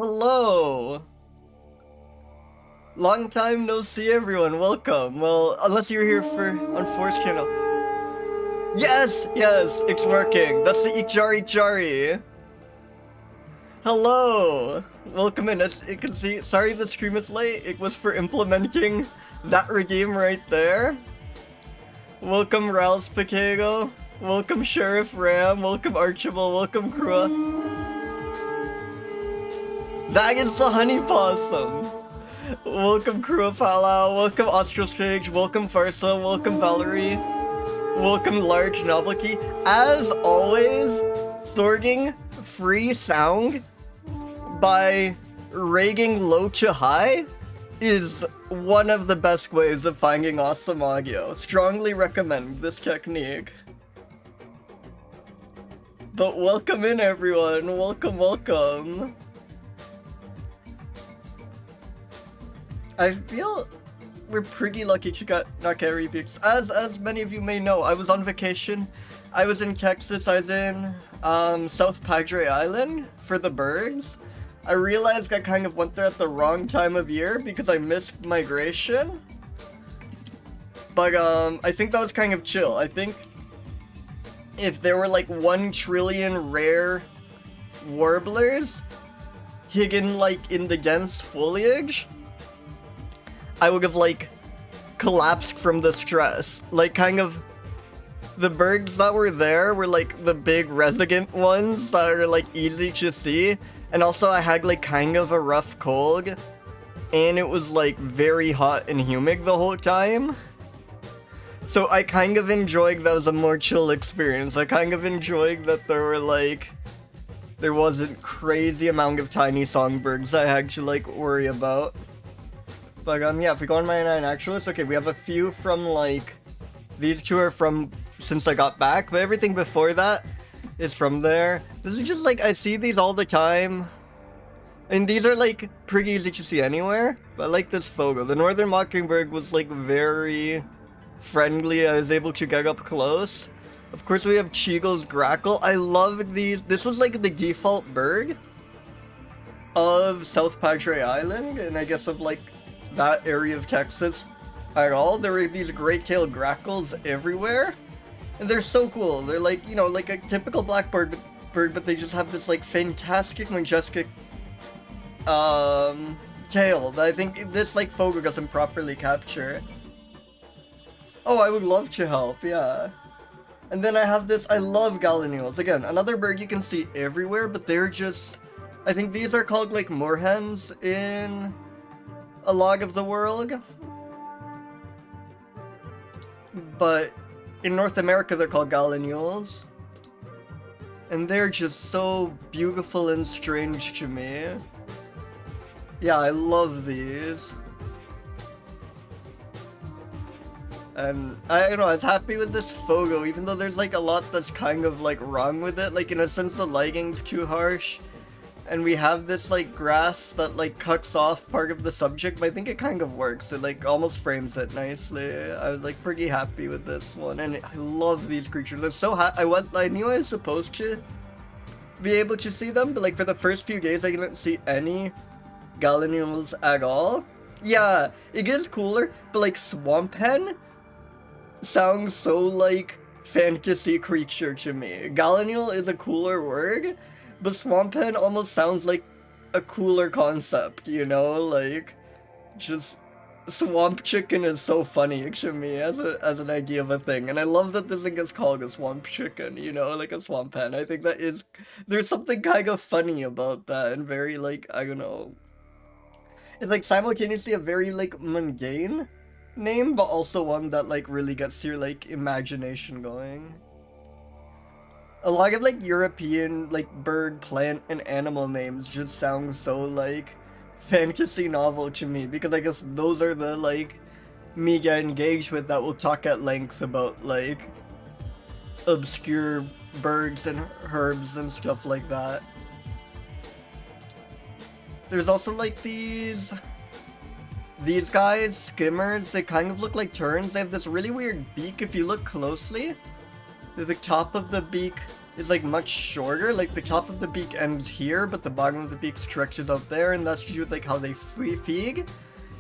Hello! Long time no see, everyone. Welcome. Well, unless you're here for on Force channel. Yes, it's working. That's the Ichari. Hello! Welcome in. As you can see, sorry the stream is late. It was for implementing that regime right there. Welcome Ral's Picago. Welcome Sheriff Ram. Welcome Archibald. Welcome Krua. That is the honey possum. Welcome Krua. Welcome Ostrosage. Welcome Farsa. Welcome Valerie. Welcome Large Novelty. As always, sorting free sound by ragging low to high is one of the best ways of finding awesome audio. Strongly recommend this technique. But welcome in, everyone. Welcome. I feel we're pretty lucky to not get reviews. As many of you may know, I was on vacation. I was in Texas. I was in South Padre Island for the birds. I realized I kind of went there at the wrong time of year because I missed migration. But I think that was kind of chill. I think if there were like 1 trillion rare warblers hidden like in the dense foliage, I would have like collapsed from the stress. Like kind of the birds that were there were like the big resident ones that are like easy to see. And also I had like kind of a rough cold and it was like very hot and humid the whole time. So I kind of enjoyed that was a more chill experience. I kind of enjoyed that there wasn't crazy amount of tiny songbirds I had to like worry about. But yeah, if we go on my 9 actualists, okay, we have a few from like, these 2 are from since I got back, but everything before that is from there. This is just like, I see these all the time. And these are like pretty easy to see anywhere, but I like this photo. The northern mockingbird was like very friendly. I was able to get up close. Of course we have Chigo's grackle. I love these. This was like the default bird of South Padre Island, and I guess of like that area of Texas at all. There were these great-tailed grackles everywhere, and they're so cool. They're like, you know, like a typical blackbird bird, but they just have this like fantastic, majestic tail that I think this like photo doesn't properly capture. Oh, I would love to help, yeah. And then I have this, I love gallinules. Again, another bird you can see everywhere, but they're just, I think these are called like moorhens in a lot of the world. But in North America they're called gallinules. And they're just so beautiful and strange to me. Yeah, I love these. And I don't know, I was happy with this photo, even though there's like a lot that's kind of like wrong with it. Like in a sense the lighting's too harsh. And we have this like grass that like cuts off part of the subject, but I think it kind of works. It like almost frames it nicely. I was like pretty happy with this one, and I love these creatures. They're so I knew I was supposed to be able to see them, but like for the first few days I didn't see any gallinules at all. Yeah, it gets cooler, but like swamp hen sounds so like fantasy creature to me. Gallinule is a cooler word, but swamp hen almost sounds like a cooler concept, you know? Like, just swamp chicken is so funny to me as an idea of a thing. And I love that this thing is called a swamp chicken, you know, like a swamp hen. I think that is, there's something kind of funny about that and very like, I don't know. It's like simultaneously a very like mundane name, but also one that like really gets your like imagination going. A lot of like European like bird, plant, and animal names just sound so like fantasy novel to me, because I guess those are the like me get engaged with that will talk at length about like obscure birds and herbs and stuff like that. There's also like these guys, skimmers. They kind of look like terns. They have this really weird beak if you look closely. The top of the beak is like much shorter. Like the top of the beak ends here, but the bottom of the beak stretches out there, and that's usually like how they feed.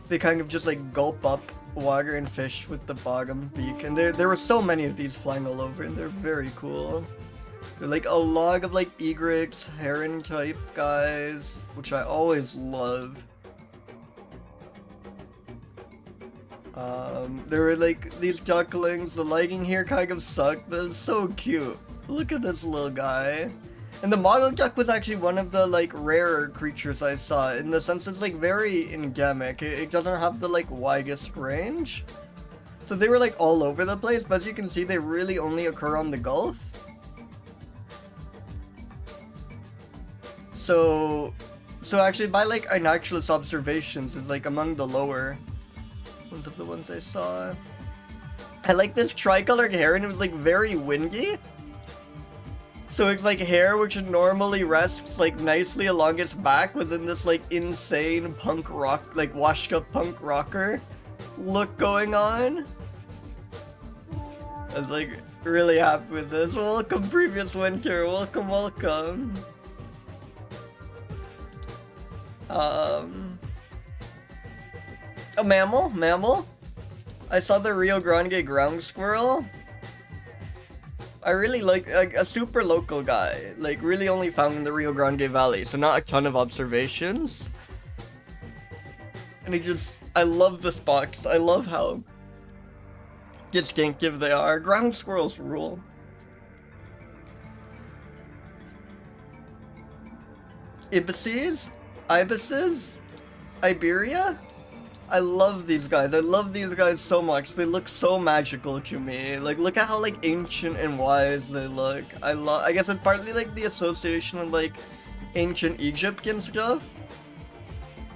They kind of just like gulp up water and fish with the bottom beak, and there were so many of these flying all over, and they're very cool. They're like a lot of like egrets, heron type guys, which I always love. There were like these ducklings. The lighting here kind of sucked, but it's so cute. Look at this little guy. And the model duck was actually one of the like rarer creatures I saw, in the sense it's like very endemic. It doesn't have the like widest range. So they were like all over the place, but as you can see, they really only occur on the Gulf. So actually by like naturalist observations, it's like among the lower ones of the ones I saw. I like this tricolored heron. It was like very windy. So it's like hair which normally rests like nicely along its back was in this like insane punk rock, like washed up punk rocker look going on. I was like really happy with this. Welcome previous winter, welcome, welcome. A mammal. I saw the Rio Grande ground squirrel. I really like a super local guy, like really only found in the Rio Grande Valley, so not a ton of observations. And I love the spots. I love how distinctive they are. Ground squirrels rule. Ibises? Iberia? I love these guys. I love these guys so much. They look so magical to me. Like, look at how like ancient and wise they look. I guess it's partly like the association with like ancient Egypt and stuff.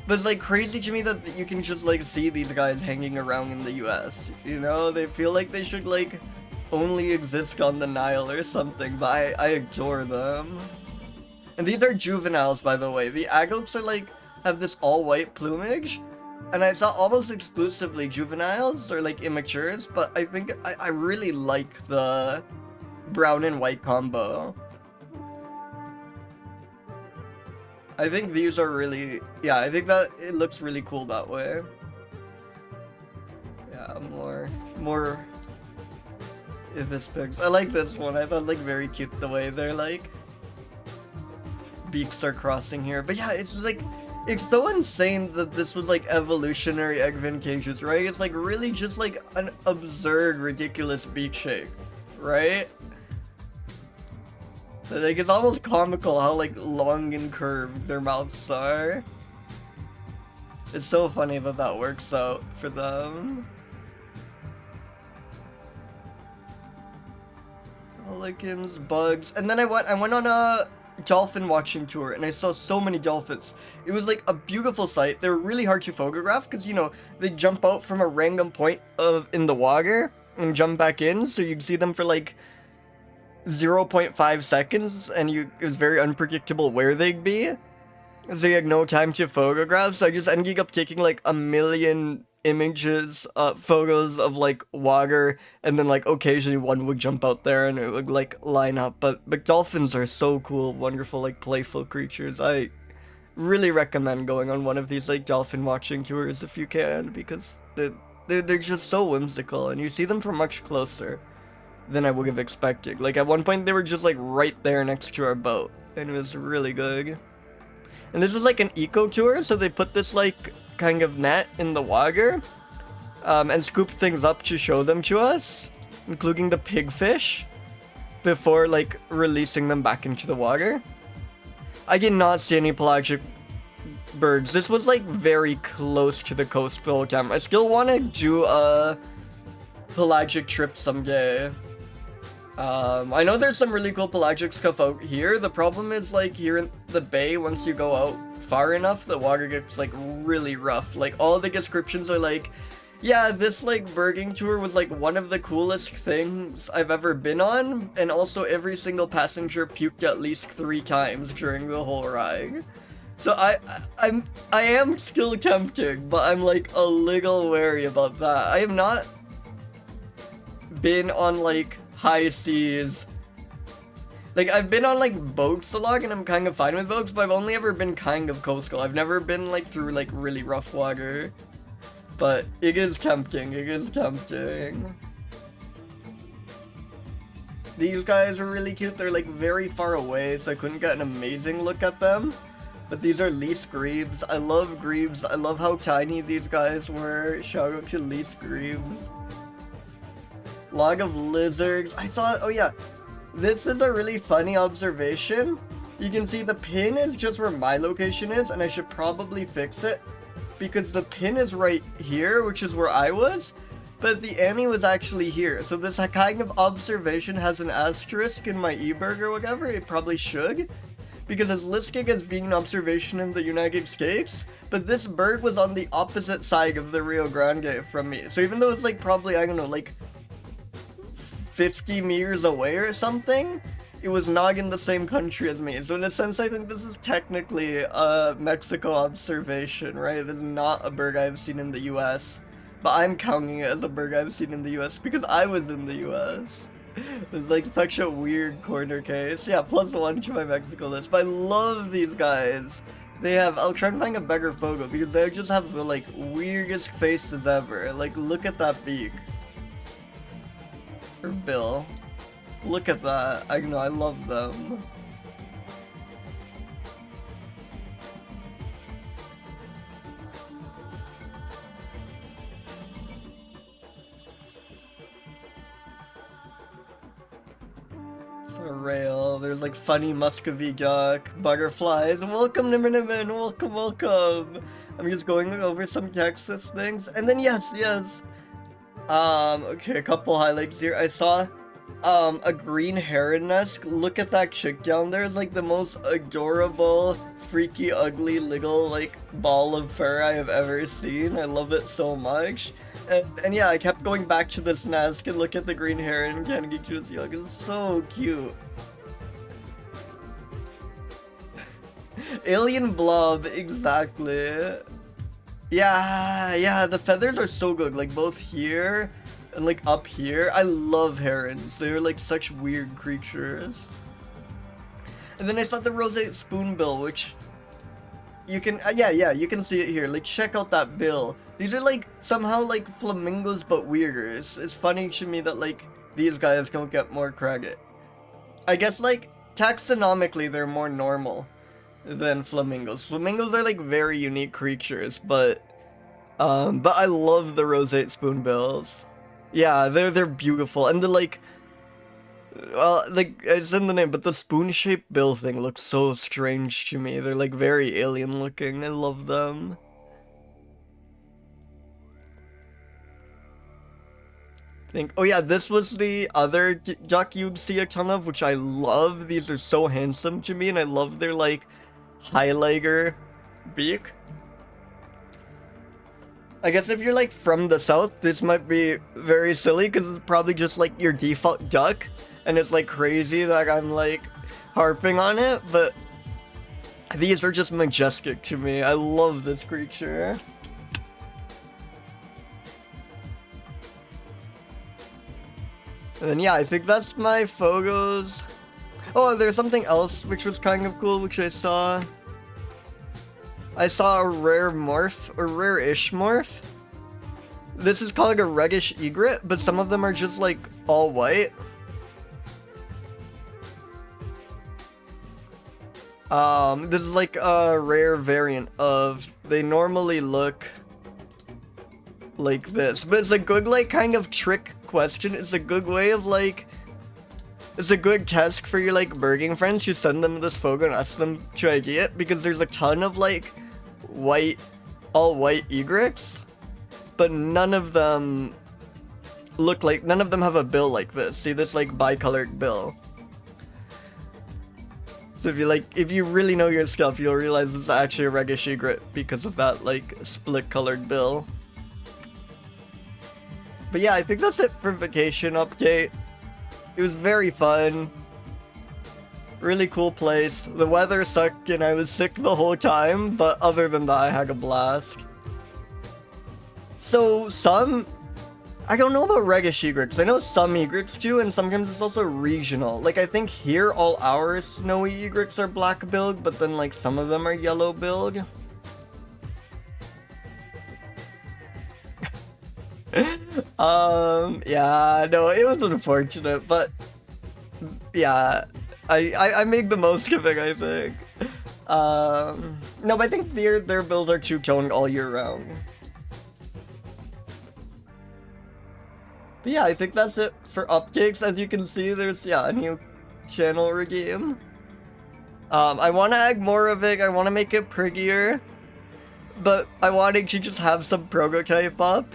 But it's like crazy to me that you can just like see these guys hanging around in the US. You know, they feel like they should like only exist on the Nile or something, but I adore them. And these are juveniles, by the way. The adults are like have this all-white plumage. And I saw almost exclusively juveniles or like immatures, but I think I really like the brown and white combo. I think these are really, yeah, I think that it looks really cool that way. Yeah, more Ibis pigs. I like this one. I thought like very cute the way they're like beaks are crossing here. But yeah, it's like, it's so insane that this was like evolutionary advantageous, right? It's like really just like an absurd, ridiculous beak shape, right? Like it's almost comical how like long and curved their mouths are. It's so funny that that works out for them. Pelicans, bugs, and then I went on a dolphin watching tour and I saw so many dolphins. It was like a beautiful sight. They were really hard to photograph because, you know, they jump out from a random point in the water and jump back in, so you can see them for like 0.5 seconds and it was very unpredictable where they'd be. So you had no time to photograph, so I just ended up taking like a million images, photos of like water, and then like occasionally one would jump out there and it would like line up. But dolphins are so cool, wonderful, like playful creatures. I really recommend going on one of these like dolphin watching tours if you can, because they're just so whimsical and you see them from much closer than I would have expected. Like at one point they were just like right there next to our boat and it was really good. And this was like an eco tour, so they put this like kind of net in the water and scooped things up to show them to us, including the pigfish, before like releasing them back into the water. I did not see any pelagic birds. This was like very close to the coast the whole time. I still want to do a pelagic trip someday. I know there's some really cool pelagic stuff out here. The problem is like here in the bay, once you go out far enough, the water gets like really rough. Like all the descriptions are like, yeah, this like berging tour was like one of the coolest things I've ever been on, and also every single passenger puked at least 3 times during the whole ride. So I am still tempted, but I'm like a little wary about that. I have not been on like high seas Like, I've been on, like, boats a lot, and I'm kind of fine with boats, but I've only ever been kind of coastal. I've never been, like, through, like, really rough water. But it is tempting, it is tempting. These guys are really cute. They're, like, very far away, so I couldn't get an amazing look at them. But these are least grebes. I love grebes. I love how tiny these guys were. Shout out to least grebes. Log of lizards. I saw, oh yeah. This is a really funny observation. You can see the pin is just where my location is, and I should probably fix it. Because the pin is right here, which is where I was. But the Annie was actually here. So this kind of observation has an asterisk in my e-berg or whatever. It probably should. Because it's listed as being an observation in the United States, but this bird was on the opposite side of the Rio Grande from me. So even though it's like probably, I don't know, like 50 meters away or something, it was not in the same country as me. So in a sense, I think this is technically a Mexico observation, right? This is not a bird I've seen in the US, but I'm counting it as a bird I've seen in the US because I was in the US. It's like such a weird corner case. Yeah, +1 to my Mexico list. But I love these guys. They have, I'll try and find a better photo because they just have the like weirdest faces ever. Like, look at that beak. Or bill. Look at that. I know, I love them. A rail, there's like funny muscovy duck, butterflies, welcome Nimmernimen, welcome, welcome. I'm just going over some Texas things, and then yes, okay, a couple highlights here. I saw, a green heron nest. Look at that chick down there. It's like the most adorable, freaky, ugly little, like, ball of fur I have ever seen. I love it so much. And yeah, I kept going back to this nest and look at the green heron and can't get young. It's so cute. Alien blob, exactly. Yeah, the feathers are so good, like both here and like up here. I love herons. They're like such weird creatures. And then I saw the roseate spoonbill, which you can, yeah, you can see it here. Like, check out that bill. These are like somehow like flamingos but weirder. It's funny to me that like these guys don't get more credit. I guess like taxonomically they're more normal than flamingos. Flamingos are like very unique creatures, but I love the roseate spoonbills. Yeah, they're beautiful, and the like, well, like it's in the name, but the spoon-shaped bill thing looks so strange to me. They're like very alien looking. I love them. Oh yeah, this was the other duck you'd see a ton of, which I love. These are so handsome to me, and I love their like highlighter beak. I guess if you're like from the south, this might be very silly because it's probably just like your default duck, and it's like crazy that I'm like harping on it, but these are just majestic to me. I love this creature. And then yeah, I think that's my photos. Oh, there's something else which was kind of cool, which I saw. I saw a rare morph, or rare-ish morph. This is called a reddish egret, but some of them are just like all white. This is like a rare variant of, they normally look like this, but it's a good like kind of trick question. It's a good way of like, it's a good test for your like berging friends. You send them this photo and ask them to ID it, because there's a ton of like white, all white egrets, but none of them look like, none of them have a bill like this. See this like bicolored bill. So if you like, if you really know your stuff, you'll realize it's actually a reddish egret because of that like split colored bill. But yeah, I think that's it for vacation update. It was very fun. Really cool place. The weather sucked and I was sick the whole time, but other than that, I had a blast. So some I don't know about Regish egrets. I know some egrets do, and sometimes it's also regional. Like, I think here all our snowy egrets are black-billed, but then, like, some of them are yellow-billed. Yeah, no, it was unfortunate, but yeah, I made the most of it, I think. No, but I think their bills are two-toned all year round. But yeah, I think that's it for updates. As you can see, there's, yeah, a new channel regime. I want to add more of it, I want to make it prettier, but I wanted to just have some prototype up.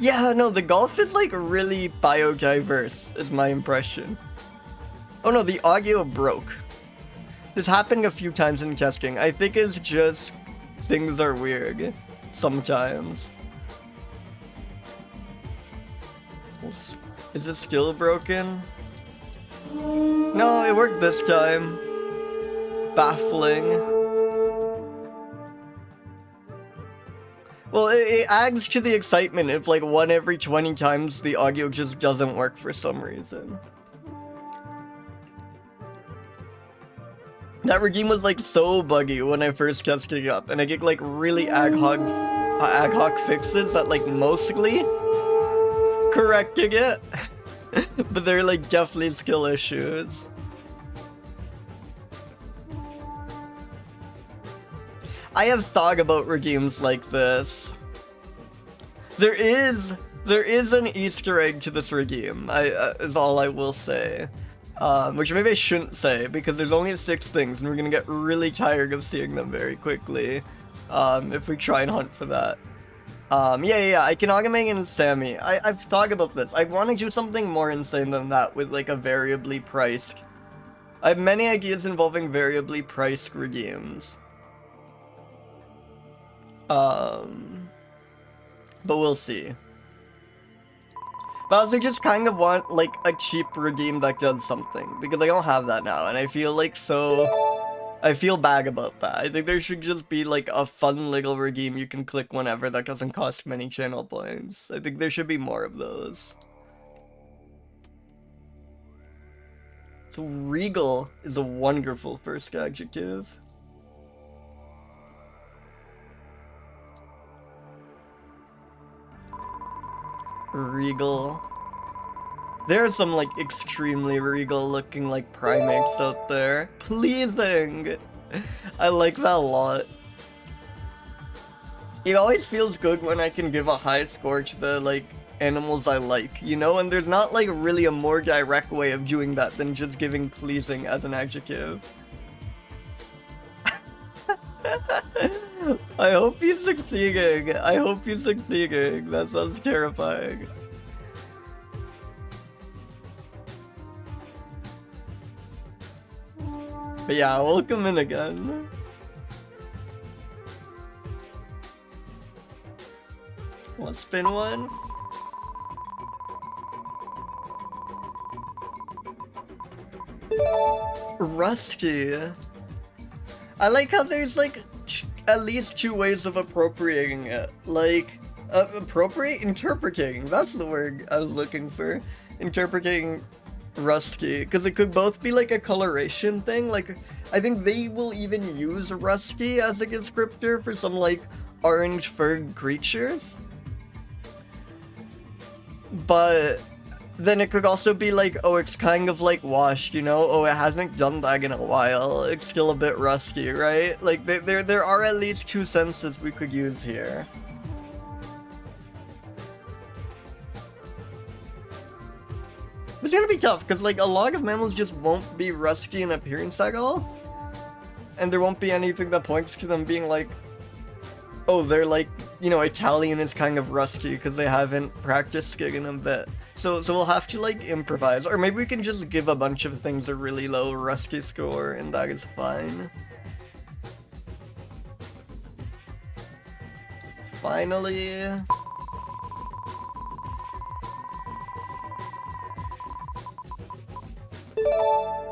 Yeah, no, the golf is like really biodiverse, is my impression. Oh no, the audio broke. This happened a few times in testing. I think it's just things are weird sometimes. Is it still broken? No, it worked this time. Baffling. Well, it adds to the excitement if like 1 every 20 times the audio just doesn't work for some reason. That regime was like so buggy when I first tested it up, and I get like really ad hoc fixes that like mostly correcting it, but they're like definitely skill issues. I have thought about regimes like this. There is an Easter egg to this regime, is all I will say. Which maybe I shouldn't say, because there's only 6 things, and we're gonna get really tired of seeing them very quickly, if we try and hunt for that. Yeah, I can augment in Sammy. I've thought about this. I want to do something more insane than that with, like, a variably priced... I have many ideas involving variably priced regimes. But we'll see. But I also just kind of want, like, a cheap regime that does something, because I don't have that now, and I feel like I feel bad about that. I think there should just be, like, a fun little regime you can click whenever that doesn't cost many channel points. I think there should be more of those. So, regal is a wonderful first adjective. Regal. There are some, like, extremely regal looking, like, primates out there. Pleasing! I like that a lot. It always feels good when I can give a high score to the, like, animals I like, you know? And there's not, like, really a more direct way of doing that than just giving pleasing as an adjective. I hope he's succeeding. I hope he's succeeding. That sounds terrifying. But yeah, welcome in again. Let's spin one. Rusty. I like how there's like at least 2 ways of appropriating it. Like, interpreting. That's the word I was looking for. Interpreting Rusty, because it could both be like a coloration thing. Like, I think they will even use Rusty as a descriptor for some like orange furred creatures. But then it could also be like, oh, it's kind of like washed, you know? Oh, it hasn't done that in a while. It's still a bit rusty, right? Like, there are at least 2 senses we could use here. It's gonna be tough, because, like, a lot of mammals just won't be rusty in appearance at all. And there won't be anything that points to them being like, oh, they're like, you know, Italian is kind of rusty because they haven't practiced skiing a bit. So we'll have to, like, improvise. Or maybe we can just give a bunch of things a really low rusty score, and that is fine. Finally.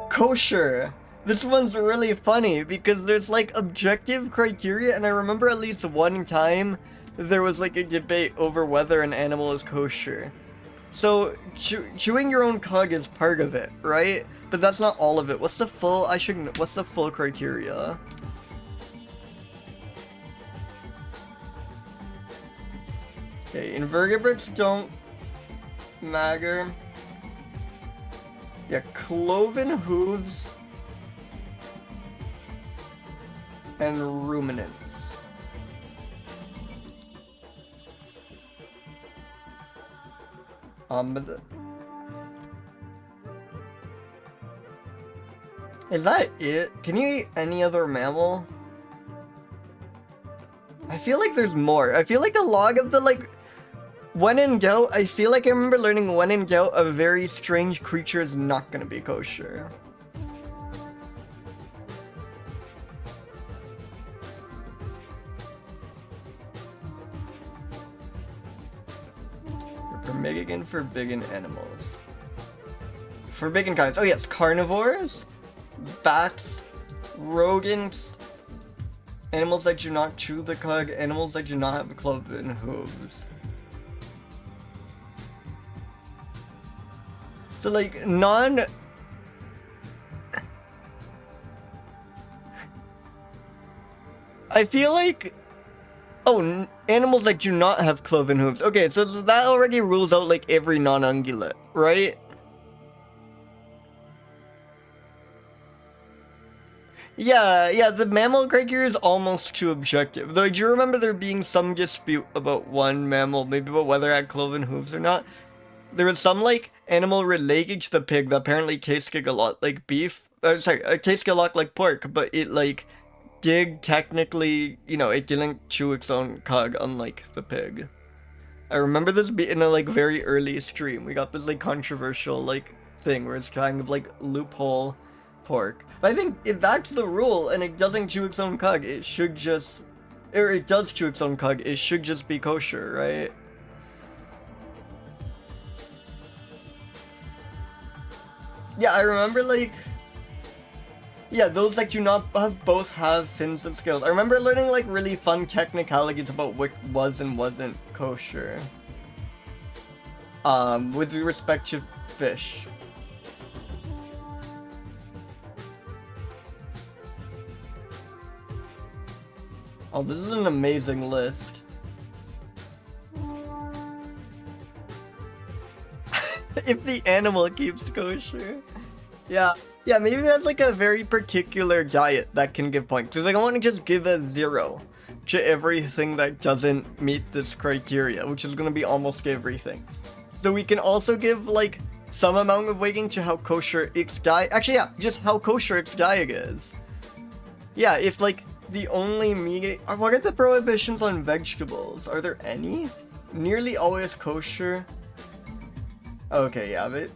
Kosher. This one's really funny because there's like objective criteria, and I remember at least one time there was like a debate over whether an animal is kosher. So chewing your own cud is part of it, right? But that's not all of it. What's the full? What's the full criteria? Okay, invertebrates don't matter. Yeah, cloven hooves and ruminants. But is that it? Can you eat any other mammal? I feel like there's more. I feel like a log of the, like, when in doubt, I feel like I remember learning when in doubt, a very strange creature is not gonna be kosher. Permigan forbidden animals. Forbidden kinds. Oh yes, carnivores, bats, rodents, animals that do not chew the cud, animals that do not have cloven hooves. So like I feel like, oh, animals that do not have cloven hooves. Okay, so that already rules out like every non-ungulate, right? Yeah, the mammal criteria is almost too objective. Though, do you remember there being some dispute about one mammal, maybe about whether it had cloven hooves or not? There was some, like, animal related to the pig that apparently tasted a lot like beef. Sorry, it tasted a lot like pork, but it, like, did technically, you know, it didn't chew its own cud, unlike the pig. I remember this being in a, like, very early stream. We got this, like, controversial, like, thing where it's kind of, like, loophole pork. But I think if that's the rule and it doesn't chew its own cud, it should just... Or it does chew its own cud, it should just be kosher, right? Yeah, I remember, like... Yeah, those that do not both have fins and scales. I remember learning, like, really fun technicalities about what was and wasn't kosher. With respect to fish. Oh, this is an amazing list. If the animal keeps kosher. Yeah, maybe that's like a very particular diet that can give points. Because I don't want to just give a 0 to everything that doesn't meet this criteria, which is going to be almost everything. So we can also give like some amount of weighting to how kosher its diet. Actually, yeah, just how kosher its diet is. Yeah, if like the only meat. What are the prohibitions on vegetables? Are there any? Nearly always kosher. Okay, yeah, but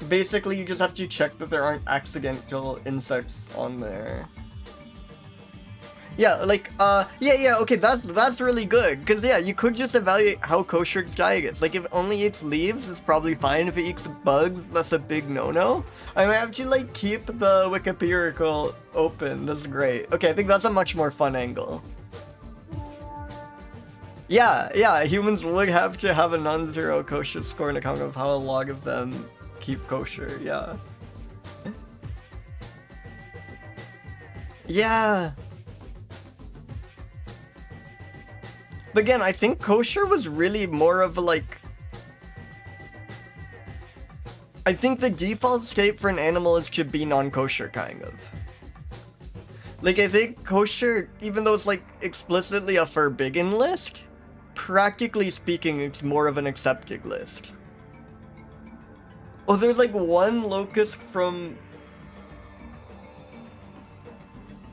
basically you just have to check that there aren't accidental insects on there. Yeah, like, okay, that's really good, because, yeah, you could just evaluate how kosher its diet is. Like, if it only eats leaves, it's probably fine. If it eats bugs, that's a big no-no. I might have to, like, keep the Wikipedia article open. That's great. Okay, I think that's a much more fun angle. Yeah, humans would have to have a non-zero kosher score on account of how a lot of them keep kosher, yeah. Yeah. But again, I think kosher was really more of like... I think the default state for an animal is to be non-kosher, kind of. Like, I think kosher, even though it's like explicitly a forbidden list, practically speaking, it's more of an accepted list. Oh, there's like one locust from...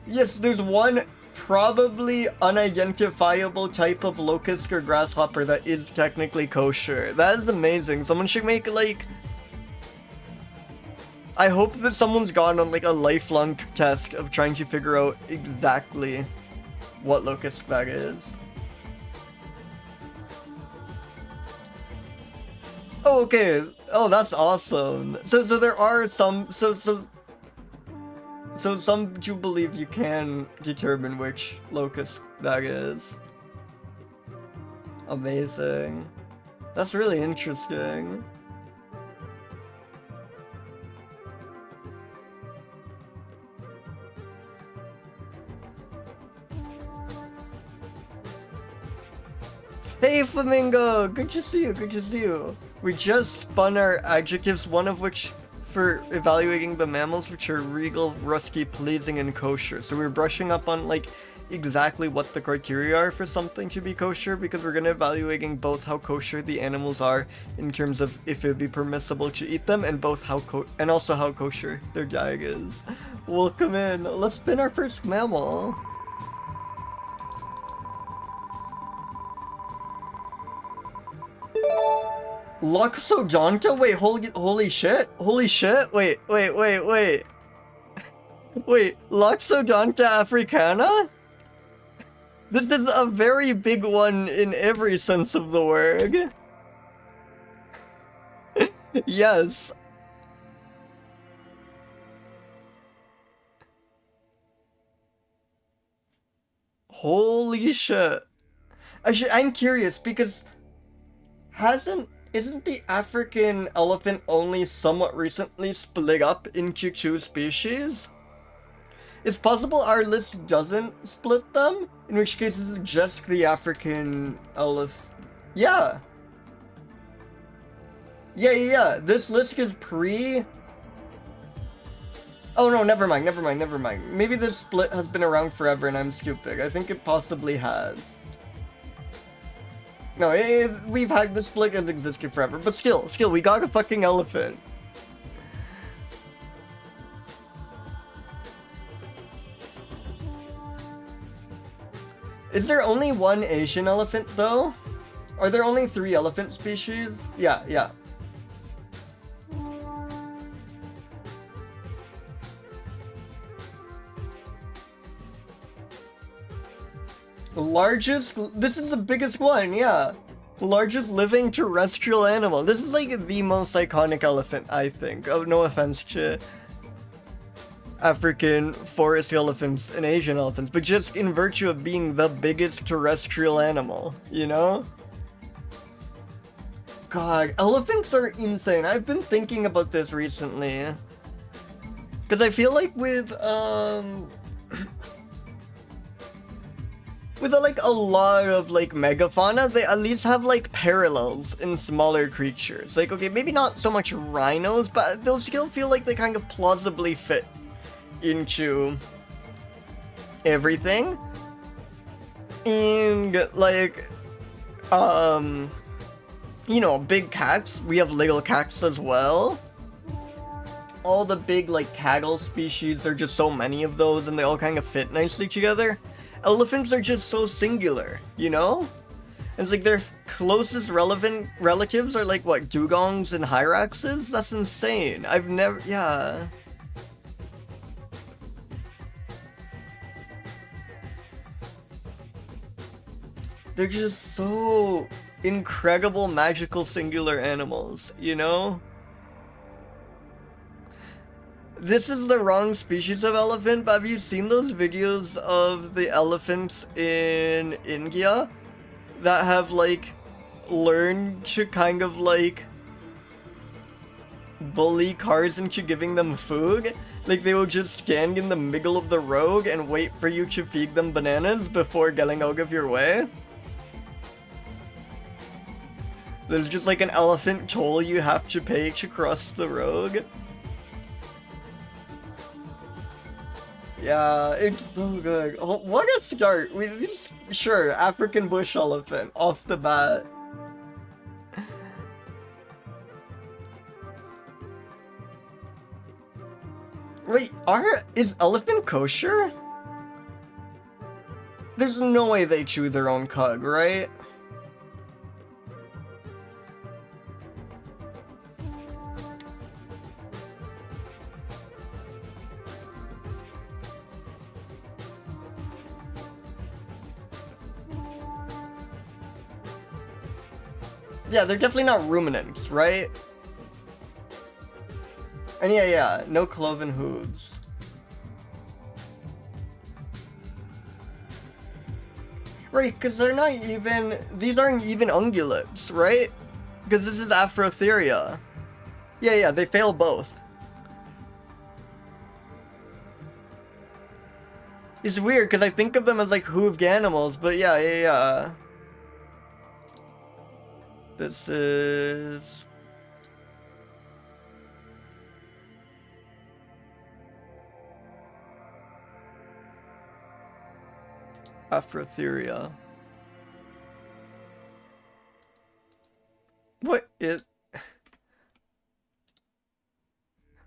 Yes, there's one probably unidentifiable type of locust or grasshopper that is technically kosher. That is amazing. Someone should make like... I hope that someone's gone on like a lifelong test of trying to figure out exactly what locust that is. Oh, okay. Oh, that's awesome. So there are some... So So some do believe you can determine which locus that is. Amazing. That's really interesting. Hey Flamingo! Good to see you, good to see you. We just spun our adjectives, one of which for evaluating the mammals, which are regal, rusty, pleasing, and kosher. So we're brushing up on like exactly what the criteria are for something to be kosher, because we're gonna evaluating both how kosher the animals are in terms of if it would be permissible to eat them, and both how and also how kosher their diet is. Welcome in. Let's spin our first mammal. Loxodonta? Wait, holy shit? Holy shit? Wait. Wait, Loxodonta africana? This is a very big one in every sense of the word. Yes. Holy shit. I'm curious because isn't the African elephant only somewhat recently split up into 2 species? It's possible our list doesn't split them, in which case this is just the African elephant. Yeah. Yeah. This list is pre... Oh no, never mind. Maybe this split has been around forever and I'm stupid. I think it possibly has. No, we've had this split has existed forever, but still, we got a fucking elephant. Is there only one Asian elephant, though? Are there only 3 elephant species? Yeah. This is the biggest one, yeah. Largest living terrestrial animal. This is like the most iconic elephant, I think. Oh, no offense to African forest elephants and Asian elephants, but just in virtue of being the biggest terrestrial animal, you know? God, elephants are insane. I've been thinking about this recently. Because I feel like with like a lot of like megafauna, they at least have like parallels in smaller creatures. Like, okay, maybe not so much rhinos, but they'll still feel like they kind of plausibly fit into everything. And like, you know, big cats, we have little cats as well. All the big like cattle species, there are just so many of those and they all kind of fit nicely together. Elephants are just so singular, you know? It's like their closest relevant relatives are like, what, dugongs and hyraxes? That's insane. I've never, yeah. They're just so incredible, magical, singular animals, you know? This is the wrong species of elephant, but have you seen those videos of the elephants in India that have like learned to kind of like bully cars into giving them food? Like they will just stand in the middle of the road and wait for you to feed them bananas before getting out of your way. There's just like an elephant toll you have to pay to cross the road. Yeah, it's so good. Oh, what a start. We just, sure, African bush elephant off the bat. Wait, is elephant kosher? There's no way they chew their own cud, right? Yeah, they're definitely not ruminants, right? And yeah, no cloven hooves. Right, because they're not even, these aren't even ungulates, right? Because this is Afrotheria. Yeah, they fail both. It's weird, because I think of them as, like, hooved animals, but yeah. This is... Afrotheria. What is...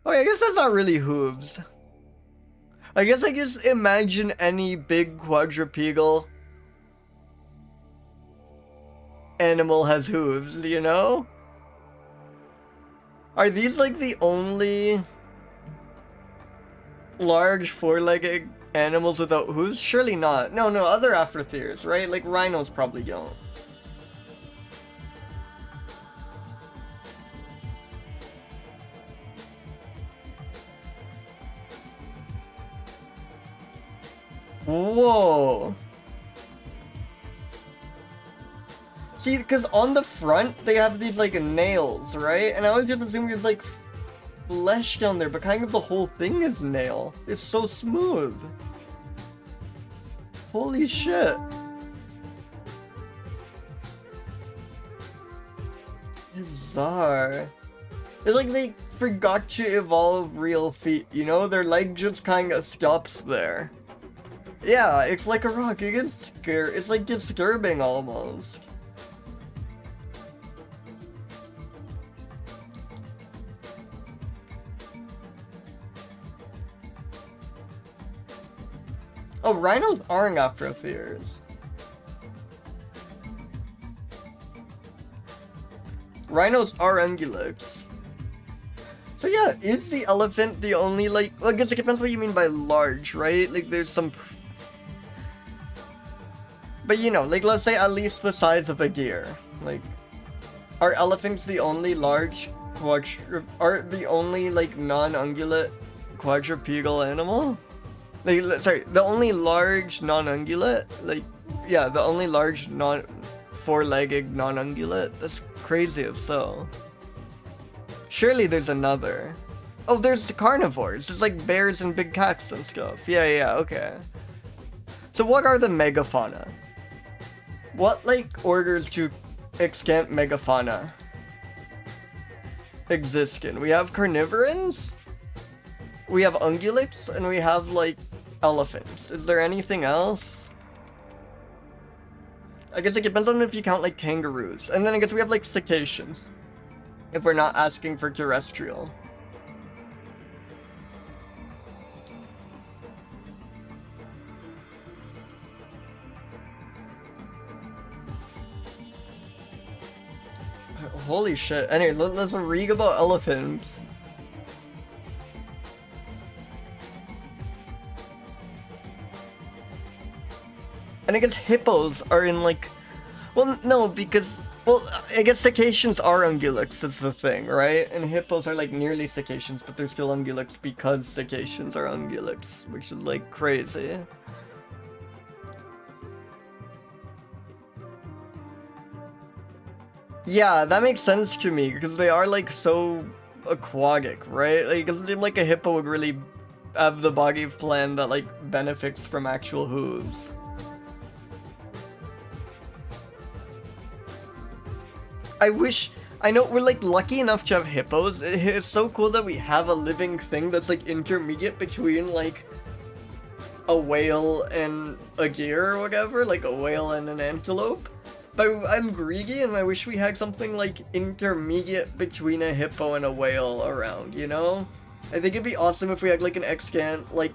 Oh, I guess that's not really hooves. I guess I just imagine any big quadrupedal animal has hooves, you know? Are these like the only large four-legged animals without hooves? Surely not. No, other Afrotheres, right? Like rhinos probably don't. Whoa. See, because on the front, they have these, like, nails, right? And I was just assuming there's, like, flesh down there, but kind of the whole thing is nail. It's so smooth. Holy shit. Bizarre. It's like they forgot to evolve real feet, you know? Their leg just kind of stops there. Yeah, it's like a rock. You get scared. It's like disturbing almost. Oh, rhinos aren't Afrotheres. Rhinos are ungulates. So yeah, is the elephant the only, like, well, I guess it depends what you mean by large, right? Like, there's some... But you know, like, let's say at least the size of a deer. Like, are elephants the only large are the only, like, non-ungulate quadrupedal animal? Like, sorry, the only large non-ungulate? Like, yeah, the only large four-legged non-ungulate? That's crazy if so. Surely there's another. Oh, there's the carnivores. There's like bears and big cats and stuff. Yeah, okay. So what are the megafauna? What, like, orders to extant megafauna exist in? We have carnivorans, we have ungulates, and we have, like, elephants. Is there anything else? I guess it depends on if you count, like, kangaroos. And then I guess we have, like, cetaceans, if we're not asking for terrestrial. Holy shit. Anyway, let's read about elephants. And I guess hippos are in, like... Well, no, because... Well, I guess cetaceans are ungulates, is the thing, right? And hippos are, like, nearly cetaceans, but they're still ungulates because cetaceans are ungulates, which is, like, crazy. Yeah, that makes sense to me, because they are, like, so aquatic, right? Like, it doesn't seem like a hippo would really have the body plan that, like, benefits from actual hooves. I know we're, like, lucky enough to have hippos. It's so cool that we have a living thing that's, like, intermediate between, like, a whale and a deer or whatever, like a whale and an antelope. But I'm greedy and I wish we had something, like, intermediate between a hippo and a whale around, you know? I think it'd be awesome if we had, like, an extant, like,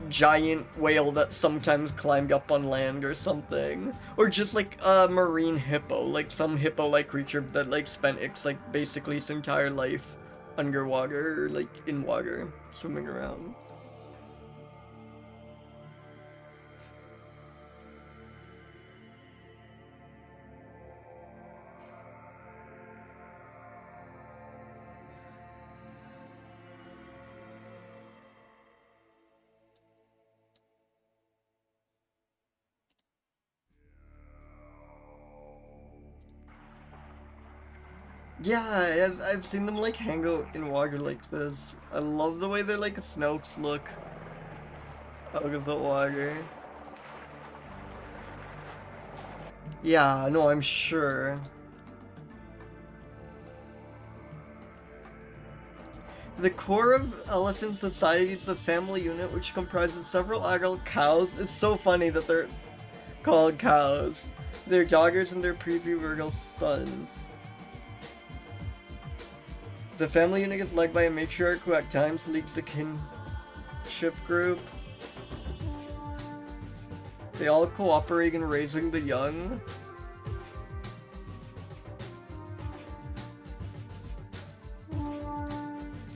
giant whale that sometimes climbed up on land or something. Or just, like, a marine hippo, like some hippo-like creature that, like, spent its, like, basically its entire life underwater or, like, in water, swimming around. Yeah, I've seen them like hang out in water like this. I love the way their like snouts look out of the water. Yeah, no, I'm sure. The core of elephant society is the family unit, which comprises several adult cows. It's so funny that they're called cows. Their daughters and their prepubertal sons. The family unit is led by a matriarch who at times leads the kinship group. They all cooperate in raising the young.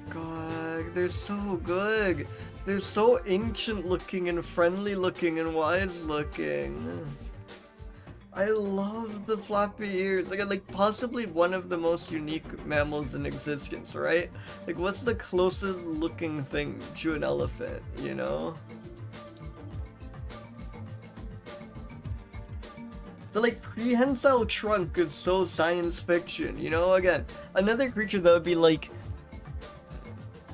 God, they're so good. They're so ancient looking and friendly looking and wise looking. I love the floppy ears. Like possibly one of the most unique mammals in existence, right? Like what's the closest looking thing to an elephant, you know? The like prehensile trunk is so science fiction, you know? Again, another creature that would be like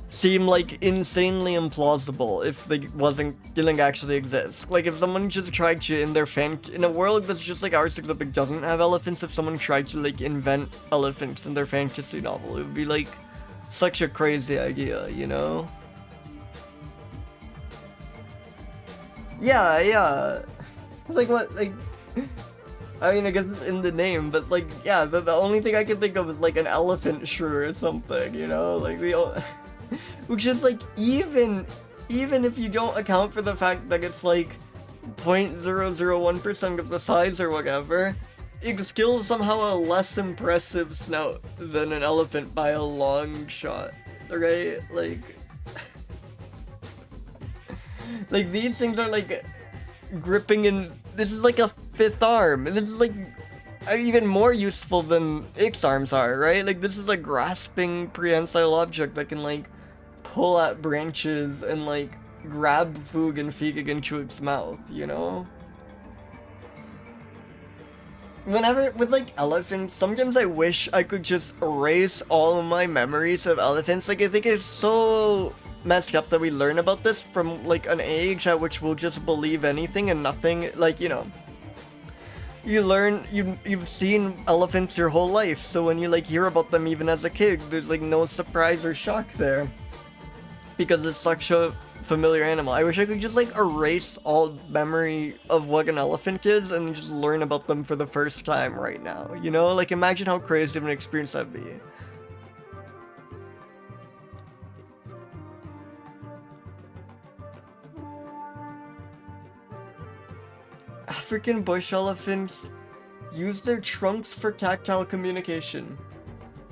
seem like insanely implausible if they didn't actually exist. Like if someone just tried to in a world that's just like ours except it doesn't have elephants, if someone tried to like invent elephants in their fantasy novel, it would be like such a crazy idea, you know? Yeah. It's like what, like, I mean, I guess in the name, but like, yeah, the only thing I can think of is like an elephant shrew or something, you know? Like which is like, even if you don't account for the fact that it's like 0.001% of the size or whatever, it's still somehow a less impressive snout than an elephant by a long shot, right? Like, like these things are like gripping in, this is like a fifth arm, this is like even more useful than Ix arms are, right? Like this is a grasping prehensile object that can like pull at branches and like grab food and feed it into its mouth, you know? Whenever with like elephants, sometimes I wish I could just erase all of my memories of elephants. Like I think it's so messed up that we learn about this from like an age at which we'll just believe anything and nothing, like, you know. You've seen elephants your whole life, so when you like hear about them even as a kid, there's like no surprise or shock there. Because it's such a familiar animal. I wish I could just like erase all memory of what an elephant is and just learn about them for the first time right now, you know? Like imagine how crazy of an experience that'd be. African bush elephants use their trunks for tactile communication.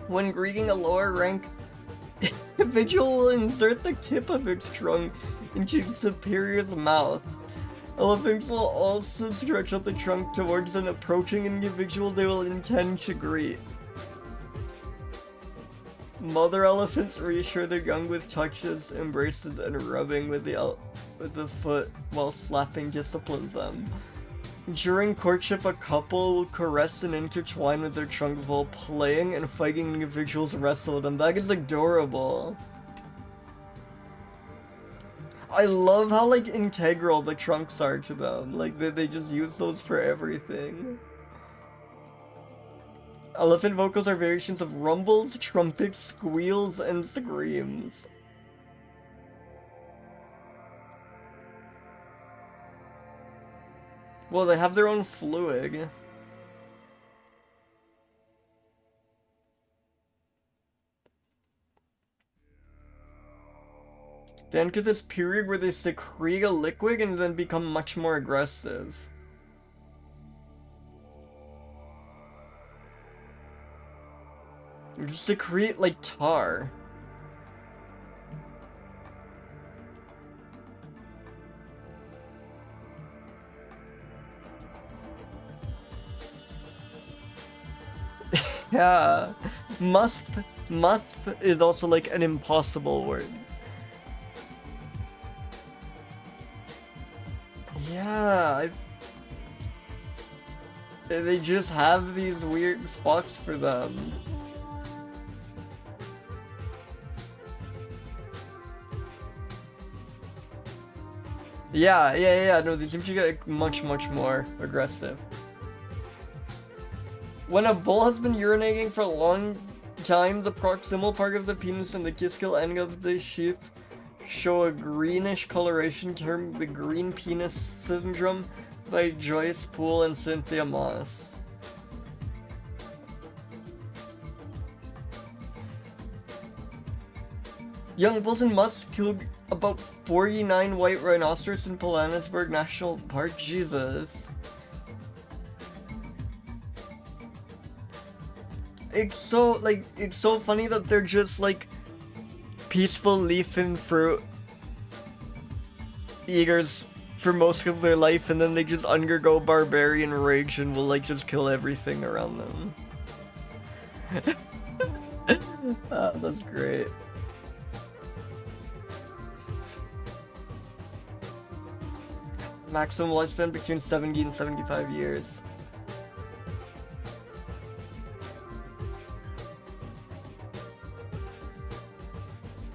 When greeting a lower rank individual will insert the tip of its trunk into its superior's mouth. Elephants will also stretch out the trunk towards an approaching individual they will intend to greet. Mother elephants reassure their young with touches, embraces, and rubbing with the foot while slapping disciplines them. During courtship, a couple will caress and intertwine with their trunks while playing and fighting individuals wrestle with them. That is adorable. I love how like integral the trunks are to them. Like they just use those for everything. Elephant vocals are variations of rumbles, trumpets, squeals, and screams. Well, they have their own fluid. They enter this period where they secrete a liquid and then become much more aggressive. They just secrete like tar. Yeah, musp is also like an impossible word. Yeah, they just have these weird spots for them. Yeah. No, they seem to get much more aggressive. When a bull has been urinating for a long time, the proximal part of the penis and the discal end of the sheath show a greenish coloration termed the green penis syndrome by Joyce Poole and Cynthia Moss. Young bulls and musks killed about 49 white rhinoceros in Pilanesberg National Park. Jesus. It's so funny that they're just like peaceful leaf and fruit eaters for most of their life, and then they just undergo barbarian rage and will like just kill everything around them. That's great. Maximum lifespan between 70 and 75 years.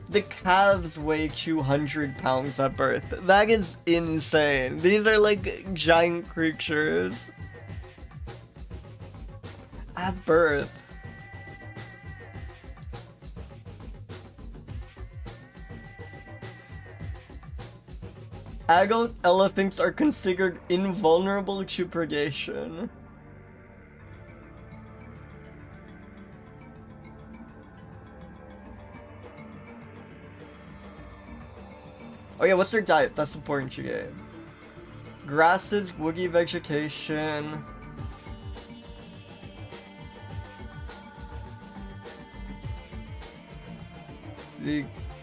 The calves weigh 200 pounds at birth. That is insane. These are like giant creatures. At birth. Adult elephants are considered invulnerable to predation. Oh yeah, what's their diet? That's important to get. Grasses, woody vegetation.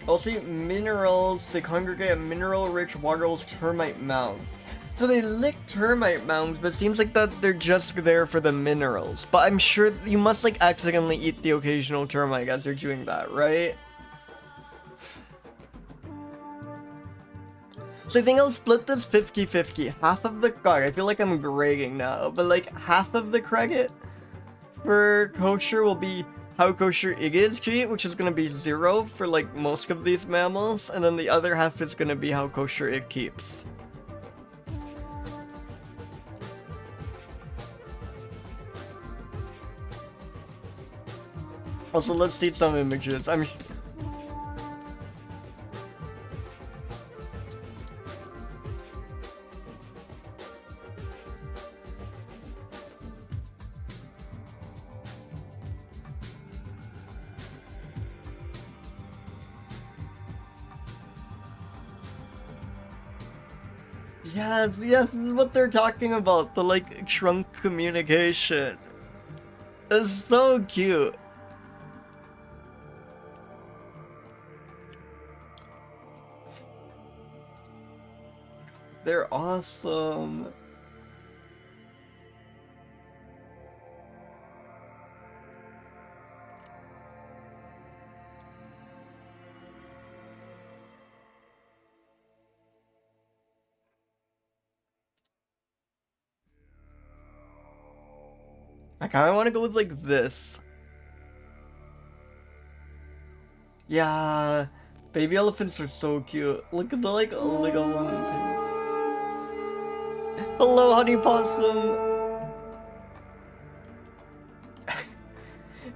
Also eat minerals. They congregate at mineral-rich waterholes, termite mounds. So they lick termite mounds, but it seems like that they're just there for the minerals. But I'm sure you must like accidentally eat the occasional termite as you're doing that, right? So I think I'll split this 50-50. Half of the... God, I feel like I'm bragging now. But like half of the credit for kosher will be how kosher it is to eat, which is going to be 0 for like most of these mammals. And then the other half is going to be how kosher it keeps. Also, let's see some images. Yes, this is what they're talking about, the like trunk communication. It's so cute. They're awesome. I kind of want to go with like this. Yeah, baby elephants are so cute. Look at the like little ones here. Hello, honey possum.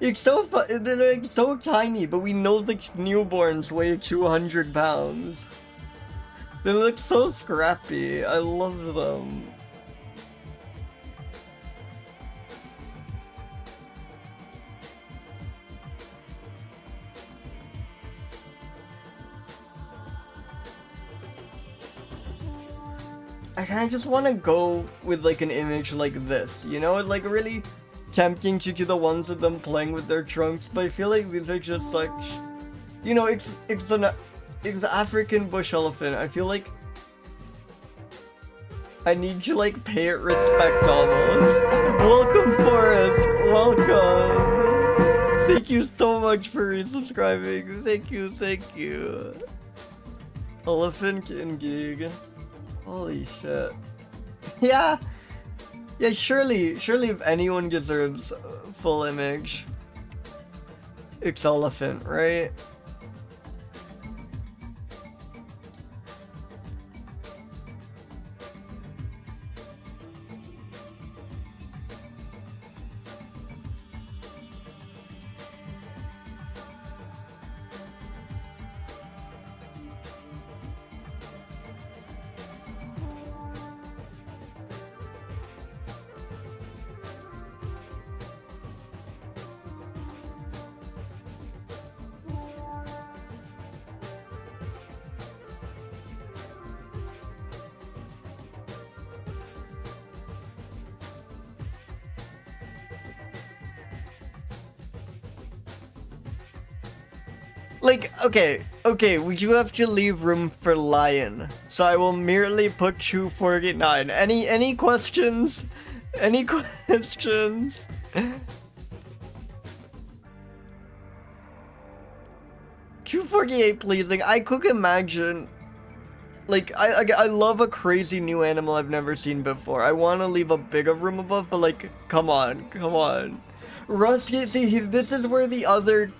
It's so fun. They're like so tiny, but we know the newborns weigh 200 pounds. They look so scrappy. I love them. I kind of just want to go with like an image like this, you know, like really tempting to do the ones with them playing with their trunks, but I feel like these are just like, you know, it's an African bush elephant. I feel like I need to like pay it respect almost. Welcome, Forrest. Welcome. Thank you so much for resubscribing. Thank you. Elephant and gig. Holy shit. Yeah, surely if anyone deserves a full image, it's elephant, right? Like, okay, we do have to leave room for lion. So I will merely put 249. Any questions? Any questions? 248 pleasing. I could imagine. Like, I love a crazy new animal I've never seen before. I want to leave a bigger room above, but like, come on. Rusky, see, this is where the other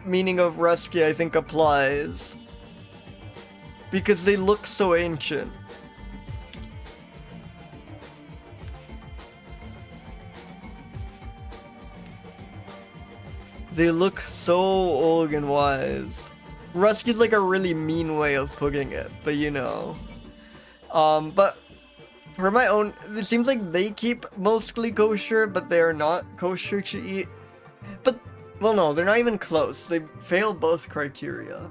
meaning of Rusky, I think, applies. Because they look so ancient. They look so old and wise. Rusky's like a really mean way of putting it, but you know. But for my own, it seems like they keep mostly kosher, but they are not kosher to eat. But, well, no, they're not even close. They fail both criteria.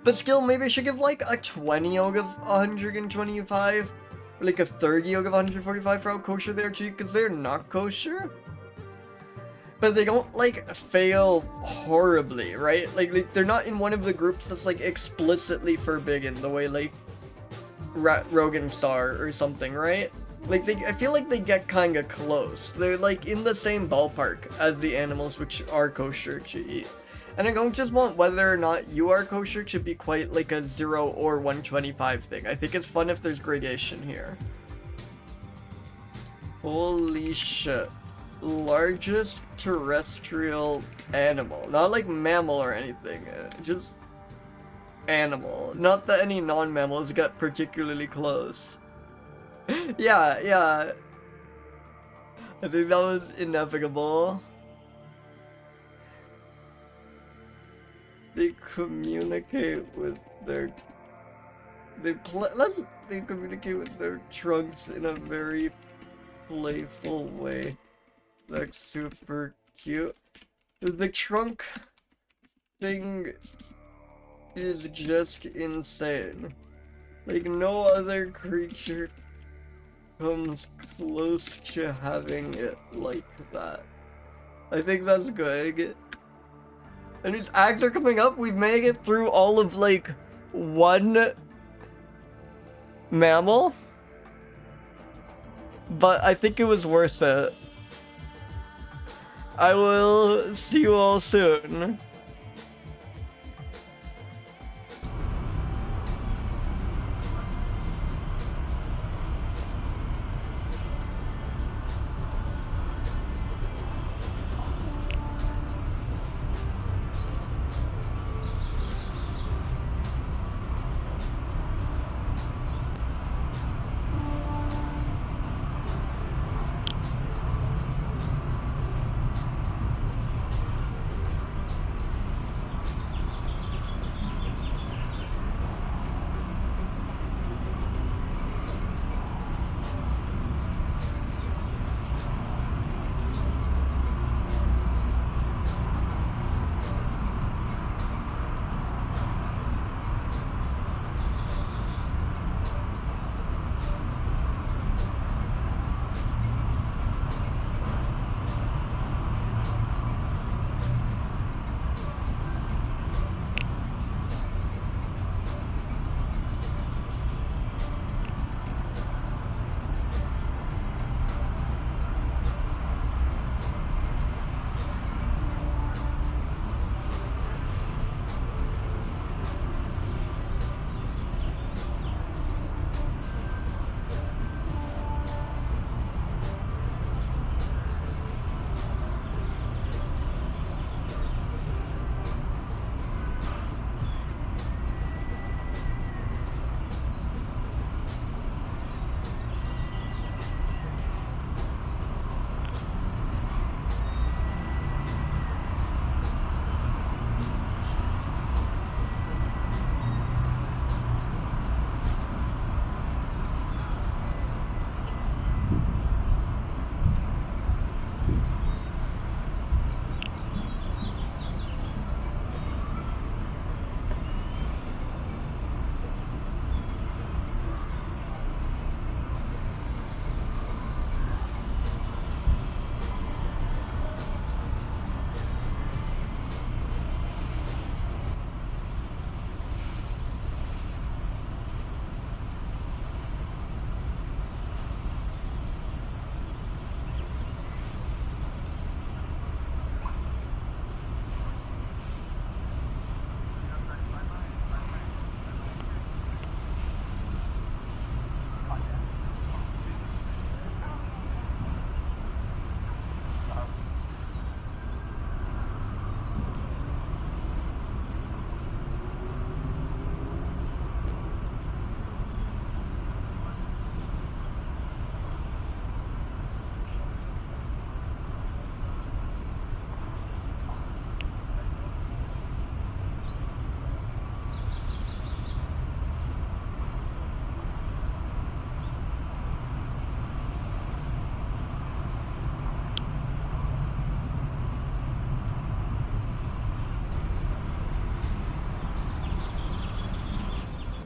But still, maybe I should give like a 20 yolk of 125, or like a 30 yolk of 145 for how kosher they are to eat, because they're not kosher. But they don't, like, fail horribly, right? Like, they're not in one of the groups that's, like, explicitly forbidden, the way, like, rodents are or something, right? Like, I feel like they get kinda close. They're, like, in the same ballpark as the animals which are kosher to eat. And I don't just want whether or not you are kosher to be quite, like, a 0 or 125 thing. I think it's fun if there's gradation here. Holy shit. Largest terrestrial animal. Not like mammal or anything, just animal. Not that any non-mammals get particularly close. Yeah. I think that was inevitable. They communicate with their... They communicate with their trunks in a very playful way. That's super cute. The trunk thing is just insane. Like, no other creature comes close to having it like that. I think that's good. And its acts are coming up. We've made it through all of, like, one mammal. But I think it was worth it. I will see you all soon.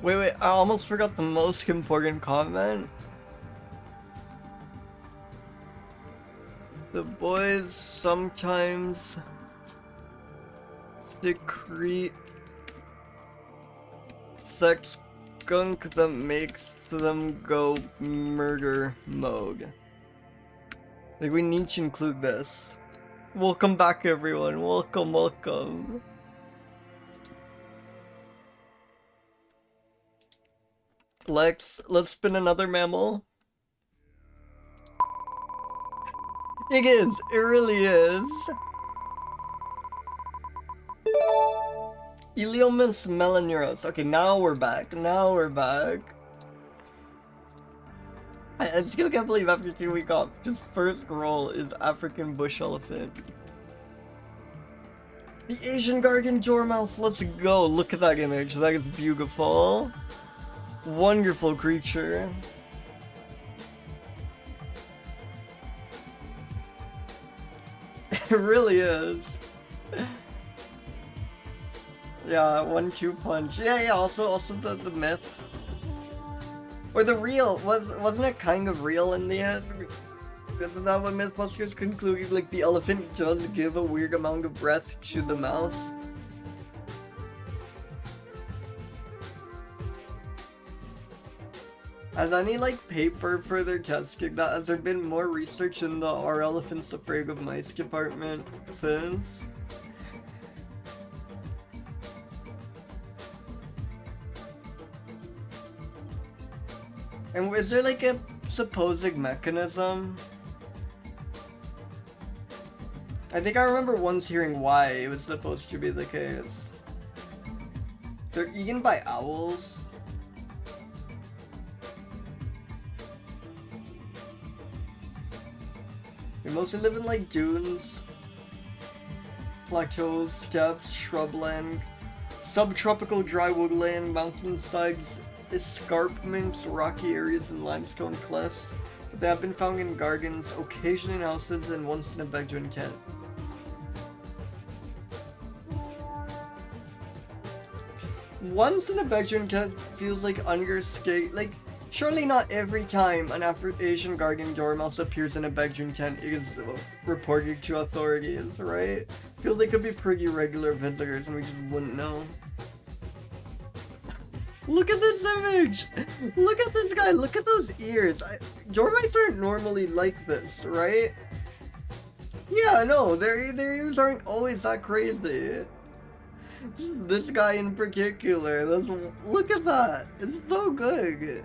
Wait, I almost forgot the most important comment. The boys sometimes secrete sex skunk that makes them go murder mode. Like, we need to include this. Welcome back, everyone. Welcome. Let's spin another mammal. It is. It really is. Eliomys melanurus. Okay, now we're back. I still can't believe after 2 weeks off, just first roll is African bush elephant. The Asian gargantuar mouse. Let's go. Look at that image. That is beautiful. Wonderful creature. It really is. Yeah, 1-2 punch. Yeah, also the myth. Or the real, wasn't it kind of real in the end? Isn't that what Mythbusters concluded? Like, the elephant does give a weird amount of breath to the mouse? Has any, like, paper further testing that? Has there been more research in the Are Elephants Afraid of Mice department since? And is there, like, a supposed mechanism? I think I remember once hearing why it was supposed to be the case. They're eaten by owls? They mostly live in, like, dunes, plateaus, steppes, shrubland, subtropical dry woodland, mountainsides, escarpments, rocky areas, and limestone cliffs. But they have been found in gardens, occasionally in houses, and once in a bedroom tent. Once in a bedroom tent feels like understate. Like, surely not every time an Asian gargantuar mouse appears in a bedroom tent is reported to authorities, right? Feel they could be pretty regular visitors and we just wouldn't know. Look at this image! Look at this guy, look at those ears! Dormice aren't normally like this, right? Yeah, no, their ears aren't always that crazy. This guy in particular, look at that! It's so good!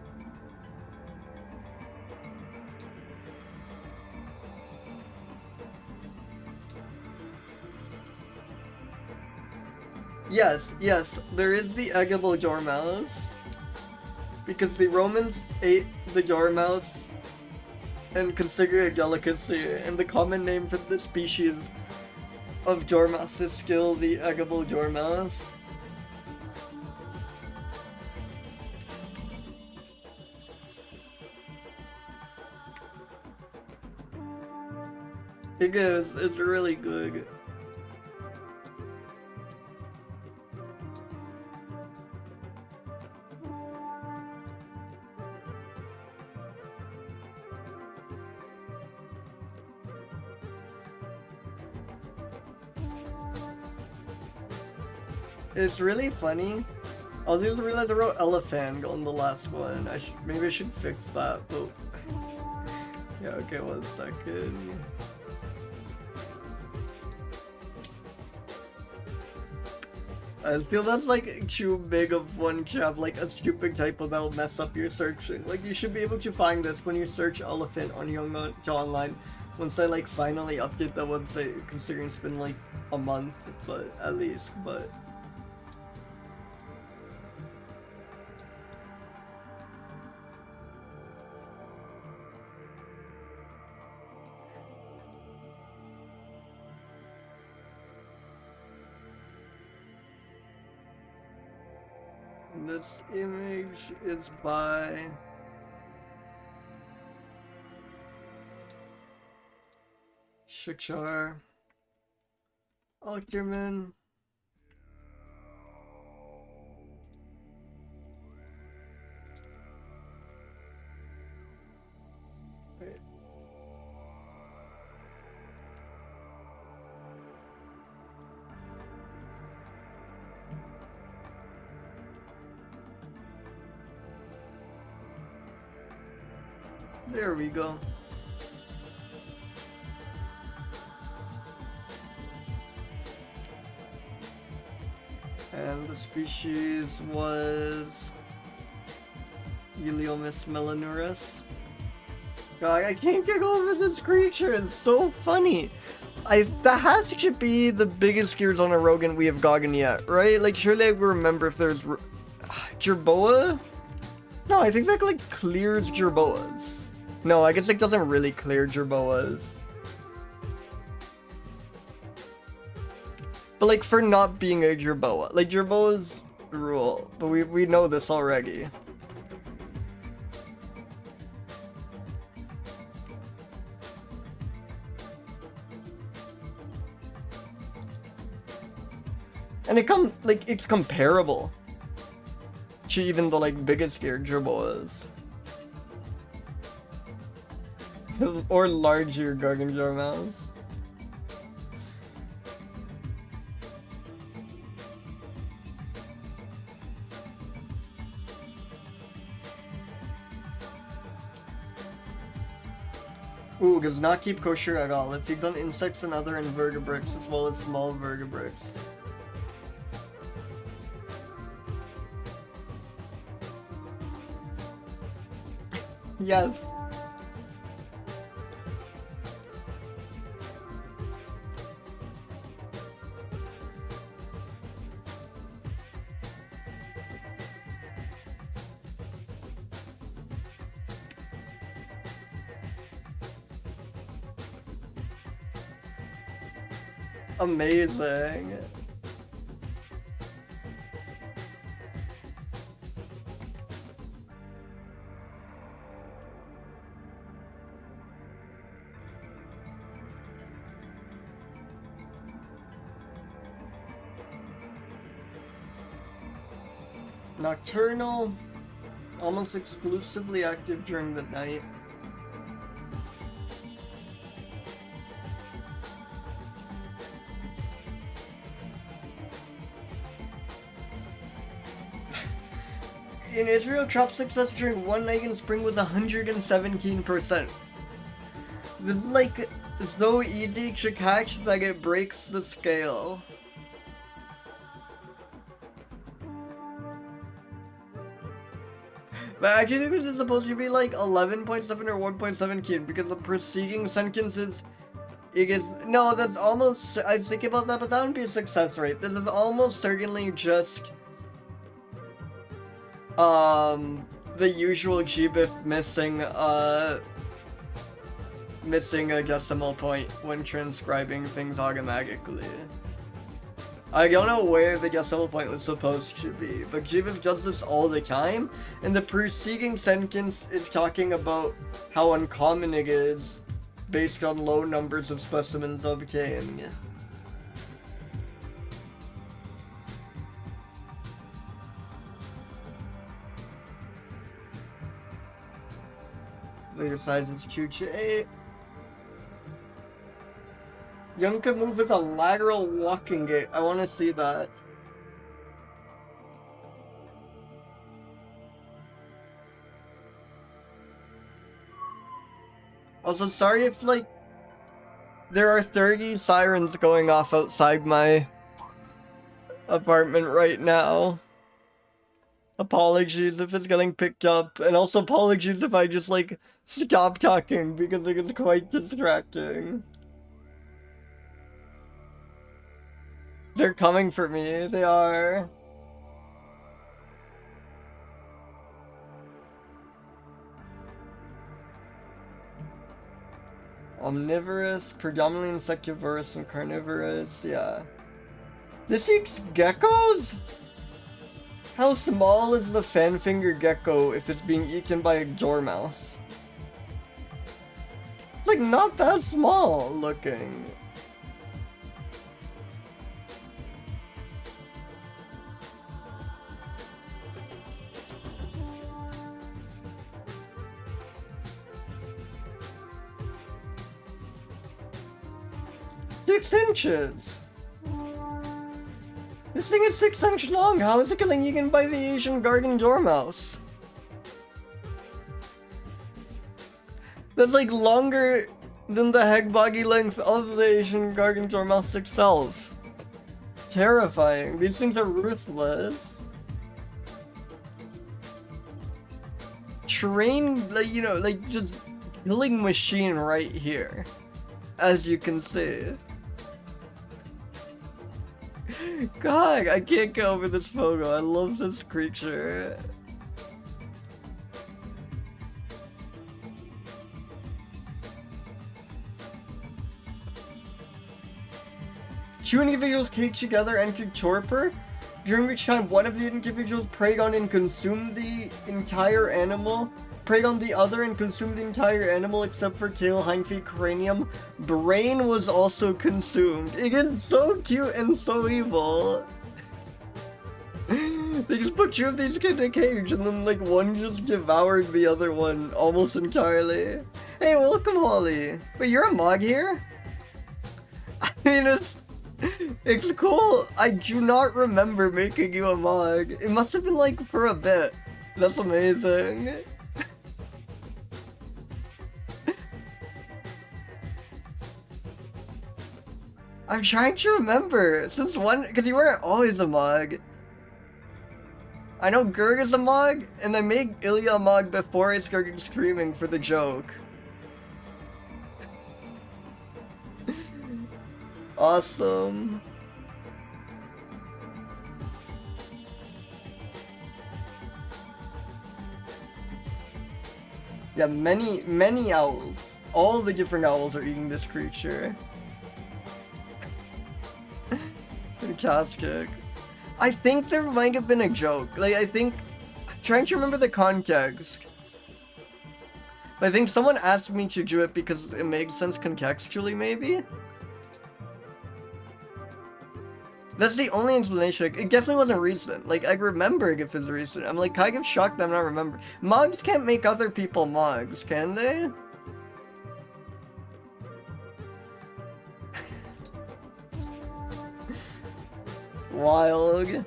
Yes, there is the eggable dormouse. Because the Romans ate the dormouse and considered it a delicacy, and the common name for the species of dormouse is still the eggable dormouse. It is, it's really good. It's really funny. I was just realized I wrote elephant on the last one. Maybe I should fix that, but yeah, okay, 1 second. I feel that's like too big of one to have like a stupid typo that'll mess up your searching. Like, you should be able to find this when you search elephant on Young Online. Once I like finally update the website, considering it's been like a month, but at least, but. This image is by Shikshar Alkerman. There we go. And the species was Eliomys melanurus. God, I can't get over this creature. It's so funny. That has to be the biggest gears on a Rogan we have gotten yet, right? Like, surely I remember if there's Jerboa? No, I think that like clears Jerboas. No, I guess it doesn't really clear Jerboas. But like for not being a Jerboa. Like Jerboas rule, but we know this already. And it comes like it's comparable to even the like biggest gear Jerboas. Or larger Gargantuarmouse. Ooh, does not keep kosher at all. It feeds on insects and other invertebrates as well as small vertebrates. Yes. Amazing. Nocturnal, almost exclusively active during the night. In Israel, crop success during one night in spring was 117%. Like, so easy to catch that it breaks the scale. But I actually think this is supposed to be like 11.7 or 1.7 keen because the preceding sentence is... No, that's almost... I was thinking about that, but that would be a success rate. This is almost certainly just... the usual GBIF missing a decimal point when transcribing things automatically. I don't know where the decimal point was supposed to be, but GBIF does this all the time, and the preceding sentence is talking about how uncommon it is based on low numbers of specimens obtained. Later size is 2 to 8. Young can move with a lateral walking gait. I want to see that. Also, sorry if, like, there are 30 sirens going off outside my apartment right now. Apologies if it's getting picked up, and also apologies if I just, like, stop talking because it is quite distracting. They're coming for me, they are. Omnivorous, predominantly insectivorous and carnivorous, yeah. This eats geckos? How small is the fanfinger gecko if it's being eaten by a dormouse? Like, not that small looking. Six inches! This thing is 6 inches long! How is it getting eaten by the Asian garden dormouse? That's like longer than the head body length of the Asian gargantuar mouse itself. Terrifying. These things are ruthless. Trained, like, you know, like just killing machine right here. As you can see. God, I can't get over this photo. I love this creature. Two individuals caged together entered torpor, during which time one of the individuals preyed on and consumed the entire animal, preyed on the other and consumed the entire animal except for tail, hind feet, cranium. Brain was also consumed. It is so cute and so evil. They just put two of these in a cage and then like one just devoured the other one almost entirely. Hey, welcome Holly. Wait, you're a mod here? I mean, it's cool. I do not remember making you a mod. It must have been like for a bit. That's amazing. I'm trying to remember since when, because you weren't always a mod. I know Gerg is a mod, and I made Ilya a mod before I started streaming for the joke. Awesome. Yeah, many owls. All the different owls are eating this creature. Fantastic. I think there might have been a joke. Like, I'm trying to remember the context. I think someone asked me to do it because it makes sense contextually, maybe? That's the only explanation. It definitely wasn't recent. Like, I remember if it's recent. I'm like kind of shocked that I'm not remembering. Mogs can't make other people mogs, can they? Wild.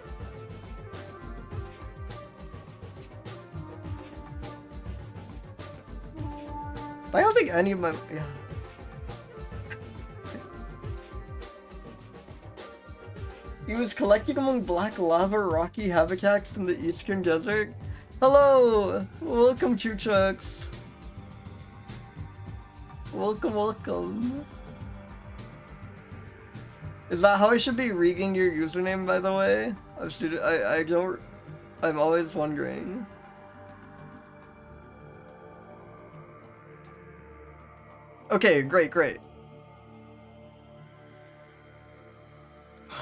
I don't think any of my... Yeah. He was collecting among black lava rocky habitats in the eastern desert. Hello! Welcome, Chuchucks. Welcome, welcome. Is that how I should be reading your username, by the way? I'm always wondering. Okay, great.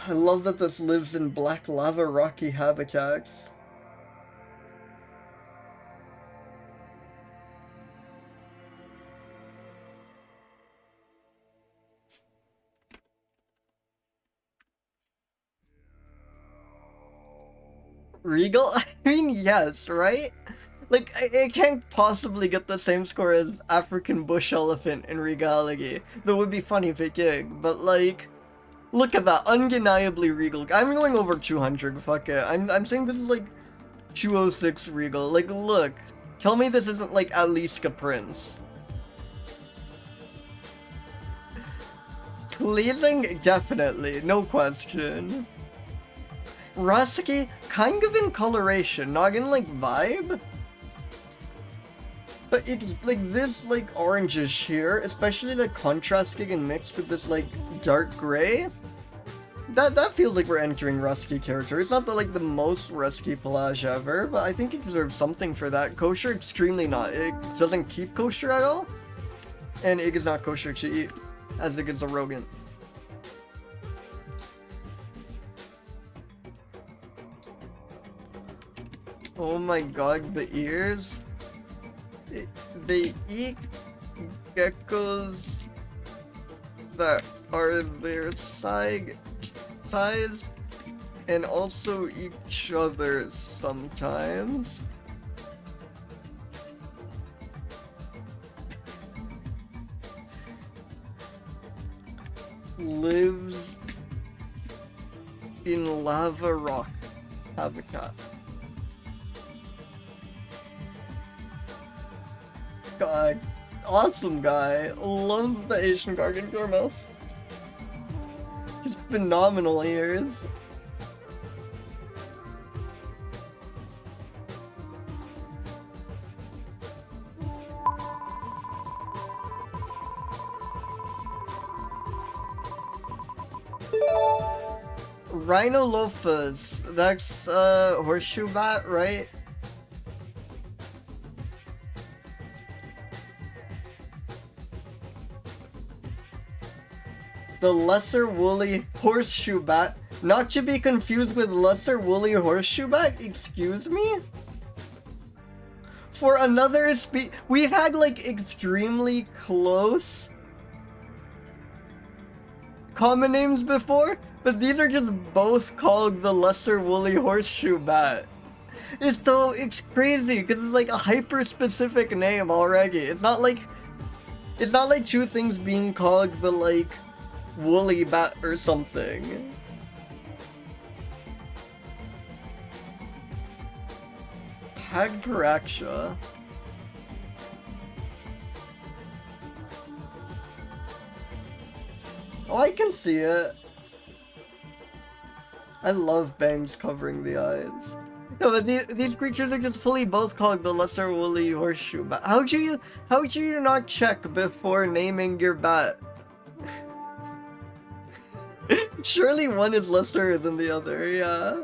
I love that this lives in black lava rocky habitats. Regal? I mean, yes, right? Like, it can't possibly get the same score as African bush elephant in Regality. That would be funny if it did, but like... Look at that, undeniably regal. I'm going over 200, fuck it. I'm saying this is like 206 regal. Like, look. Tell me this isn't like at least a prince. Pleasing? Definitely, no question. Rusky? Kind of in coloration, not in like vibe. But it's like this like orangish here, especially like contrasting and mixed with this like dark gray. That feels like we're entering Rusky character. It's not the most Rusky pelage ever, but I think it deserves something for that. Kosher, extremely not. It doesn't keep kosher at all. And it is not kosher to eat, as it is a rodent. Oh my god, the ears. They eat geckos that are their size and also each other sometimes. Lives in lava rock habitat. God. Awesome guy. Love the Asian gargantuar mouse. Just phenomenal ears. Rhinolophus. That's horseshoe bat, right? The lesser woolly horseshoe bat. Not to be confused with lesser woolly horseshoe bat? Excuse me? For another we've had like extremely close common names before, but these are just both called the lesser woolly horseshoe bat. It's crazy because it's like a hyper specific name already. It's not like two things being called the like woolly bat or something. Pagparaxia. Oh, I can see it. I love bangs covering the eyes. No, but these creatures are just fully both called the lesser woolly horseshoe bat. How would you not check before naming your bat? Surely one is lesser than the other, yeah.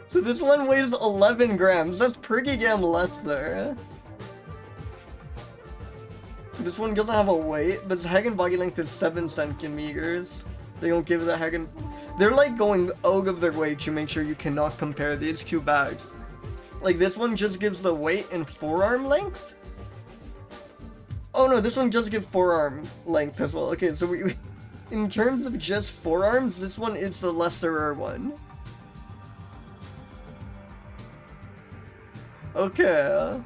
So this one weighs 11 grams. That's pretty damn lesser. This one doesn't have a weight, but its head and body length is 7 centimeters. They don't give the head and... They're like going out of their way to make sure you cannot compare these two bags. Like this one just gives the weight and forearm length? Oh no, this one just gives forearm length as well. Okay, so we in terms of just forearms, this one is the lesser one. Okay.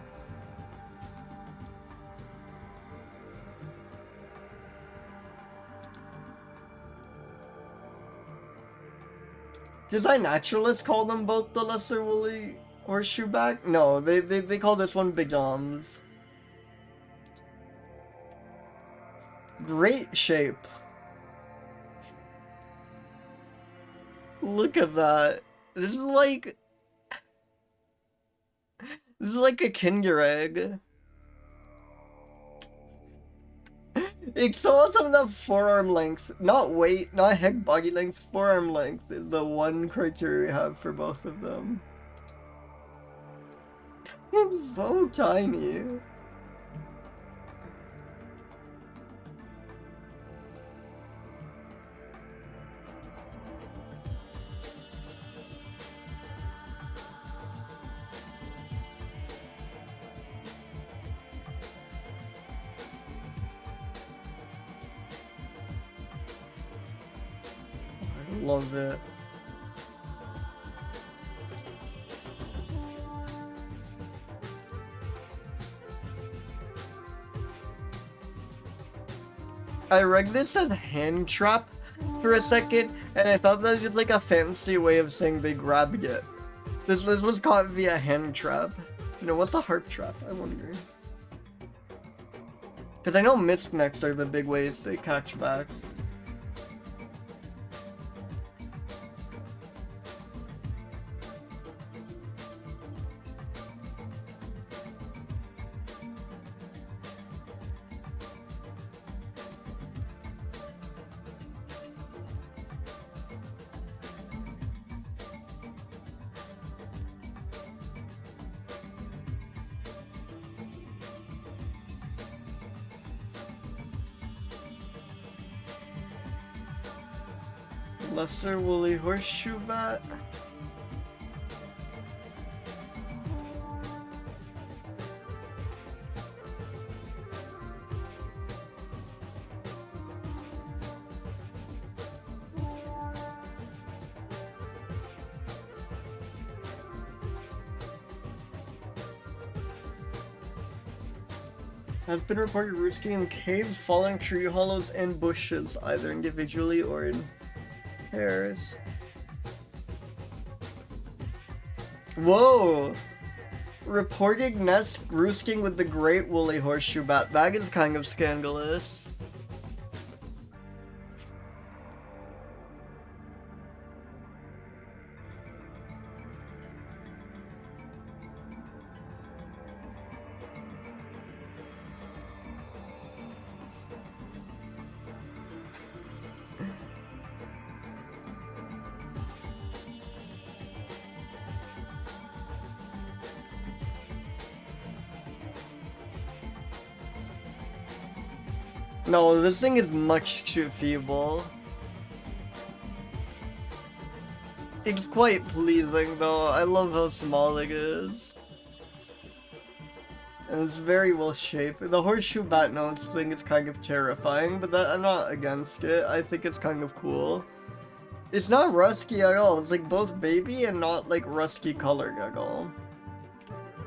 Did I naturalists call them both the lesser woolly horseshoe bat? No, they call this one bigoms. Great shape. Look at that. This is like a Kinder egg. It's so awesome that forearm length, not weight, not head body length, forearm length is the one criteria we have for both of them. It's so tiny. Love it. I read this as hand trap for a second, and I thought that was just like a fancy way of saying they grabbed it. This was caught via hand trap. You know, what's a harp trap? I wonder. Because I know mist necks are the big ways they catch backs. Lesser woolly horseshoe bat. Has been reported roosting in caves, fallen tree hollows, and bushes, either individually or in pairs. Whoa! Reported nest roosting with the great woolly horseshoe bat. That is kind of scandalous. No, this thing is much too feeble. It's quite pleasing though, I love how small it is. And it's very well shaped. The horseshoe bat nose thing is kind of terrifying, but I'm not against it. I think it's kind of cool. It's not rusty at all, it's like both baby and not like rusty colored at all.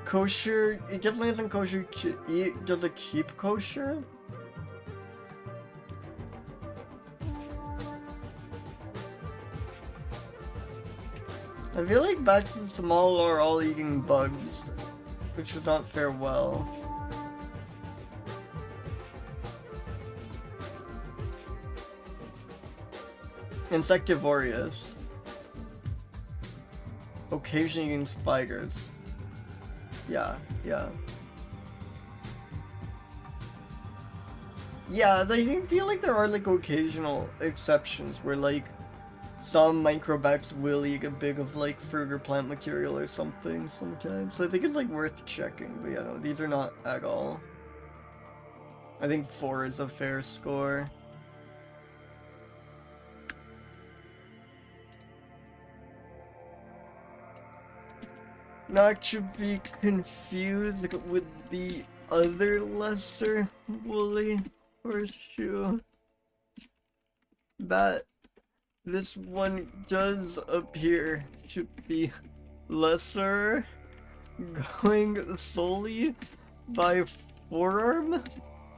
Kosher, it definitely isn't kosher to eat. Does it keep kosher? I feel like bats and small are all eating bugs, which does not fare well. Insectivorous. Occasionally eating spiders. Yeah. Yeah, I feel like there are like occasional exceptions where like some microbats will eat a bit of like fruit or plant material or something sometimes. So I think it's like worth checking, but yeah, no, these are not at all. I think 4 is a fair score. Not to be confused with the other lesser woolly horseshoe bat. This one does appear to be lesser, going solely by forearm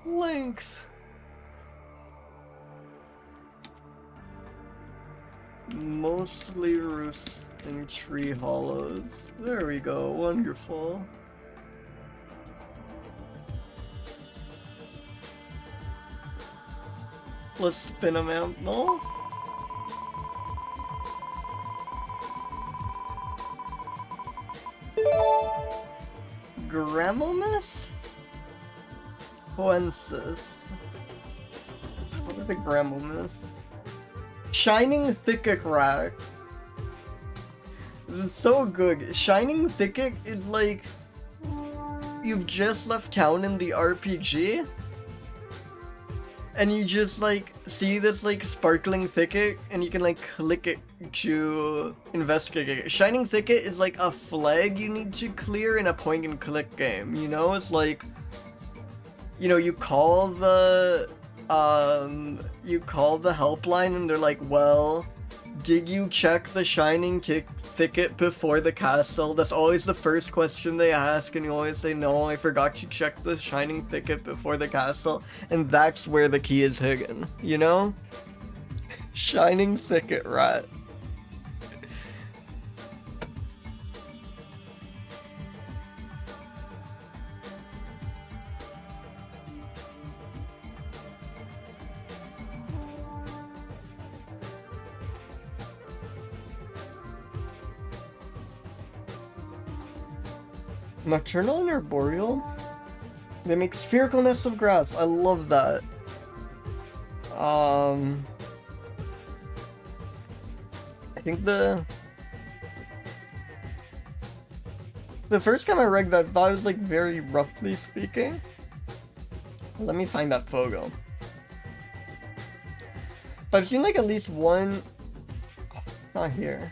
length. Mostly roosts in tree hollows. There we go, wonderful. Let's spin a mammal. Grammomys? Poensis. What is the Grammomys? Shining thicket rat. This is so good. Shining thicket is like you've just left town in the RPG and you just like see this like sparkling thicket and you can like click it to investigate it. Shining thicket is like a flag you need to clear in a point and click game, you know? It's like, you know, you call the helpline and they're like, well, did you check the shining thicket before the castle? That's always the first question they ask, and you always say, no, I forgot to check the shining thicket before the castle, and that's where the key is hidden, you know? Shining thicket rat. Nocturnal and arboreal? They make spherical nests of grass. I love that. I think the first time I read that, I thought it was like very roughly speaking. Let me find that photo. But I've seen like at least one. Not here.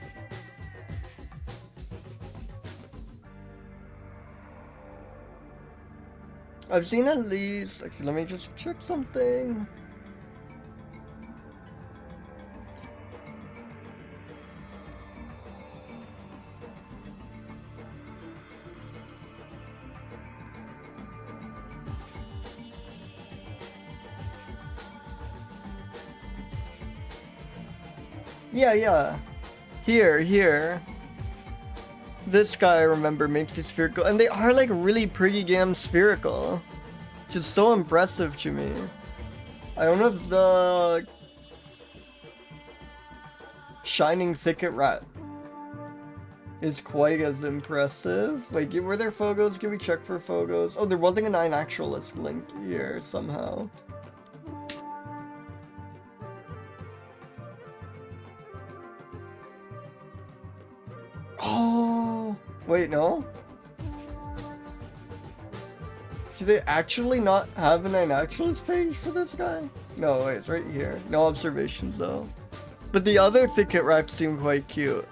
I've seen at least. Actually, let me just check something. Yeah. Here. This guy, I remember, makes these spherical, and they are like really pretty damn spherical. Which is so impressive to me. I don't know if the Shining Thicket Rat is quite as impressive. Wait, were there Phogos? Can we check for Phogos? Oh, there wasn't a 9 actualist link here somehow. Oh, wait, no? Do they actually not have a 9 actualist page for this guy? No, wait, it's right here. No observations though. But the other thicket rats seem quite cute.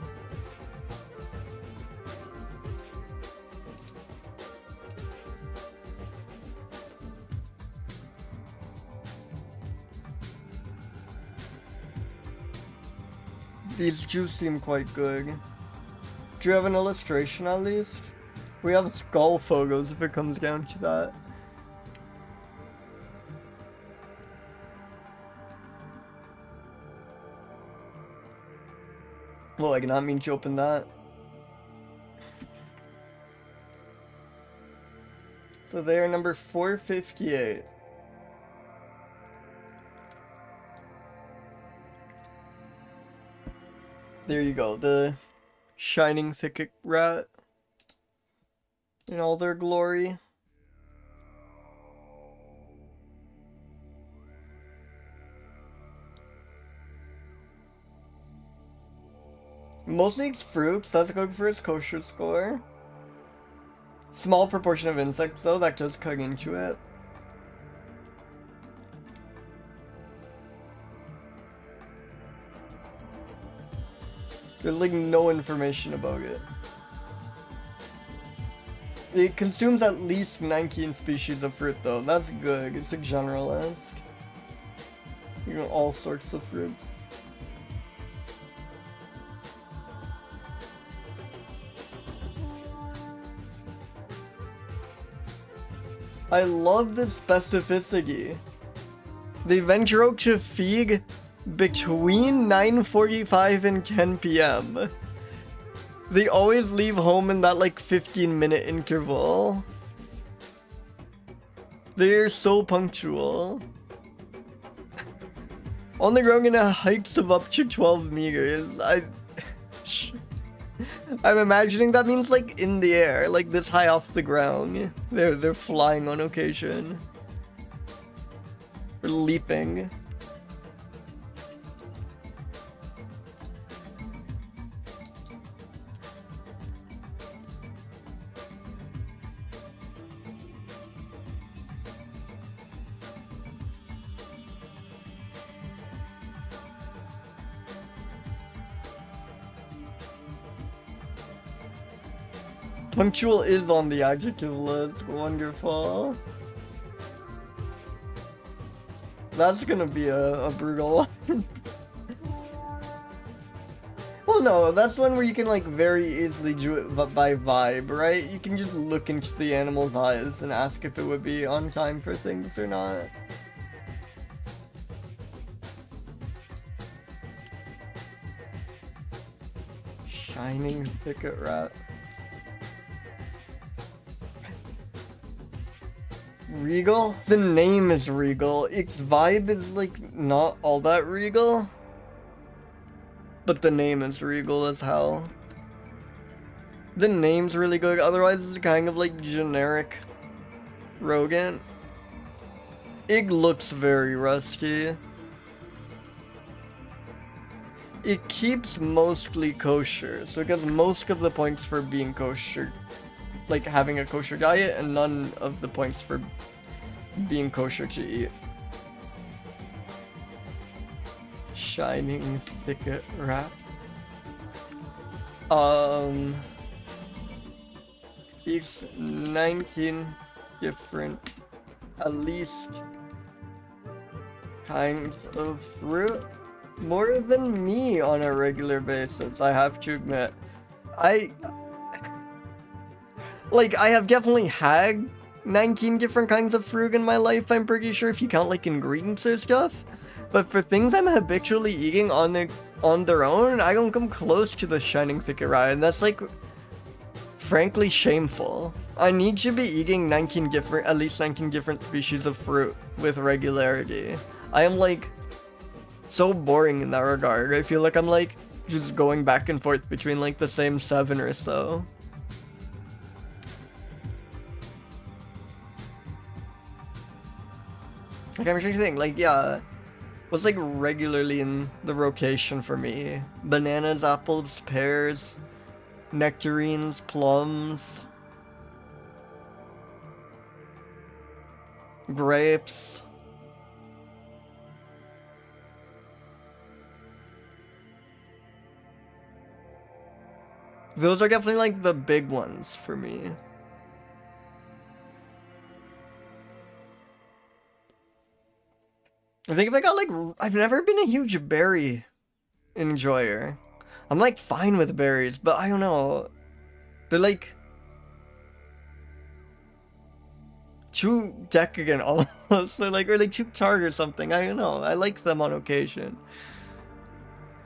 These two seem quite good. Do you have an illustration at least? We have skull Phogos if it comes down to that. Well, I cannot mean to open that. So they are number 458. There you go, the Shining Thicket Rat in all their glory. Mostly eats fruits, that's good for its kosher score. Small proportion of insects though, that does cut into it. There's like no information about it. It consumes at least 19 species of fruit though, that's good, it's a generalist. You know, all sorts of fruits. I love the specificity. They venture out to feed between 9:45 and 10 p.m. They always leave home in that like 15-minute interval. They're so punctual. On the ground in heights of up to 12 meters. I'm imagining that means like in the air, like this high off the ground. They're flying on occasion. Or leaping. Punctual is on the adjective list. Wonderful. That's gonna be a brutal one. Well, no, that's one where you can like very easily do it by vibe, right? You can just look into the animal's eyes and ask if it would be on time for things or not. Shining Thicket Rat. Regal? The name is regal. Its vibe is like not all that regal. But the name is regal as hell. The name's really good, otherwise it's kind of like generic rodent. It looks very rusty. It keeps mostly kosher, so it gets most of the points for being kosher. Like having a kosher diet and none of the points for being kosher to eat. Shining Thicket Rat. Eats 19 different, at least, kinds of fruit. More than me on a regular basis, I have to admit. I have definitely had 19 different kinds of fruit in my life, I'm pretty sure, if you count like ingredients or stuff. But for things I'm habitually eating on their own, I don't come close to the Shining Thicket Rat, and that's like frankly shameful. I need to be eating at least 19 different species of fruit with regularity. I am like so boring in that regard. I feel like I'm like just going back and forth between like the same 7 or so. Like I'm trying to think, like yeah, what's like regularly in the rotation for me? Bananas, apples, pears, nectarines, plums, grapes. Those are definitely like the big ones for me. I think if I got like, I've never been a huge berry enjoyer. I'm like fine with berries, but I don't know. They're like too decadent almost. They're like, or like too tart or something. I don't know. I like them on occasion.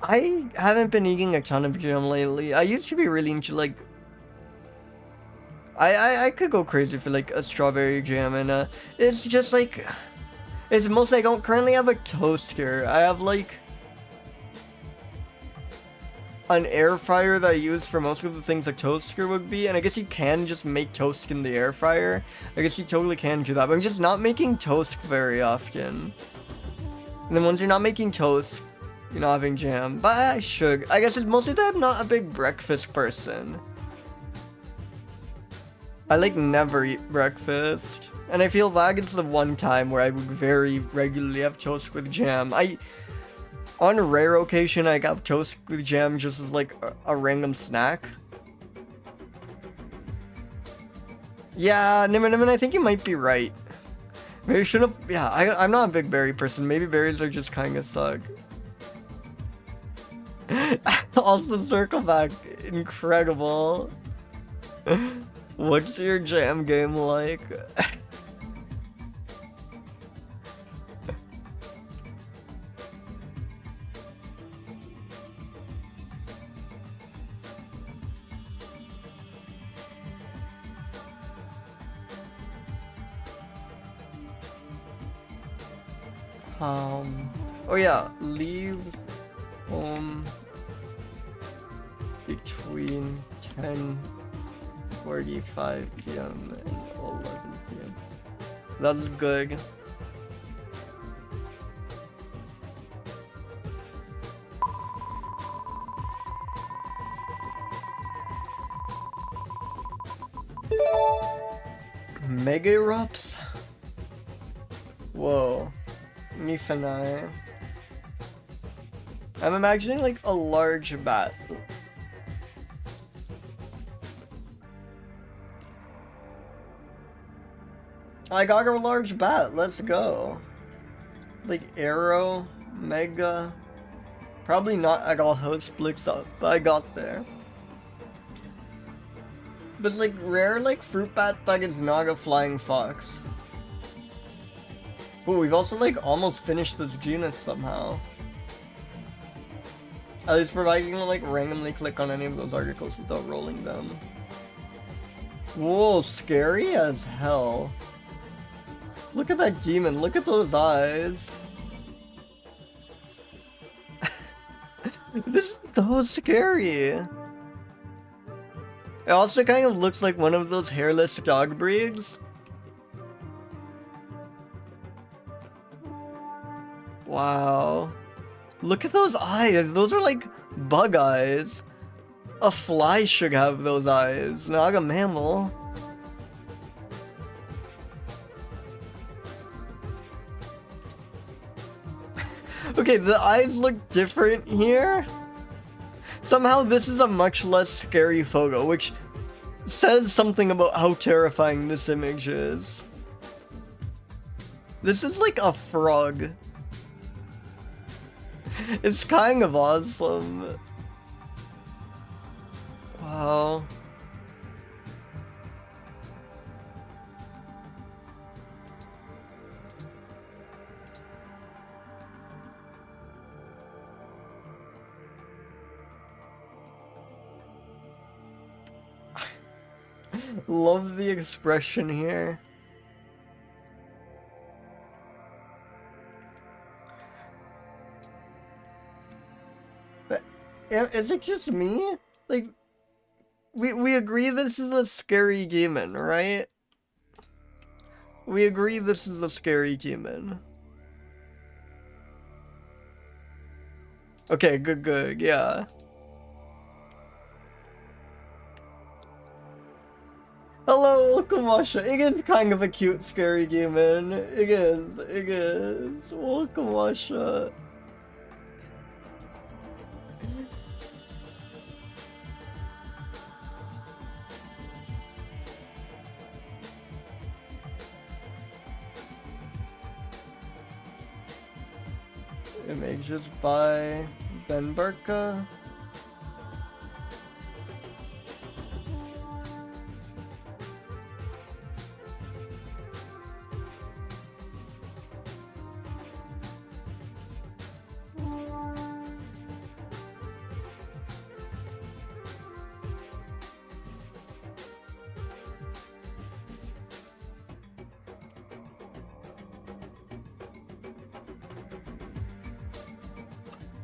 I haven't been eating a ton of jam lately. I used to be really into like, I could go crazy for like a strawberry jam, and it's just like, it's mostly I don't currently have a toaster. I have like an air fryer that I use for most of the things a toaster would be, and I guess you can just make toast in the air fryer. I guess you totally can do that, but I'm just not making toast very often. And then once you're not making toast, you're not having jam. But I should. I guess it's mostly that I'm not a big breakfast person. I like never eat breakfast. And I feel that is the one time where I would very regularly have toast with jam. On a rare occasion, I have toast with jam just as like a random snack. Yeah, Nimmin, I think you might be right. Maybe I should have. Yeah, I'm not a big berry person. Maybe berries are just kind of suck. Also, circle back. Incredible. What's your jam game like? Oh yeah, leaves between 10:45 p.m. and 11 p.m. That's good. Megaerops? Whoa. Niphanae. I'm imagining like a large bat. I got a large bat, let's go. Like arrow, mega. Probably not at all how it splits up, but I got there. But it's like rare like fruit bat that is not a flying fox. But we've also like almost finished this genus somehow. At least provided you can like randomly click on any of those articles without rolling them. Whoa, scary as hell. Look at that demon, look at those eyes. This is so scary. It also kind of looks like one of those hairless dog breeds. Wow. Look at those eyes. Those are like bug eyes. A fly should have those eyes, not a mammal. Okay, the eyes look different here. Somehow this is a much less scary photo, which says something about how terrifying this image is. This is like a frog. It's kind of awesome. Wow. Love the expression here. But is it just me? Like, we agree this is a scary demon, right? We agree this is a scary demon. Okay, good, yeah. Hello, Kamasha. It is kind of a cute, scary demon. It is. Oh, Kamasha. Images by Ben Barka.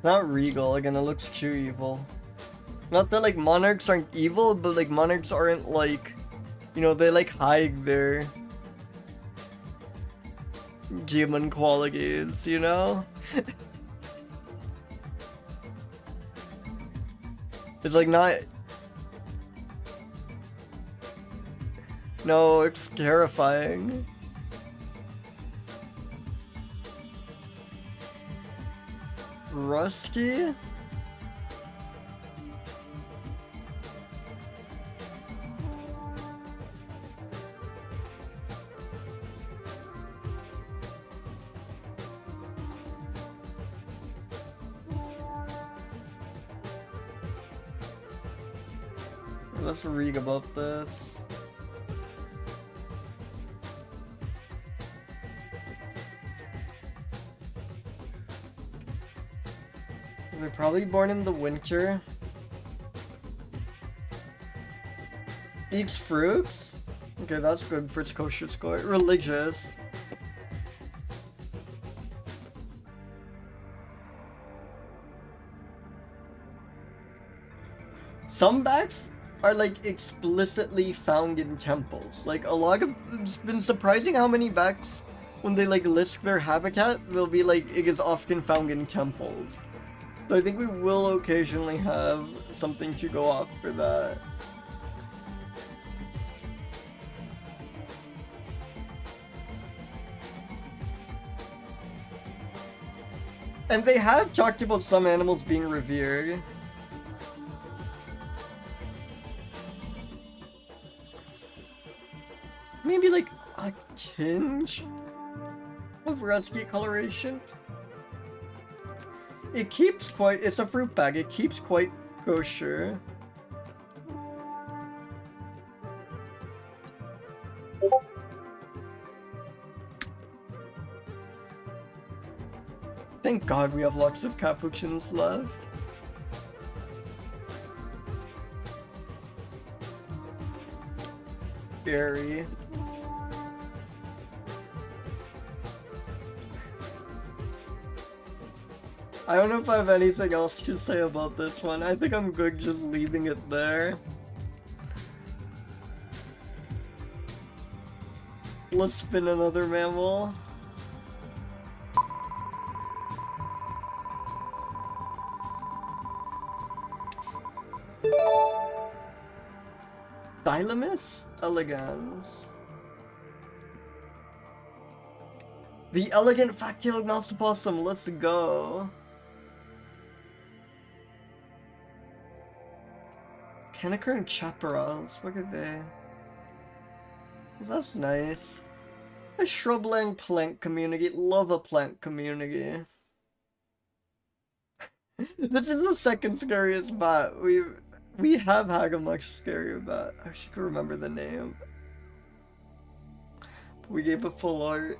Not regal, again, it looks too evil. Not that, like, monarchs aren't evil, but, like, monarchs aren't, like, you know, they, like, hide their demon qualities, you know? It's, like, not... No, it's terrifying. Rusty? Let's read about this. They're probably born in the winter. Eats fruits? Okay, that's good for its kosher score. Religious. Some bats are like explicitly found in temples. Like a lot of, it's been surprising how many bats, when they like list their habitat, they'll be like, it is often found in temples. So I think we will occasionally have something to go off for that. And they have talked about some animals being revered. Maybe like a tinge of rusty coloration. It keeps quite, it's a fruit bag, it keeps quite kosher. Thank God we have lots of capuchins left. Scary. I don't know if I have anything else to say about this one. I think I'm good just leaving it there. Let's spin another mammal. Eliomys elegans. The elegant fat-tailed mouse opossum, let's go. Can occur in chaparrals, look at they. That's nice. A shrubland plant community, love a plant community. This is the second scariest bat. We have had a much scarier bat. I actually can remember the name. We gave a full art.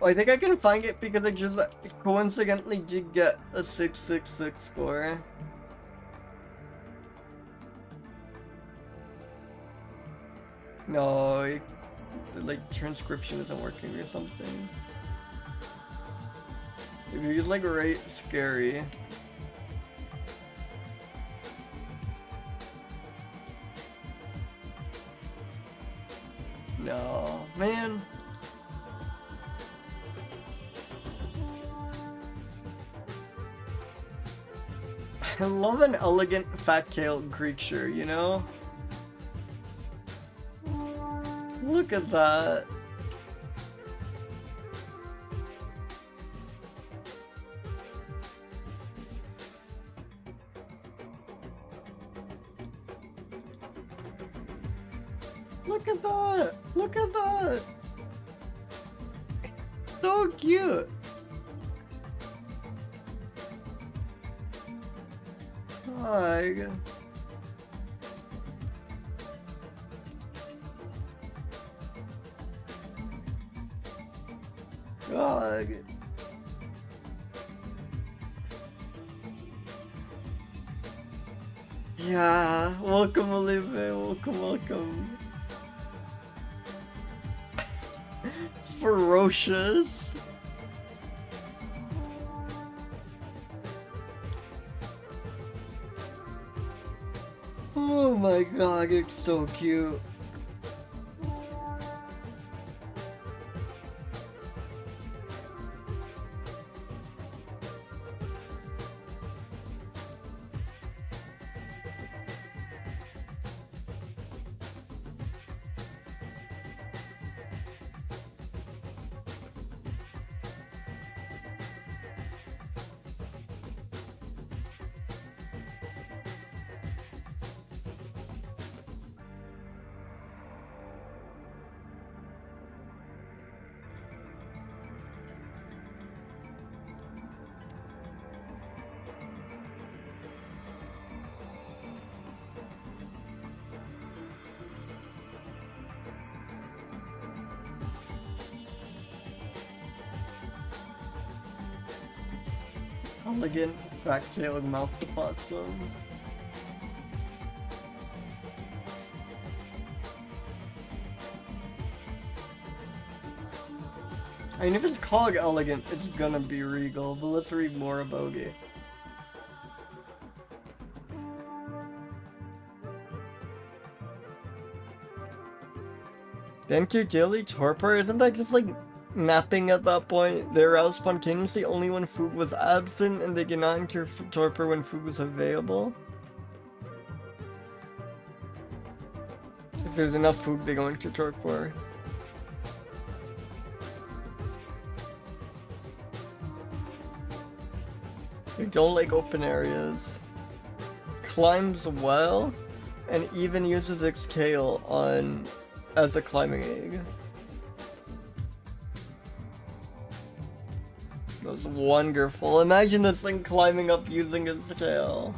Oh, I think I can find it because I just coincidentally did get a 666 score. No, like transcription isn't working or something. If you use like right scary. No, man. I love an elegant fat-tailed creature, you know? Look at that. Look at that! Look at that! So cute! Hi. God. Yeah, welcome Olive, welcome. Ferocious. Oh my god, it's so cute. Elegant, fat-tailed mouth possum. I mean, if it's called elegant, it's gonna be regal, but let's read more about it. Daily torpor, isn't that just like napping at that point? They arouse spontaneously only when food was absent, and they cannot enter torpor when food was available. If there's enough food, they go into torpor. They don't like open areas. Climbs well, and even uses its tail as a climbing egg. That's wonderful. Imagine this thing climbing up using its tail.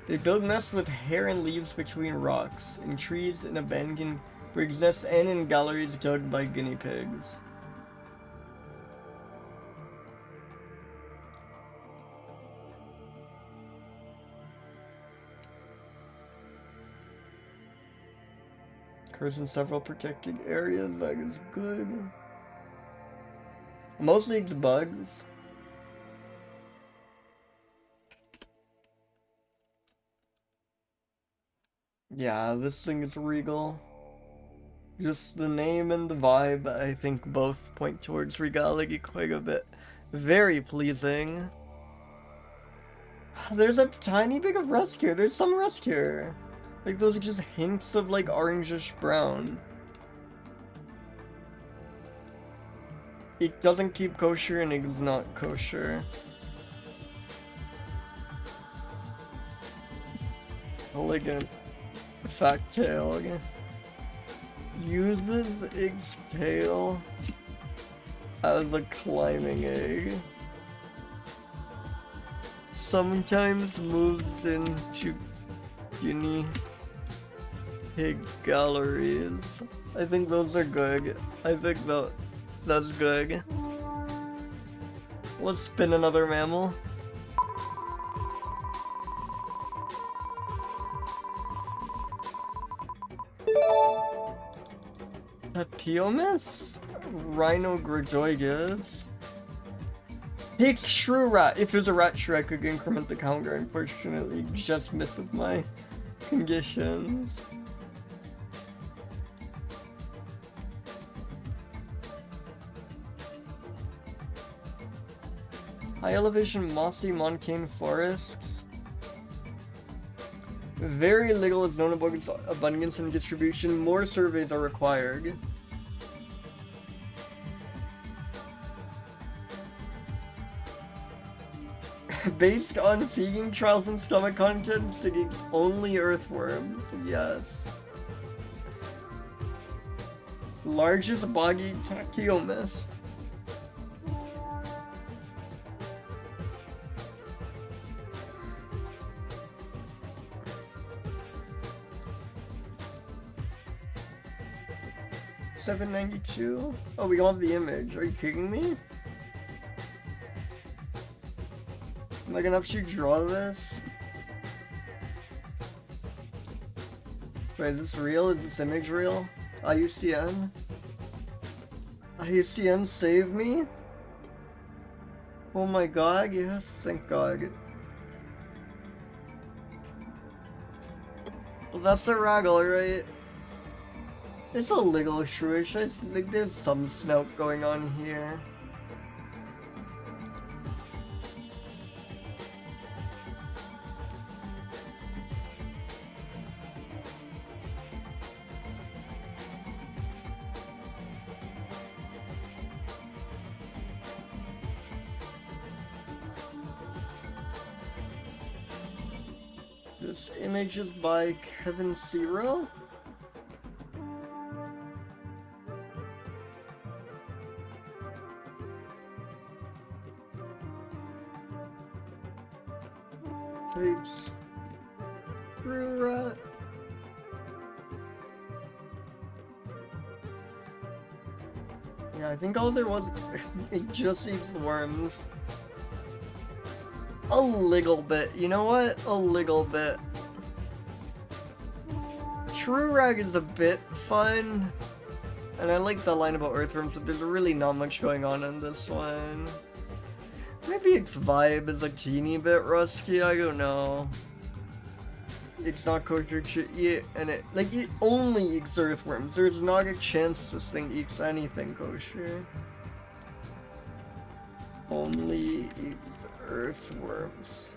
They build nests with hair and leaves between rocks, in trees, in abandoned brig's nests, and in galleries dug by guinea pigs. Occurs in several protected areas, that is good. Mostly it's bugs. Yeah, this thing is regal. Just the name and the vibe, I think both point towards regality quite a bit. Very pleasing. There's a tiny bit of rust here. There's some rust here. Like, those are just hints of, like, orangish brown. It doesn't keep kosher and it's not kosher. Elegant. Fat tail again. Uses its tail as a climbing egg. Sometimes moves into guinea pig galleries. I think those are good. I think that's good. Let's spin another mammal. Eliomys? Rhinolophus. It's shrew rat. If it was a rat shrew, I could increment the counter. Unfortunately, just missed with my conditions. High elevation mossy montane forests. Very little is known about its abundance and distribution. More surveys are required. Based on feeding trials and stomach contents, it eats only earthworms. Yes. Largest boggy Tachiomys. $7.92? Oh, we got the image. Are you kidding me? Am I gonna have to draw this? Wait, is this real? Is this image real? IUCN? IUCN save me? Oh my god, yes, thank god. Well, that's a raggle, right? It's a little shrewish. I think there's some snout going on here. This image is by Kevin Ciro. Takes through rat. Yeah, I think all there was, it just eats worms. A little bit, you know what? A little bit. True Rag is a bit fun, and I like the line about earthworms, but there's really not much going on in this one. Maybe its vibe is a teeny bit rusty, I don't know. It's not kosher to eat, and it only eats earthworms. There's not a chance this thing eats anything kosher. Only eats earthworms.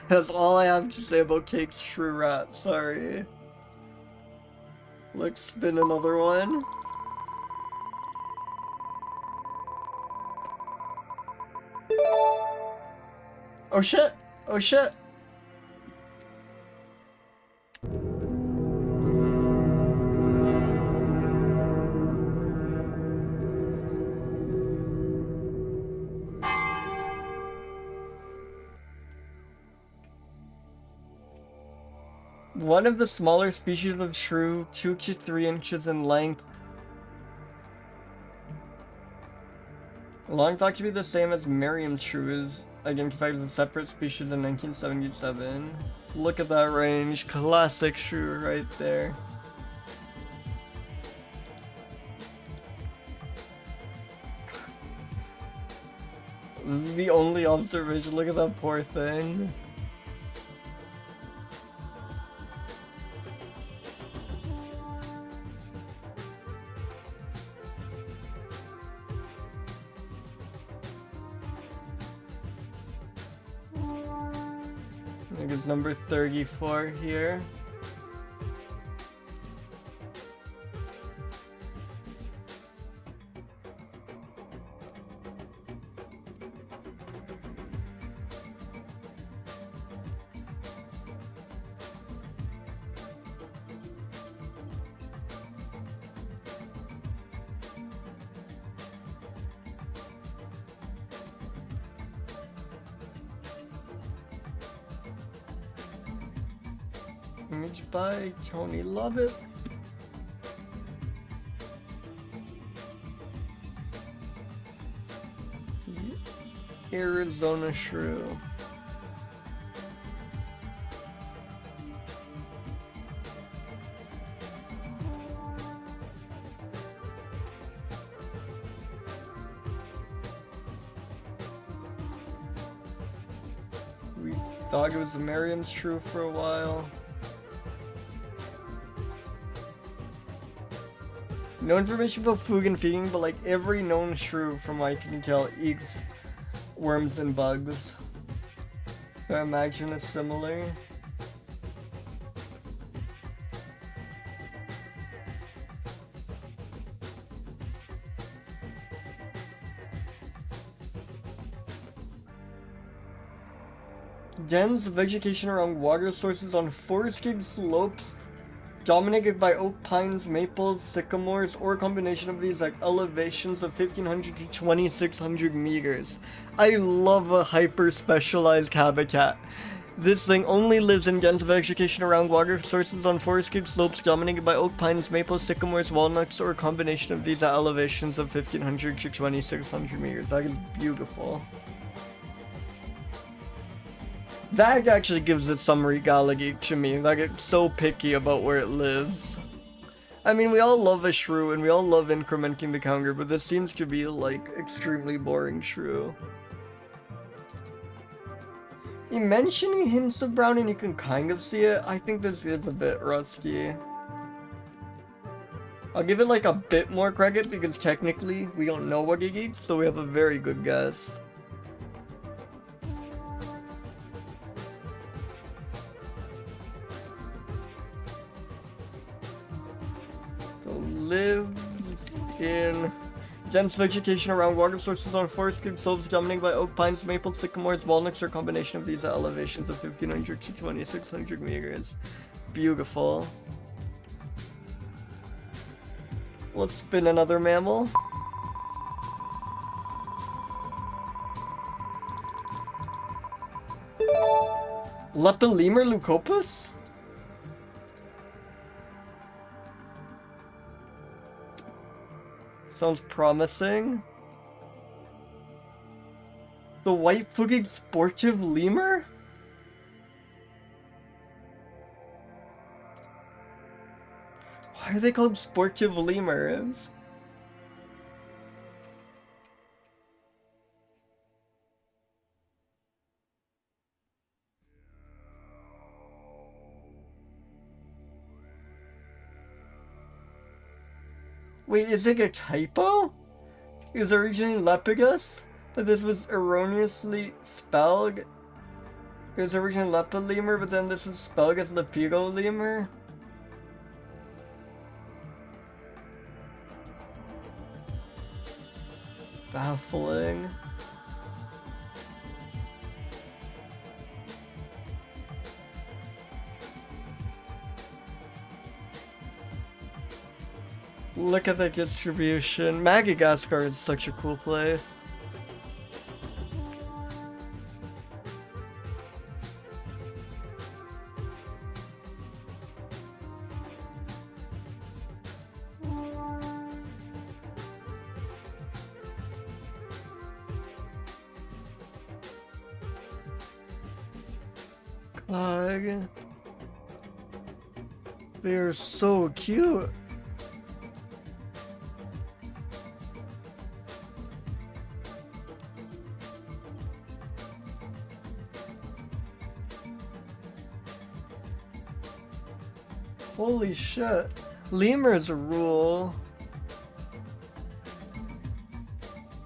That's all I have to say about Cake's Shrew Rat, sorry. Let's spin another one. Oh shit! Oh shit! One of the smaller species of shrew, 2 to 3 inches in length. Long thought to be the same as Merriam's shrew, is identified as a separate species in 1977. Look at that range. Classic shrew right there. This is the only observation. Look at that poor thing. I think it's number 34 here. Image by Tony Lovett. Arizona shrew. dog. It was a Merriam's shrew for a while. No information about food and feeding, but like every known shrew, from what I can tell, eats worms and bugs. I imagine it's similar. Dense vegetation around water sources on forested slopes dominated by oak, pines, maples, sycamores, or a combination of these at elevations of 1500 to 2600 meters. I love a hyper-specialized habitat. This thing only lives in dense vegetation around water sources on forested slopes dominated by oak, pines, maples, sycamores, walnuts, or a combination of these at elevations of 1500 to 2600 meters. That is beautiful. That actually gives it some regality to me. Like, it's so picky about where it lives. I mean, we all love a shrew and we all love incrementing the counter, but this seems to be like extremely boring shrew. In mentioning hints of brown and you can kind of see it, I think this is a bit rusty. I'll give it like a bit more credit because technically we don't know what it eats, so we have a very good guess. Lives in dense vegetation around water sources on forested slopes dominated by oak, pines, maples, sycamores, walnuts, or a combination of these at elevations of 1500 to 2600 meters. Beautiful. Let's spin another mammal. Lepilemur leucopus? Sounds promising. The white-footed sportive lemur? Why are they called sportive lemurs? Wait, is it a typo? It was originally Lepus, but this was erroneously spelled. It was originally Lepilemur, but then this was spelled as Lepilemur. Baffling. Look at the distribution. Madagascar is such a cool place. God. They are so cute. Holy shit. Lemurs rule.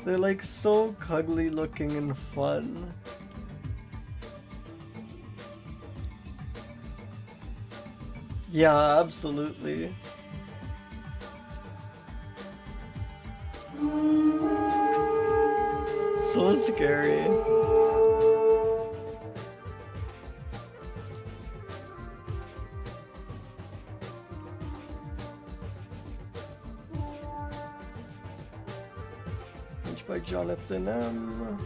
They're like so cuddly looking and fun. Yeah, absolutely. So scary. By Jonathan M.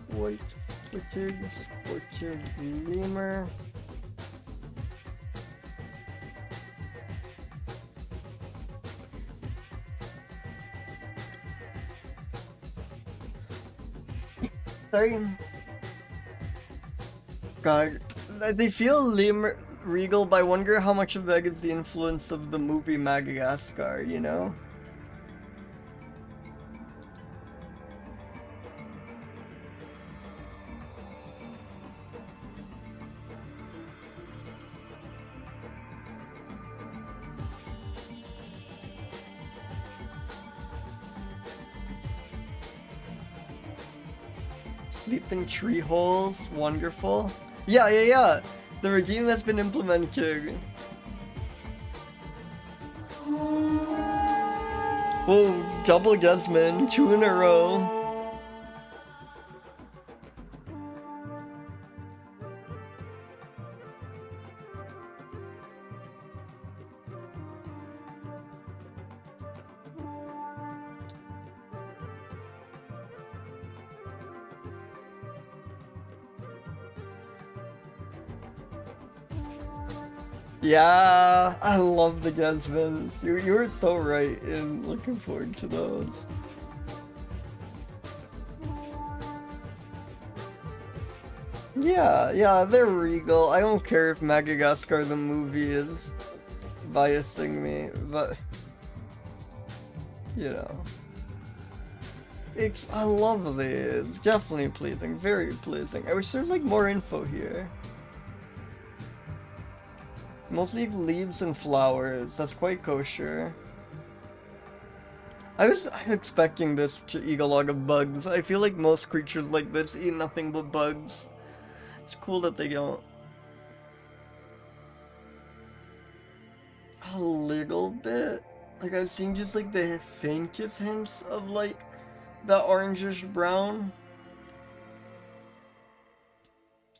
White-footed sportive lemur. Sorry. God, they feel lemur regal, but I wonder how much of that is the influence of the movie Madagascar, you know? sleep in tree holes. Wonderful. Yeah. The regime has been implemented. Whoa, double Desmond, 2 in a row. Yeah, I love the Desmonds. You were so right in looking forward to those. Yeah, they're regal. I don't care if Madagascar the movie is biasing me, but you know. I love these. Definitely pleasing, very pleasing. I wish there was like more info here. Mostly leaves and flowers. That's quite kosher. I'm expecting this to eat a lot of bugs. I feel like most creatures like this eat nothing but bugs. It's cool that they don't. A little bit. Like I've seen just like the faintest hints of like the orangish brown.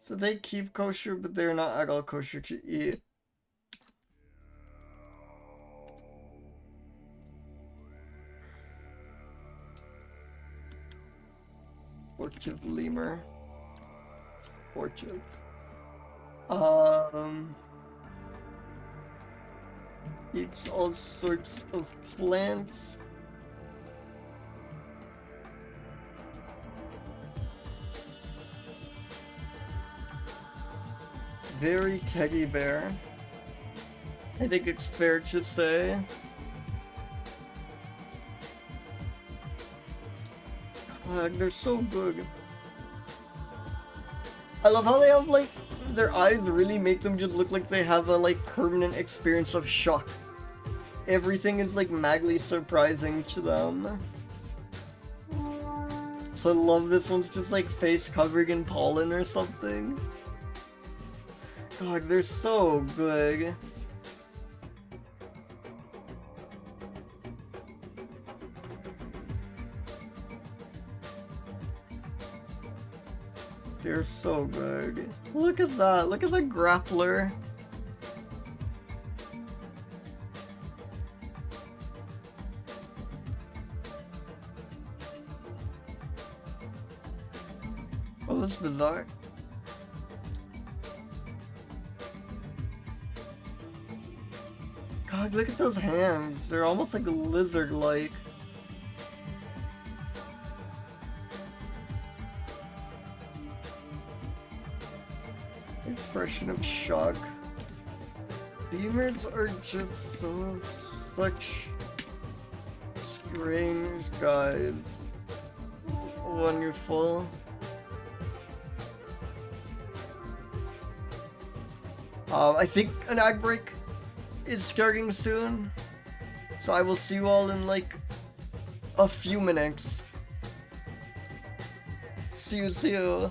So they keep kosher, but they're not at all kosher to eat. Lemur. Orchid. Eats all sorts of plants. Very teddy bear. I think it's fair to say. They're so good. I love how they have like their eyes really make them just look like they have a like permanent experience of shock. Everything is like madly surprising to them. So I love this one's just like face covered in pollen or something. God, they're so good. They're so good. Look at that. Look at the grappler. Oh, that's bizarre. God, look at those hands. They're almost like lizard-like. Expression of shock. Lemurs are just such strange guys. Wonderful. I think an ad break is starting soon, so I will see you all in like a few minutes. See you.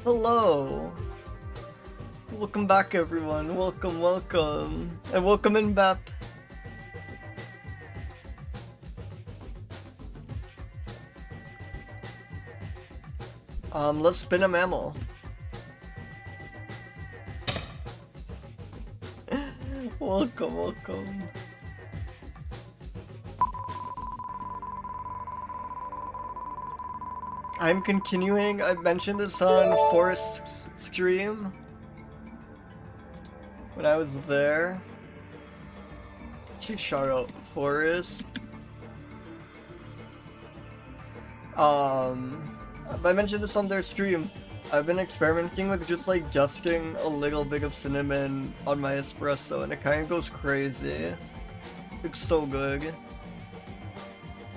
Hello! Welcome back, everyone. Welcome, welcome. And welcome in, Bap. Let's spin a mammal. Welcome, welcome. I'm continuing. I mentioned this on Forest stream when I was there. Shout out Forest. I mentioned this on their stream. I've been experimenting with just like dusting a little bit of cinnamon on my espresso, and it kind of goes crazy. It's so good.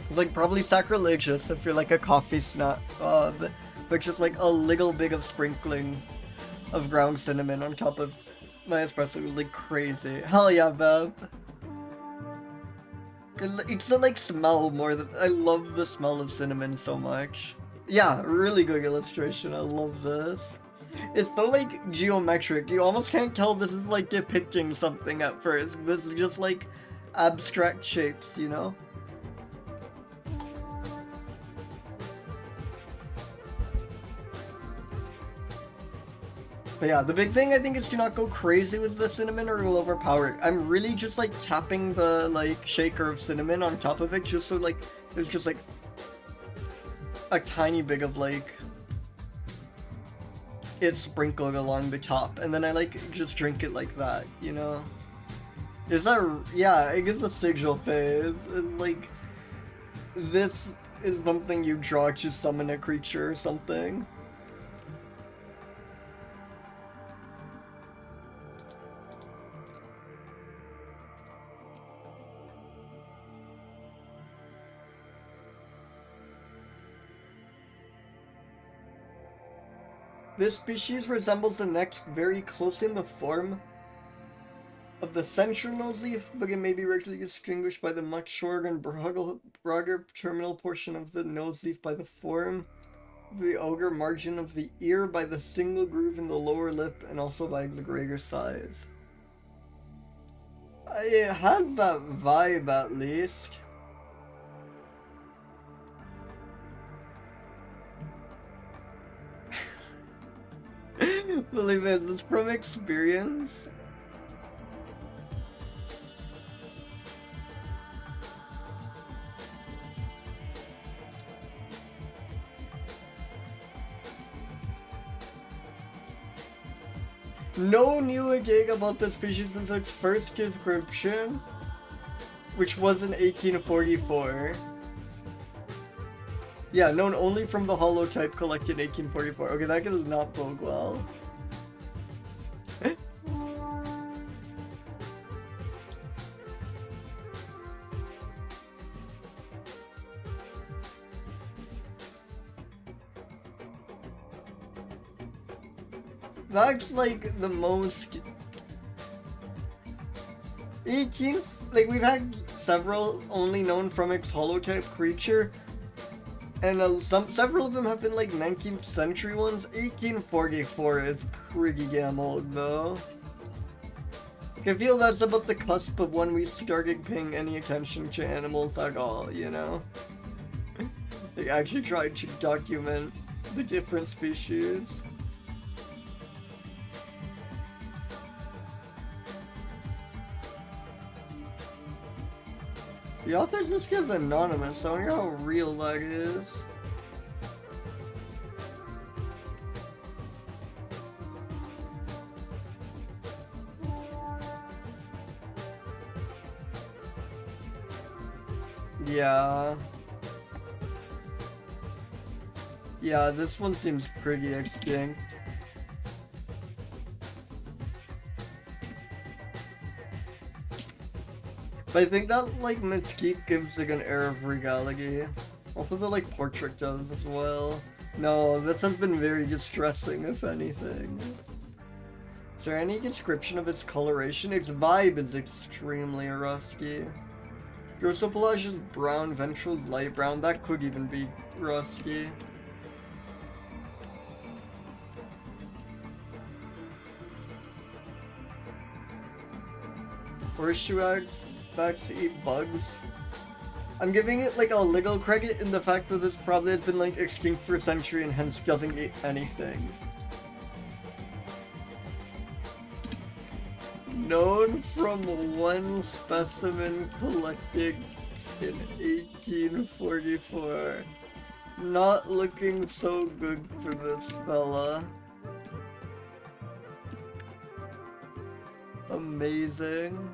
It's like probably sacrilegious if you're like a coffee snob, but just like a little bit of sprinkling of ground cinnamon on top of my espresso was like crazy. Hell yeah, Bev. It's the like smell more than I love the smell of cinnamon so much. Yeah, really good illustration. I love this. It's so like geometric. You almost can't tell this is like depicting something at first. This is just like abstract shapes, you know? But yeah, the big thing I think is to not go crazy with the cinnamon or it'll overpower it. I'm really just like tapping the like shaker of cinnamon on top of it just so like there's just like a tiny bit of like it sprinkled along the top, and then I like just drink it like that, you know? Is that, yeah, I guess the sigil phase, and like this is something you draw to summon a creature or something. This species resembles the next very closely in the form of the central nose leaf, but it may be regularly distinguished by the much shorter and broader terminal portion of the nose leaf, by the form of the outer margin of the ear, by the single groove in the lower lip, and also by the greater size. It has that vibe at least. Believe it, this from experience. No new gig about the species since its first description, which was in 1844. Yeah, known only from the holotype collected in 1844. Okay, that does not bode well. That's like the most 18, like we've had several only known from its holotype creature, and several of them have been like 19th century ones. 1844 is pretty damn old though. I feel that's about the cusp of when we started paying any attention to animals at all, you know? They actually tried to document the different species. The author's list is anonymous, so I wonder how real that is. Yeah. Yeah, this one seems pretty extinct. But I think that, like, Mesquite gives, like, an air of regality. Also, the, like, portrait does as well. No, this has been very distressing, if anything. Is there any description of its coloration? Its vibe is extremely rusty. Dorsal pelage is brown, ventral is light brown. That could even be rusty. Horseshoe-backs eat bugs. I'm giving it like a little credit in the fact that this probably has been like extinct for a century and hence doesn't eat anything. Known from one specimen collected in 1844. Not looking so good for this fella. Amazing.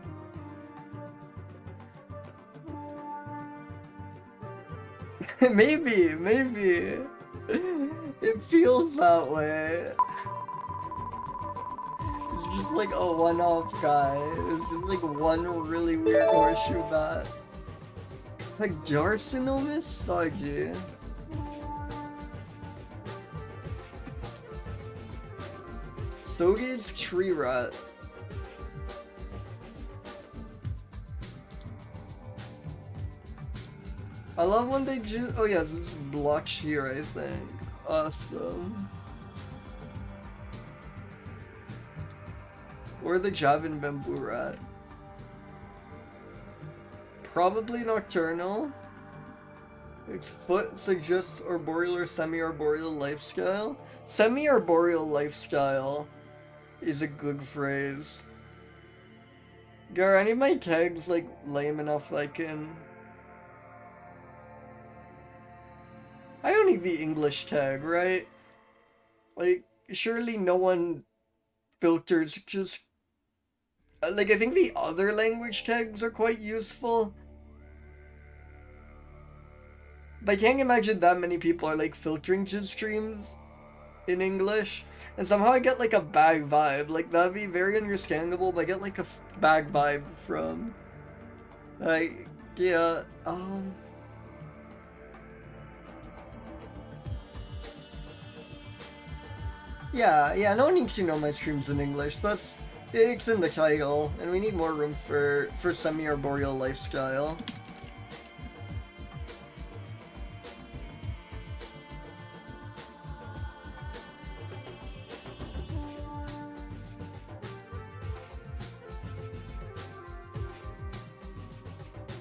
maybe. It feels that way. It's just like a one-off guy. It's just like one really weird horseshoe bat. Kadarsanomys sodyi. Sodyi's tree rat. I love when they just. Oh yeah, this blocks here, I think. Awesome. Or the Javan bamboo rat. Probably nocturnal. Its foot suggests arboreal or semi-arboreal lifestyle. Semi-arboreal lifestyle is a good phrase. Are any of my tags like lame enough that I can... I don't need the English tag, right? Like, surely no one filters just... Like, I think the other language tags are quite useful. But I can't imagine that many people are, like, filtering just streams in English. And somehow I get, like, a bag vibe. Like, that'd be very understandable, but I get, like, a bag vibe from... Like, yeah, Yeah, no one needs to know my streams in English. It's in the title, and we need more room for semi-arboreal lifestyle.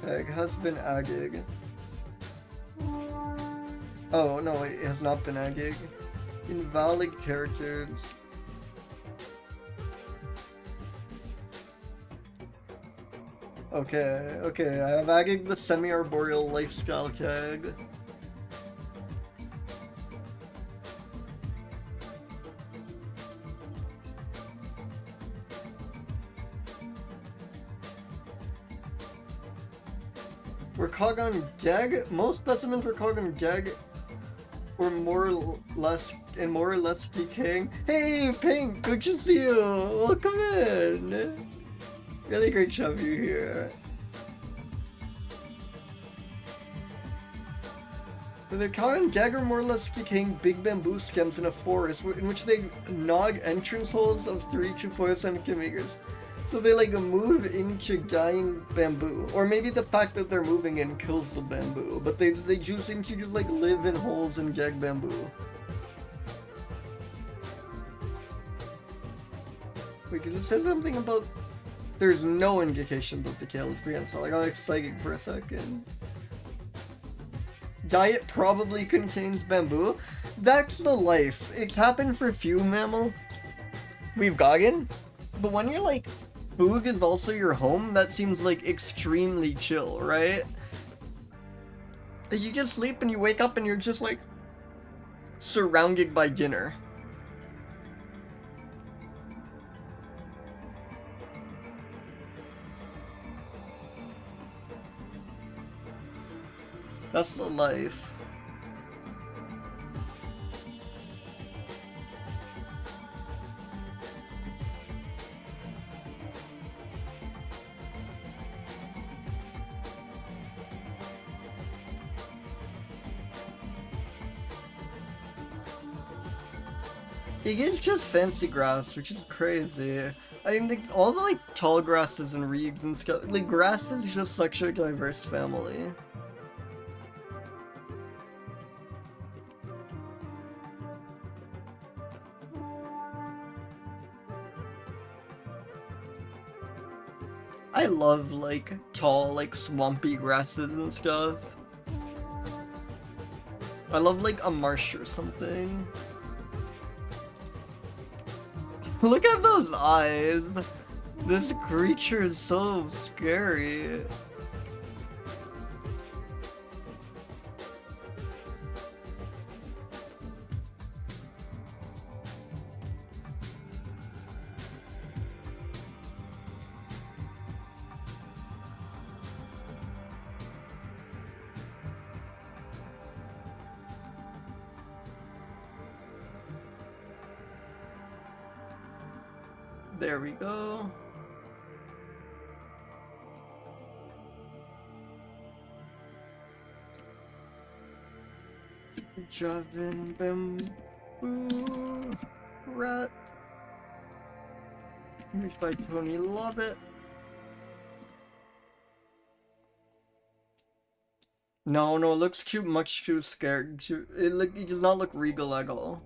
Egg has been agging. Oh, no, it has not been agging. Invalid characters. Okay, I have added the semi-arboreal lifestyle tag. We're caught on gag. Most specimens were caught on gag, or more or less decaying. Hey, Pink, good to see you. Welcome in. Really great to have you here. They're caught on gag or more or less decaying big bamboo stems in a forest in which they gnaw entrance holes of 3 to 4 centimeters. So they like move into dying bamboo, or maybe the fact that they're moving in kills the bamboo, but they do seem to just like live in holes in gag bamboo. Wait, cause it says something about there's no indication that the tail is prehensile. I got excited for a second. Diet probably contains bamboo. That's the life. It's happened for few mammal we've gotten, but when you're like food is also your home, that seems like extremely chill, right? You just sleep and you wake up and you're just like surrounded by dinner. That's the life. It is just fancy grass, which is crazy. I mean, all the like tall grasses and reeds and stuff, like grass is just such a diverse family. I love like tall, like swampy grasses and stuff. I love like a marsh or something. Look at those eyes. This creature is so scary. There we go. Javin Bamboo Rat. Used by Tony Lovett. No, it looks cute, much too scared. It does not look regal at all.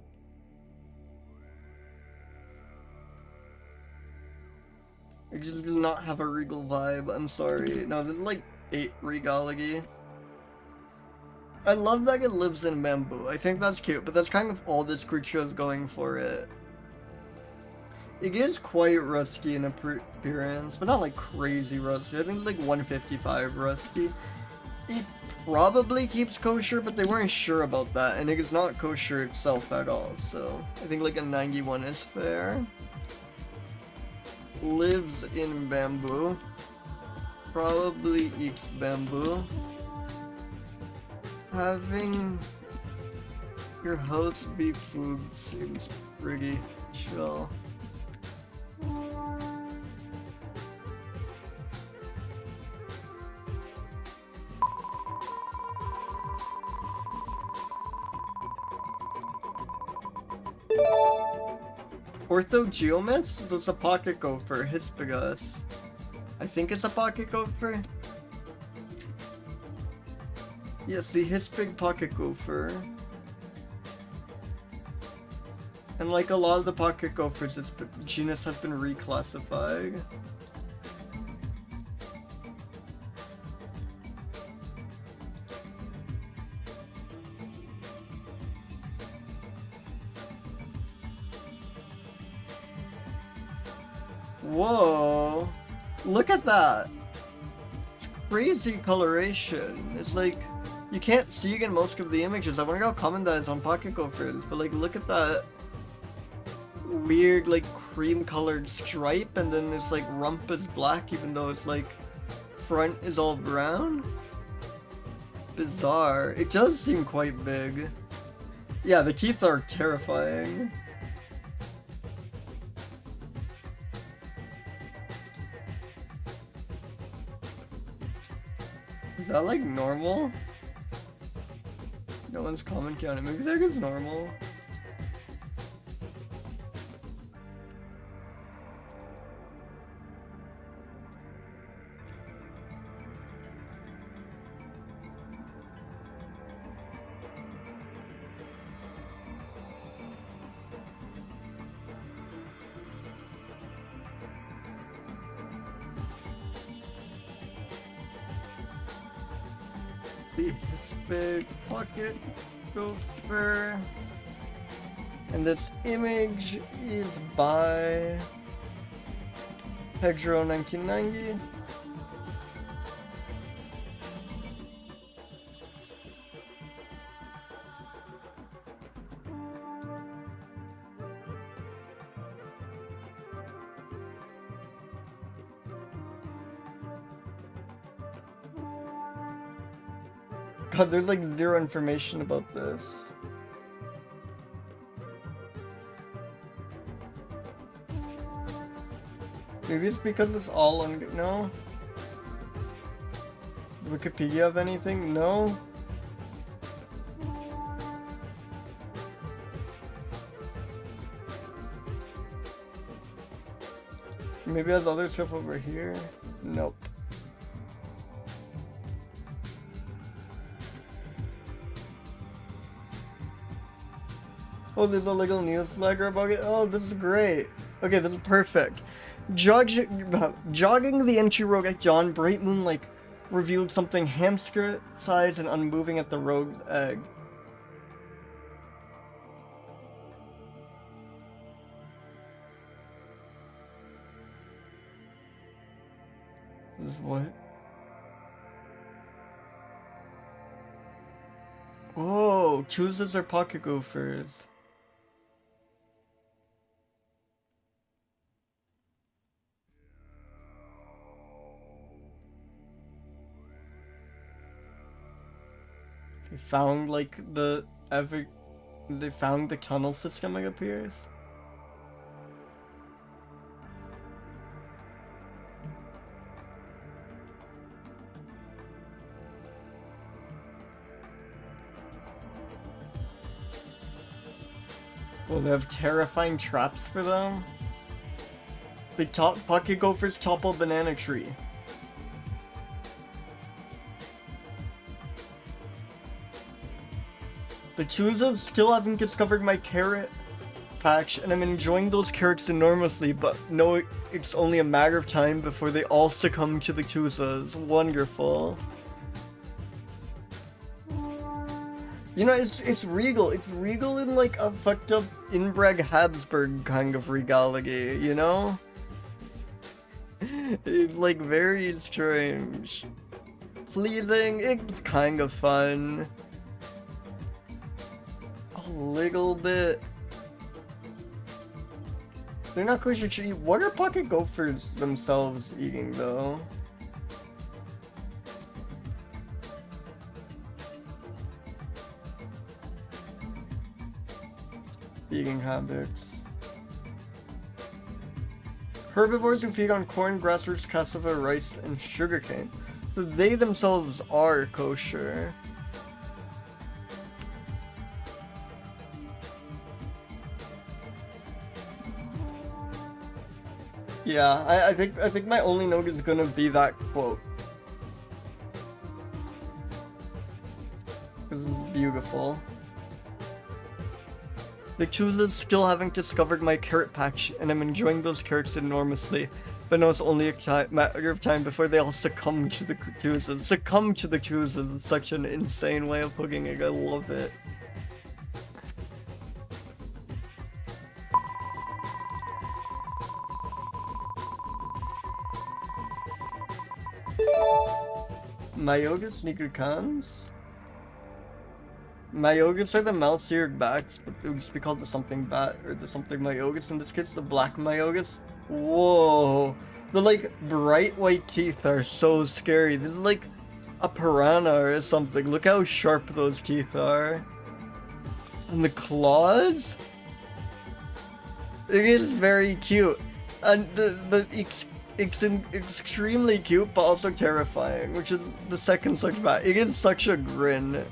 It just does not have a regal vibe, I'm sorry. No, this is like 8 regology. I love that it lives in bamboo. I think that's cute, but that's kind of all this creature is going for it. It is quite rusty in appearance, but not like crazy rusty. I think it's like 155 rusty. It probably keeps kosher, but they weren't sure about that, and it is not kosher itself at all, so I think like a 91 is fair. Lives in bamboo. Probably eats bamboo. Having your host be food seems pretty chill. Orthogeomys? That's a pocket gopher, hispidus. I think it's a pocket gopher. Yes, the hispid pocket gopher. And like a lot of the pocket gophers, this genus has been reclassified. Whoa! Look at that! It's crazy coloration. It's like, you can't see it in most of the images. I wonder how common that is on pocket gophers, but like, look at that weird, like, cream colored stripe, and then this like rump is black even though it's like, front is all brown? Bizarre. It does seem quite big. Yeah, the teeth are terrifying. Is that like normal? No one's commenting on it. Maybe that is normal. This big pocket gopher, and this image is by Pedro 1990. God, there's like zero information about this. Maybe it's because it's all on. No? Wikipedia have anything? No? Maybe it has other stuff over here? Nope. Oh, there's a little newsletter about it. Oh, this is great. Okay, this is perfect. Jogging the entry road at dawn, bright moonlight revealed something hamster-sized and unmoving at the road egg. This is what? Whoa, chooses their pocket gophers. They found like they found the tunnel system, it appears. Well, they have terrifying traps for them. The pocket gophers topple banana tree. The choosers still haven't discovered my carrot patch, and I'm enjoying those carrots enormously, but no, it's only a matter of time before they all succumb to the choosers. Wonderful. You know, it's regal. It's regal in like a fucked up inbred Habsburg kind of regality, you know? It's like very strange. Pleasing, it's kind of fun. A little bit. They're not kosher to eat. What are pocket gophers themselves eating though? Eating habits. Herbivores who feed on corn, grassroots, cassava, rice, and sugarcane. So they themselves are kosher. Yeah, I think my only note is gonna be that quote. This is beautiful. The choosers still haven't discovered my carrot patch, and I'm enjoying those carrots enormously. But no, it's only a matter of time before they all succumb to the choosers. Succumb to the choosers is such an insane way of putting it. I love it. Myotis nigricans? Myotis are the mouse-eared bats, but it would just be called the something bat, or the something Myotis. In this case, the black Myotis. Whoa! The like bright white teeth are so scary. This is like a piranha or something. Look how sharp those teeth are. And the claws? It is very cute. And it's extremely cute, but also terrifying, which is the second such bat. It is such a grin.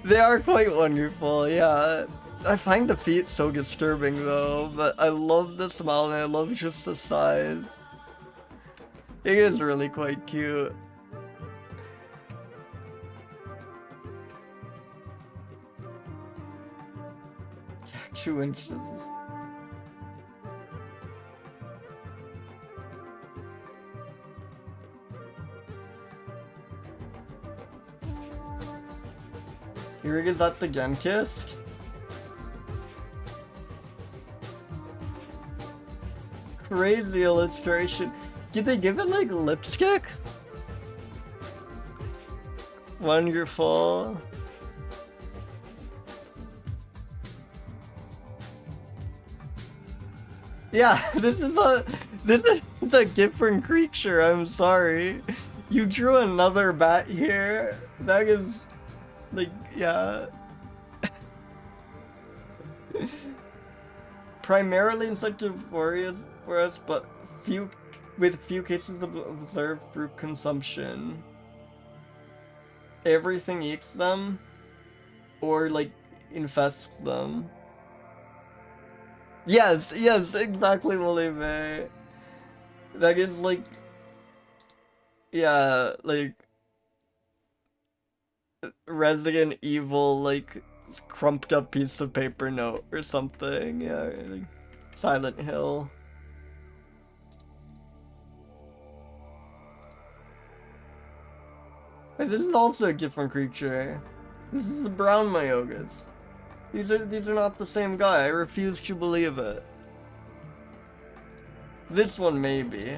They are quite wonderful, yeah. I find the feet so disturbing though, but I love the smile and I love just the size. It is really quite cute. Yeah, 2 inches. Here is at the dentist. Crazy illustration. Did they give it like lipstick? Wonderful. Yeah, this is a different creature. I'm sorry. You drew another bat here. That is like, yeah. Primarily insectivorous for us, but with few cases observed through consumption. Everything eats them, or like infests them. Yes, exactly, Molive. That is like, yeah, like Resident Evil, like crumped up piece of paper note or something. Yeah, like Silent Hill. Wait, this is also a different creature. This is the brown Myotis. These are not the same guy. I refuse to believe it. This one maybe.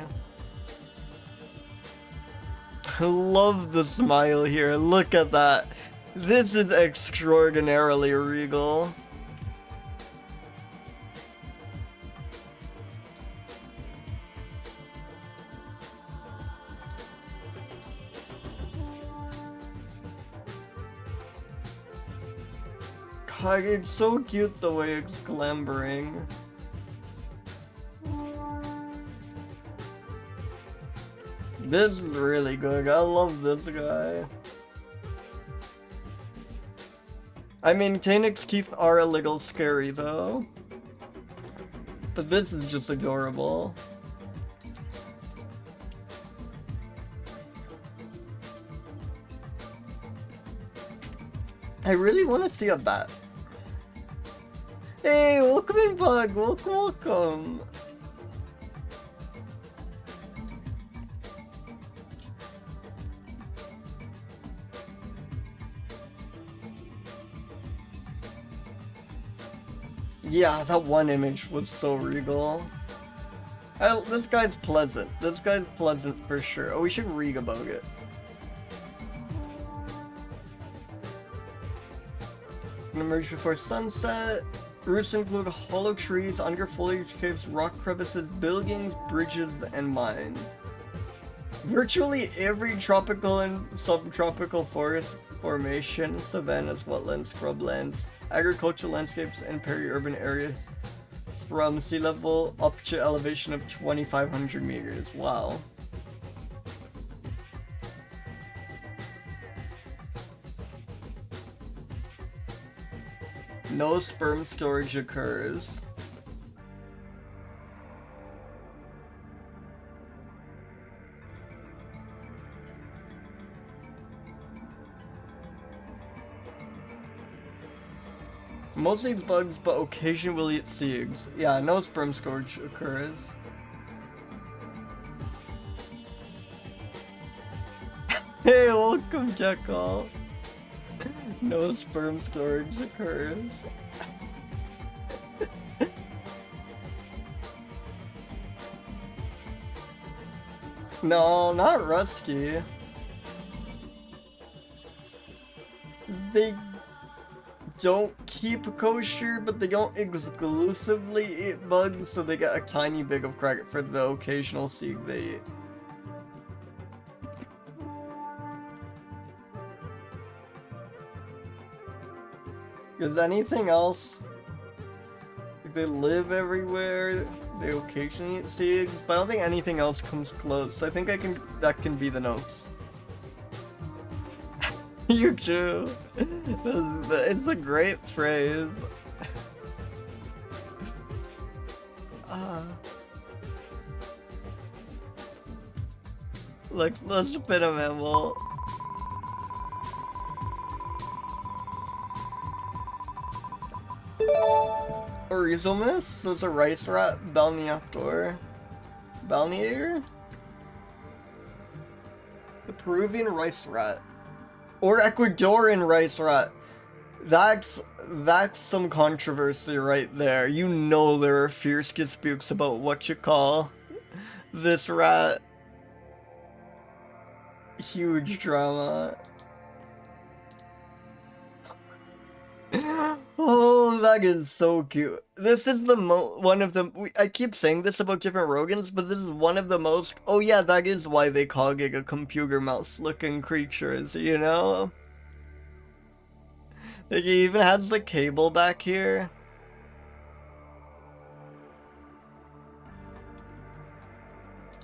I love the smile here. Look at that. This is extraordinarily regal. God, it's so cute the way it's clambering. This is really good. I love this guy. I mean, Tanix's teeth are a little scary though. But this is just adorable. I really want to see a bat. Hey, welcome in, Bug. Welcome, welcome. Yeah, that one image was so regal. This guy's pleasant. This guy's pleasant for sure. Oh, we should read about it. Emerge before sunset. Routes include hollow trees, under foliage caves, rock crevices, buildings, bridges, and mines. Virtually every tropical and subtropical forest formation, savannas, wetlands, scrublands, agricultural landscapes, and peri-urban areas from sea level up to elevation of 2,500 meters. Wow. No sperm storage occurs. Most eats bugs, but occasionally will eat seeds. Yeah, no sperm storage occurs. Hey, welcome, Jekyll. No sperm storage occurs. No, not Rusky. They don't keep kosher, but they don't exclusively eat bugs, so they get a tiny bit of credit for the occasional seed they eat. Is anything else? Like, they live everywhere, they occasionally eat seeds, but I don't think anything else comes close. I think that can be the notes. You too. It's a great phrase. Let's spin a mammal. Oryzomys is a rice rat, balneator. Balneator? The Peruvian rice rat. Or Ecuadorian rice rat. That's some controversy right there. You know there are fierce disputes about what you call this rat. Huge drama. Oh, that is so cute. This is the one of the, I keep saying this about different Rogans, but this is one of the most, oh yeah, that is why they call it a computer mouse looking creatures, you know? Like, he even has the cable back here.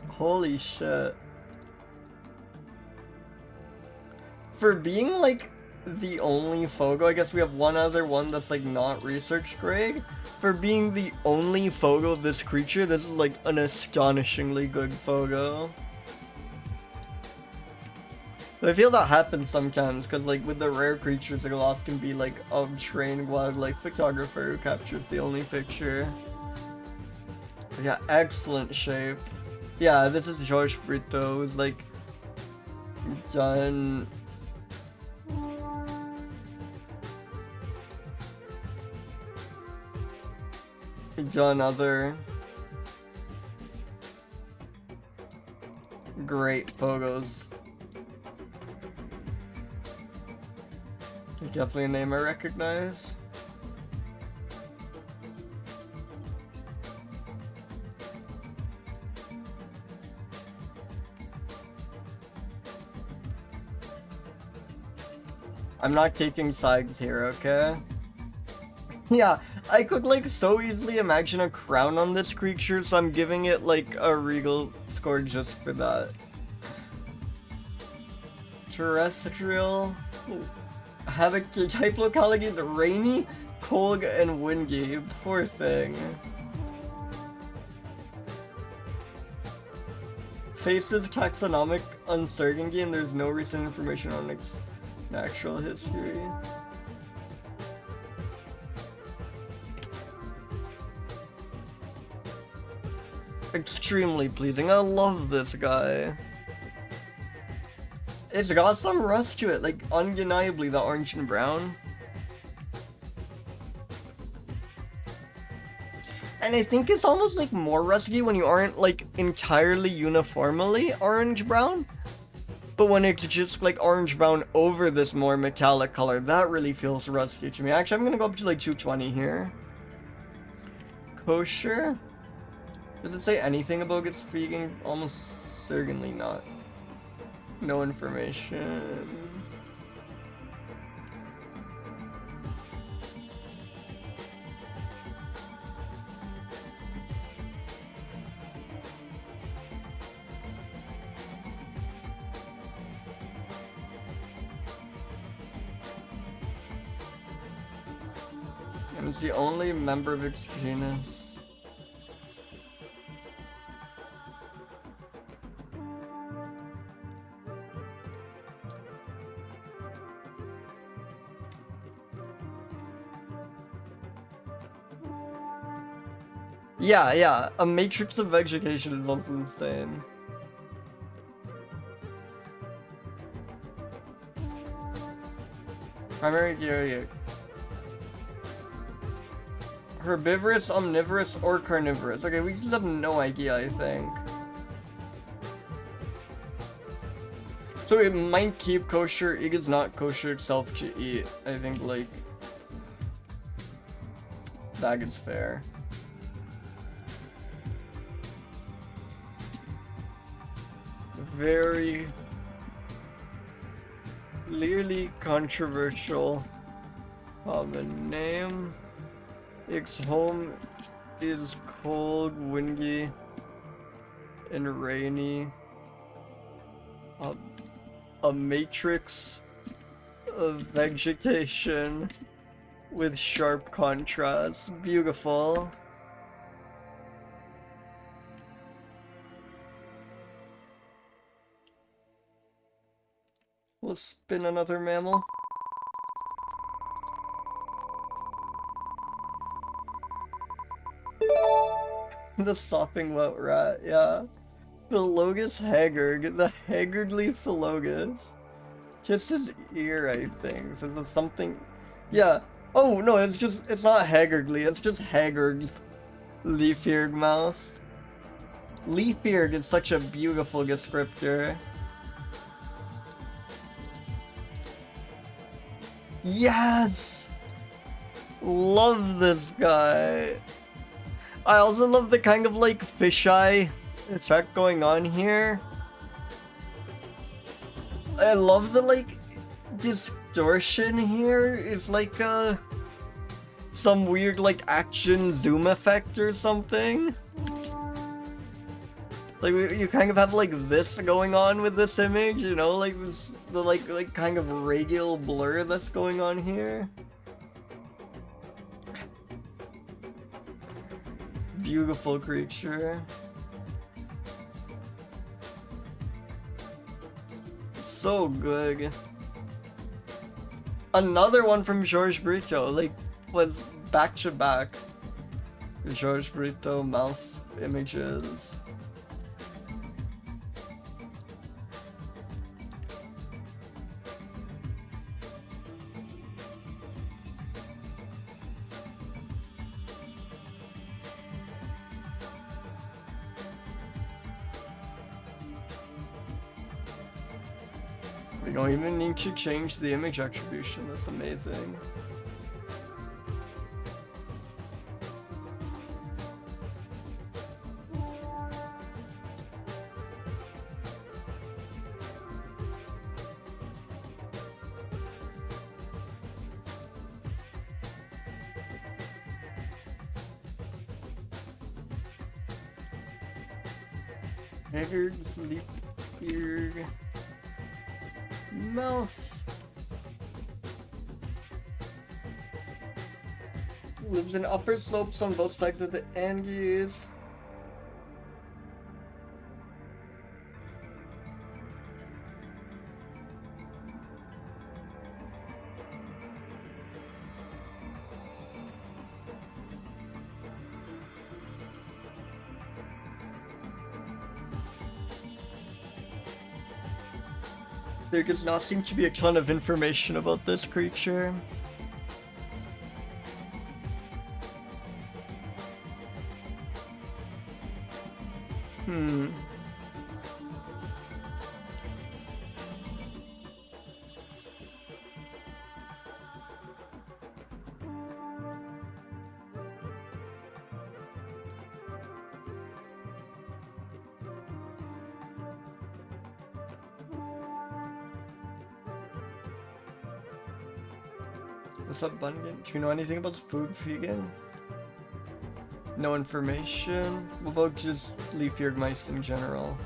Holy shit. For being like the only Fogo, I guess we have one other one that's like not research grade. For being the only Fogo of this creature, this is like an astonishingly good Fogo. I feel that happens sometimes, because like with the rare creatures, it'll often be like a trained wildlife photographer who captures the only picture. Yeah, excellent shape. Yeah, this is George Brito, who's like done done other great photos. Definitely a name I recognize. I'm not taking sides here, okay? Yeah, I could like so easily imagine a crown on this creature, so I'm giving it like a regal score just for that. Terrestrial. Havoc type localities rainy, cold, and windy. Poor thing. Faces taxonomic uncertainty, and there's no recent information on its natural history. Extremely pleasing. I love this guy. It's got some rust to it, like undeniably the orange and brown. And I think it's almost like more rusty when you aren't like entirely uniformly orange-brown. But when it's just like orange-brown over this more metallic color, that really feels rusty to me. Actually, I'm gonna go up to like 220 here. Kosher? Does it say anything about its feeding? Almost certainly not. No information. And it's the only member of its genus. Yeah, a matrix of vegetation is also insane. Primary area. Herbivorous, omnivorous, or carnivorous. Okay, we just have no idea, I think. So it might keep kosher, it is not kosher itself to eat. I think, like, that is fair. Very clearly controversial common name. Its home is cold, windy, and rainy. A matrix of vegetation with sharp contrast. Beautiful. We'll spin another mammal. The sopping wet rat, yeah. Phyllotis haggard, the haggardly Phyllotis. Just his ear, I think. So there's something. Yeah. Oh no, it's not haggardly. It's just haggard's leaf-eared mouse. Leaf-eared is such a beautiful descriptor. Yes! Love this guy. I also love the kind of like fisheye effect going on here. I love the like distortion here. It's like some weird like action zoom effect or something. Like you kind of have like this going on with this image, you know, like this the like kind of radial blur that's going on here. Beautiful creature. So good. Another one from George Brito, like was back to back. George Brito mouse images. We don't even need to change the image attribution, that's amazing. Haggards, leaf-eared mouse. Lives in upper slopes on both sides of the Andes. There does not seem to be a ton of information about this creature. What's up, Bunyan? Do you know anything about food vegan? No information. What about just leaf-eared mice in general?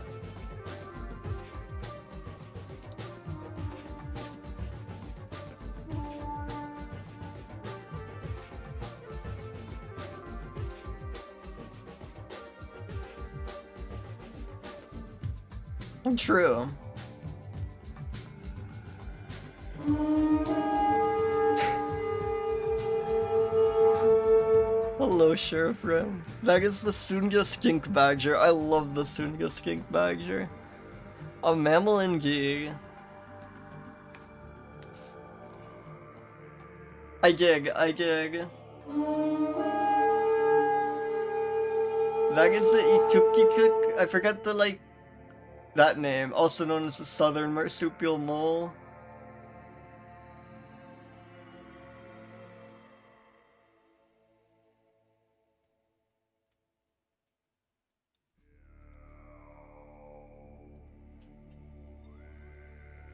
True. Hello, Sheriff Ren. That is the Sunga skink badger. I love the Sunga skink badger. A mammal indeed. I dig. That is the Itukikuk. I forget the that name, also known as the southern marsupial mole.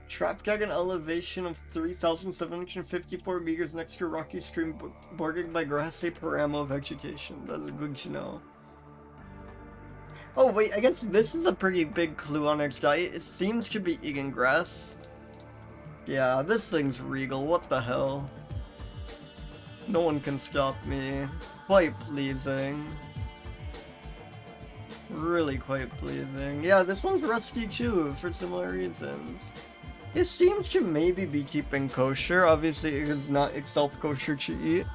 Trapped at an elevation of 3,754 meters next to a rocky stream bordered by grassy paramo vegetation. That's good to know. Oh wait, I guess this is a pretty big clue on its diet. It seems to be eating grass. Yeah, this thing's regal, what the hell. No one can stop me. Quite pleasing. Really quite pleasing. Yeah, this one's rusty too, for similar reasons. It seems to maybe be keeping kosher. Obviously, it is not itself kosher to eat.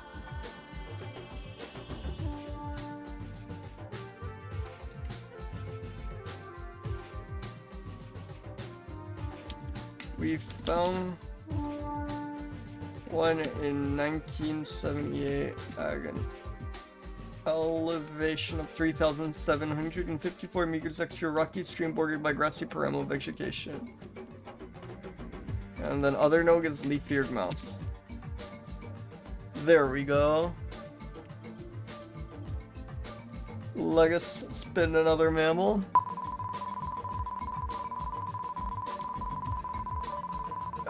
We found one in 1978 at an elevation of 3,754 meters next to a rocky stream bordered by grassy paramo vegetation. And then other note is leaf-eared mouse. There we go. Let us spin another mammal.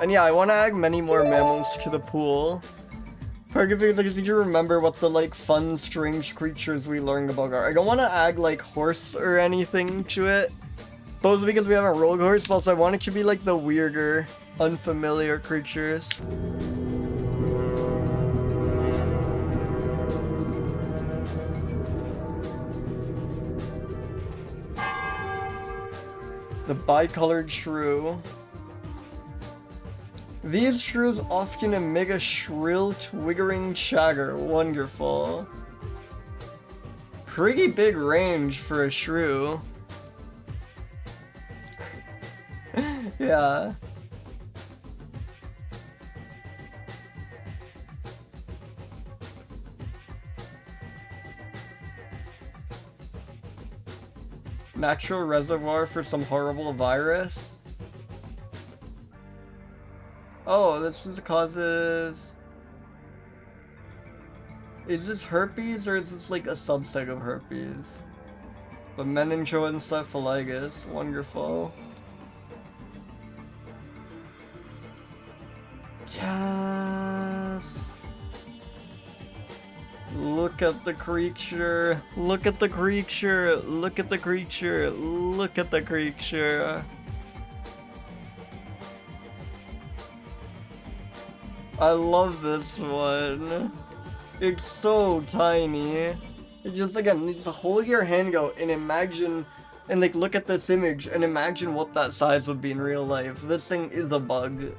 And yeah, I want to add many more mammals to the pool. Part of it is like, did you remember what the fun, strange creatures we learned about are? I don't want to add horse or anything to it. Both because we have a rogue horse, but also I want it to be the weirder, unfamiliar creatures. The bicolored shrew. These shrews often emit a shrill, twittering chatter. Wonderful. Pretty big range for a shrew. Yeah. Natural reservoir for some horrible virus. Oh, this is causes... Is this herpes or is this like a subset of herpes? But meningoencephalitis, wonderful. Yes. Look at the creature. Look at the creature. Look at the creature. Look at the creature. I love this one. It's so tiny. It just, again, you just hold your hand out and imagine, and like look at this image and imagine what that size would be in real life. This thing is a bug.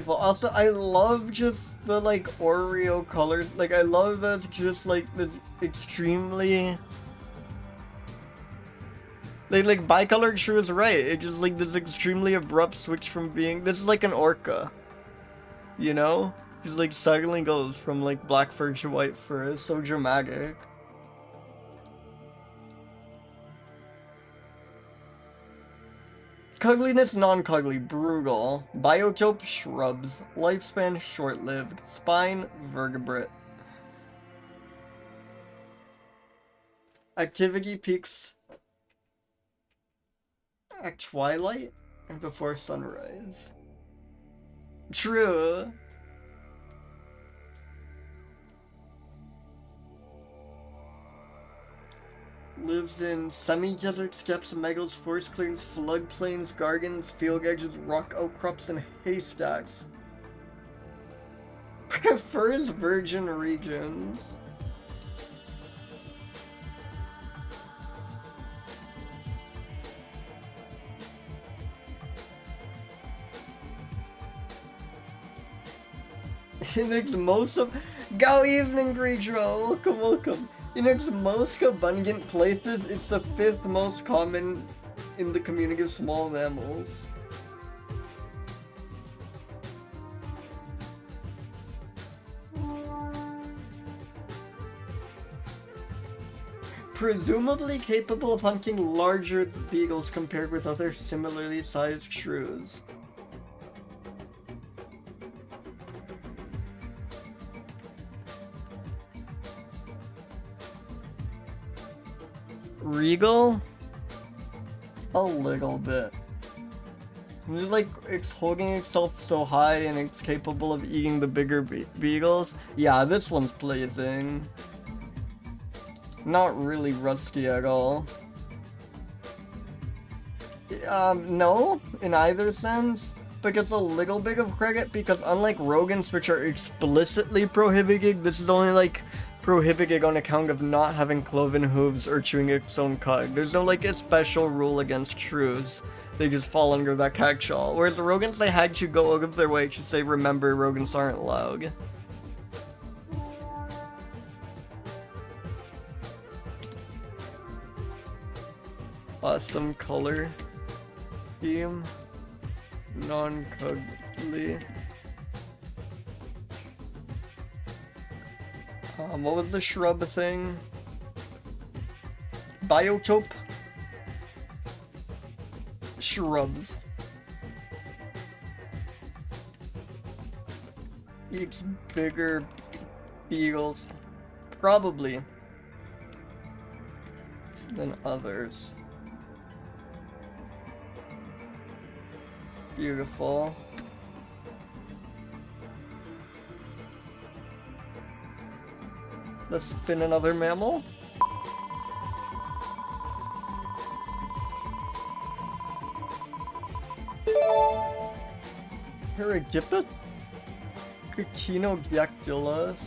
Also, I love just the like Oreo colors. Like, I love that it's just like this extremely like bicolored shrew is right. It's just like this extremely abrupt switch from being this is like an orca, you know? Just like suddenly goes from like black fur to white fur. It's so dramatic. Cuggliness non-cuggly, brugal. Biotope shrubs. Lifespan short-lived. Spine vertebrate. Activity peaks at twilight and before sunrise. True. Lives in semi-desert steppes, meadows, forest clearings, floodplains, gardens, field edges, rock outcrops, and haystacks. Prefers virgin regions. Index most of... Go evening, Greedro! Welcome, welcome. Index most abundant places, it's the 5th most common in the community of small mammals. Presumably capable of hunting larger beagles compared with other similarly sized shrews. Regal? A little bit. It's like it's holding itself so high and it's capable of eating the bigger beagles. Yeah, this one's pleasing. Not really rusty at all. No, in either sense. But gets a little bit of credit because unlike rodents which are explicitly prohibited, this is only like prohibited on account of not having cloven hooves or chewing its own cud. There's no like a special rule against shrews. They just fall under that catch-all. Whereas the rodents, they had to go out of their way to say, remember, rodents aren't allowed. Awesome color scheme. Non-cuddly. What was the shrub thing? Biotope? Shrubs. Eats bigger beagles. Probably. Than others. Beautiful. Let's spin another mammal. Paradipus? Ctenodactylus.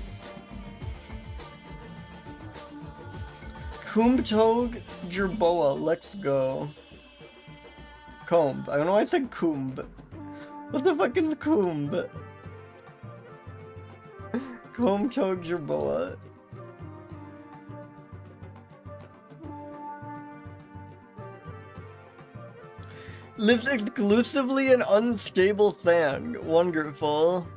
Kumbtog jerboa, let's go. Comb. I don't know why I said comb. What the fuck is comb? Comb-toed jerboa. Lives exclusively in unstable sand. Wonderful.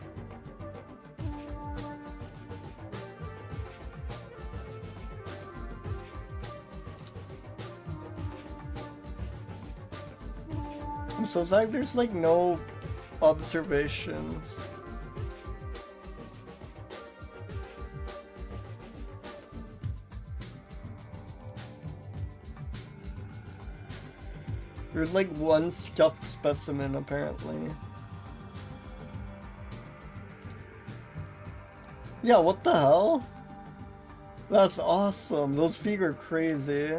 So it's like there's like no observations. There's like one stuffed specimen apparently. Yeah, what the hell? That's awesome. Those feet are crazy.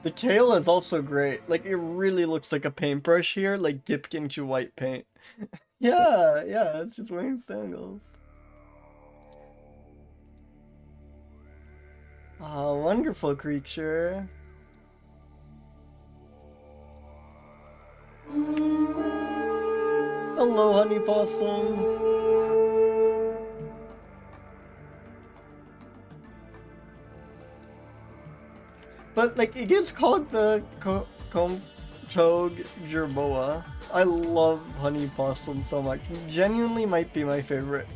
The tail is also great. Like, it really looks like a paintbrush here, like dipped into white paint. Yeah, it's just wearing sandals. Ah, wonderful creature. Hello, honey possum. But, like, it is called the comb-toed jerboa. I love honey possum so much. It genuinely might be my favorite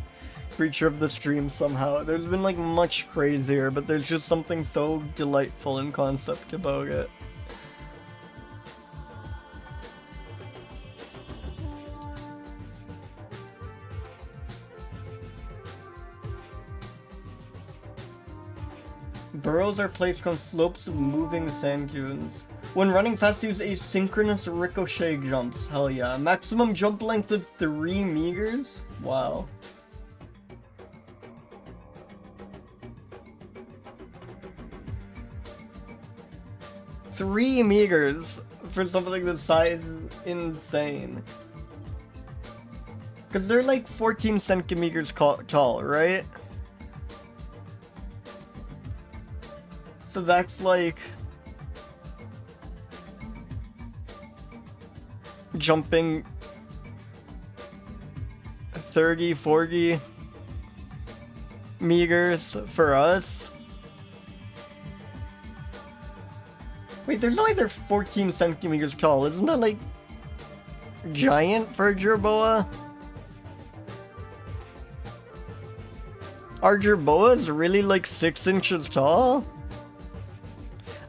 creature of the stream somehow. There's been, like, much crazier, but there's just something so delightful in concept about it. Burrows are placed on slopes of moving sand dunes. When running fast, use asynchronous ricochet jumps. Hell yeah. Maximum jump length of 3 meters? Wow. $3 meters for something this size is insane. Because they're like 14 centimeters tall, right? So that's like jumping 30, 40 meters for us. Wait, there's no way they're 14 centimeters tall. Isn't that like giant for a jerboa? Are jerboas really like 6 inches tall?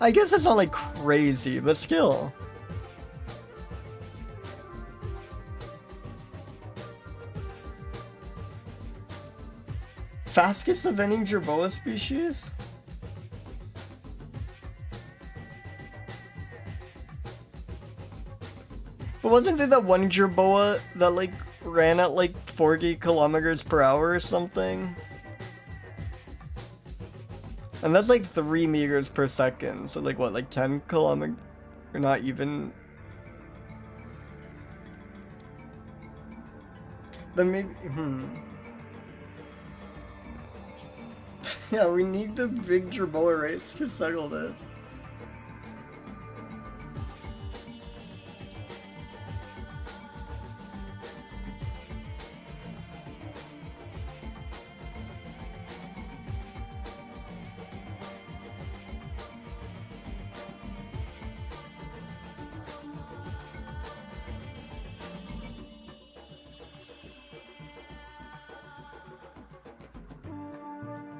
I guess it's not like crazy, but still. Fastest of any jerboa species? But wasn't there that one jerboa that like ran at like 40 kilometers per hour or something? And that's like 3 meters per second, so like what, like 10 kilometers? Or not even. Then maybe, Yeah, we need the big jerboa race to settle this.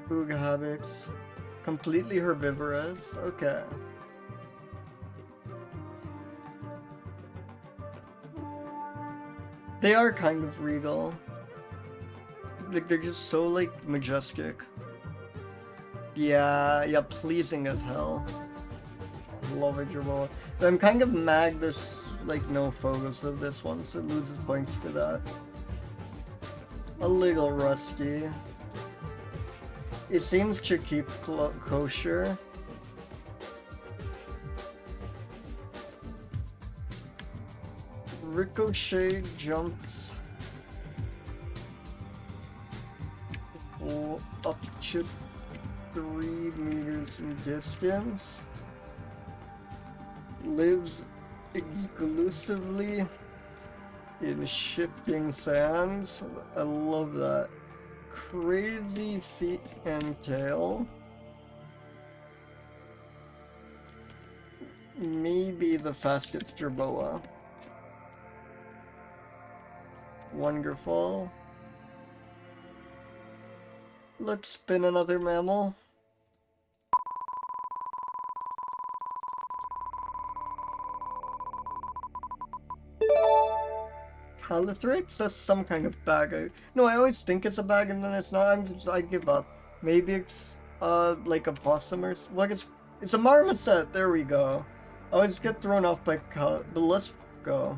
Food habits. Completely herbivorous. Okay. They are kind of regal. Like, they're just so, like, majestic. Yeah, pleasing as hell. Love it, jerboa. But I'm kind of mad there's, like, no photos of this one, so it loses points for that. A little rusty. It seems to keep kosher. ricochet jumps up to 3 meters in distance. Lives exclusively in shifting sands. I love that. Crazy feet and tail. Maybe the fastest jerboa. Wonderful. Let's spin another mammal. Calithrix? That's some kind of bag. No, I always think it's a bag and then it's not. I give up. Maybe it's like a possum or like it's a marmoset. There we go. I always get thrown off by but let's go.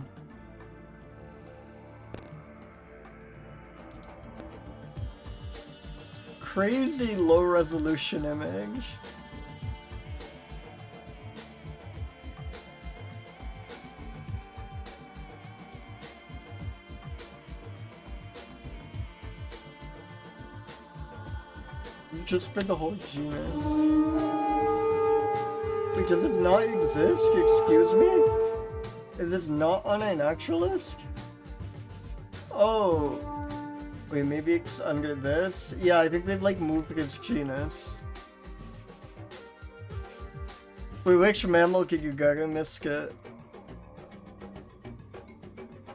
Crazy low resolution image. Just for the whole genus. Wait, does it not exist? Excuse me? Is this not on a naturalist? Oh. Wait, maybe it's under this? Yeah, I think they've like moved this genus. Wait, which mammal did you Grammomys get?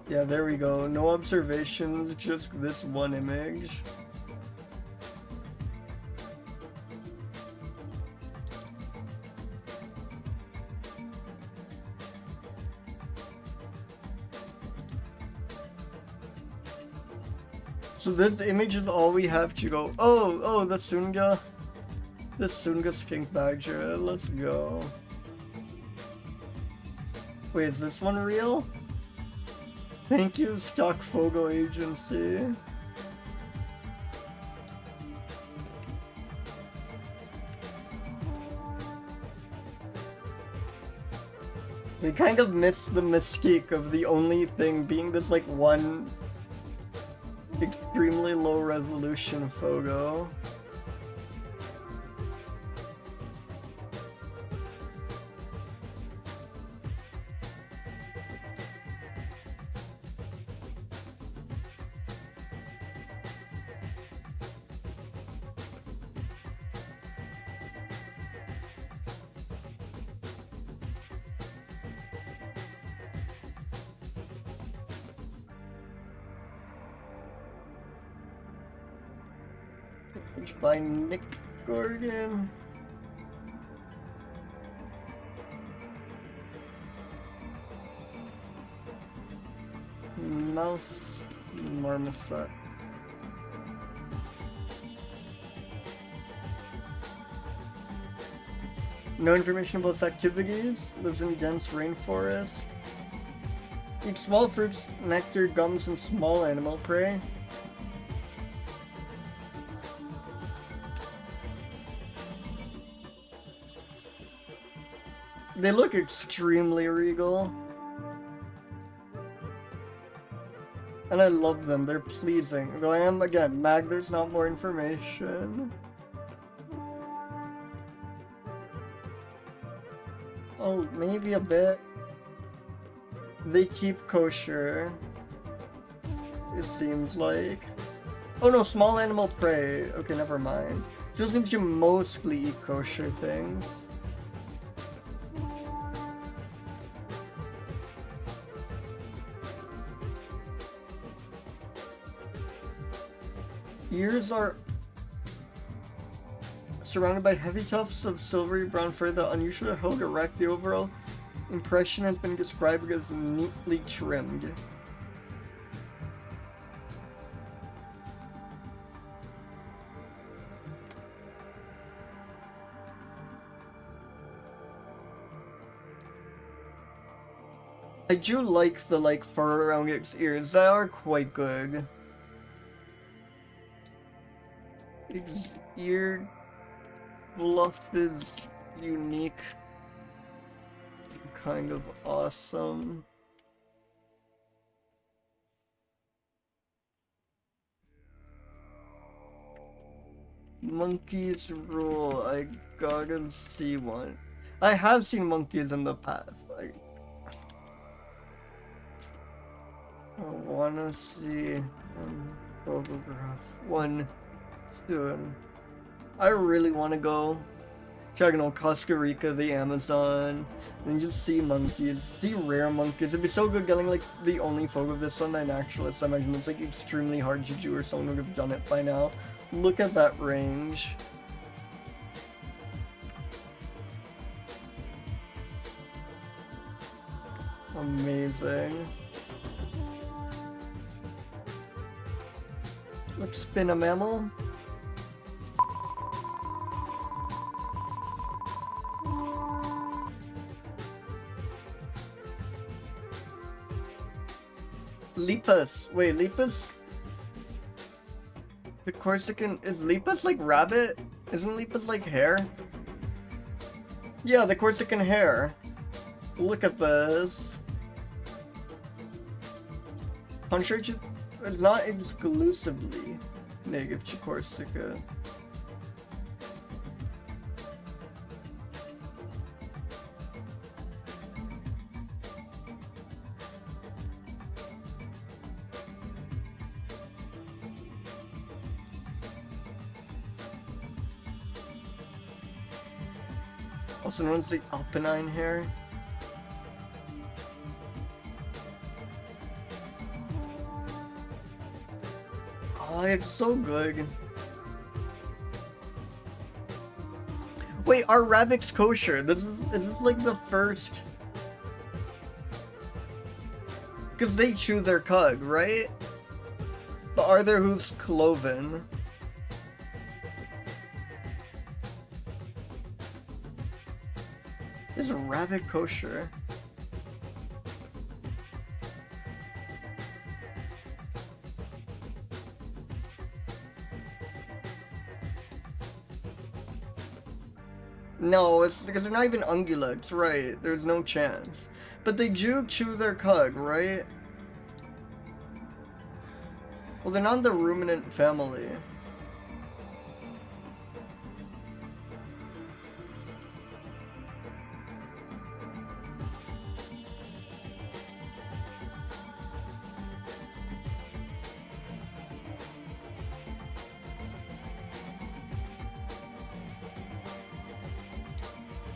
Yeah, there we go. No observations, just this one image. So this image is all we have to go. Oh, the Sunga. The Sunga skink badger. Let's go. Wait, is this one real? Thank you, Stock Photo Agency. They kind of missed the mystique of the only thing being this like one extremely low resolution photo. By Nick Gordon. Mouse marmoset. No information about its activities. Lives in dense rainforest. Eats small fruits, nectar, gums, and small animal prey. They look extremely regal. And I love them, they're pleasing. Though I am, again, mad there's not more information. Oh, maybe a bit. They keep kosher. It seems like. Oh no, small animal prey. Okay, never mind. So this means you mostly eat kosher things. Ears are surrounded by heavy tufts of silvery brown fur that unusually held erect. The overall impression has been described as neatly trimmed. I do like the fur around its ears. They are quite good. Its ear fluff is unique, kind of awesome. Monkeys rule. I gotta see one. I have seen monkeys in the past. I wanna see photograph one soon. I really wanna go check out Costa Rica, the Amazon, and just see monkeys, see rare monkeys. It'd be so good getting like the only photo of this one, an naturalist. I imagine it's like extremely hard to do, or someone would have done it by now. Look at that range. Amazing. Let's spin a mammal. Lepus. Wait, Lepus? The Corsican... Is Lepus like rabbit? Isn't Lepus like hare? Yeah, the Corsican hare. Look at this. Contrary to... It's not exclusively native to Corsica. Also known as the Alpine hare. Oh, it's so good. Wait, are rabbits kosher? Is this like the first? Because they chew their cud, right? But are their hooves cloven? Is a rabbit kosher? No, it's because they're not even ungulates, right? There's no chance. But they do chew their cud, right? Well, they're not in the ruminant family.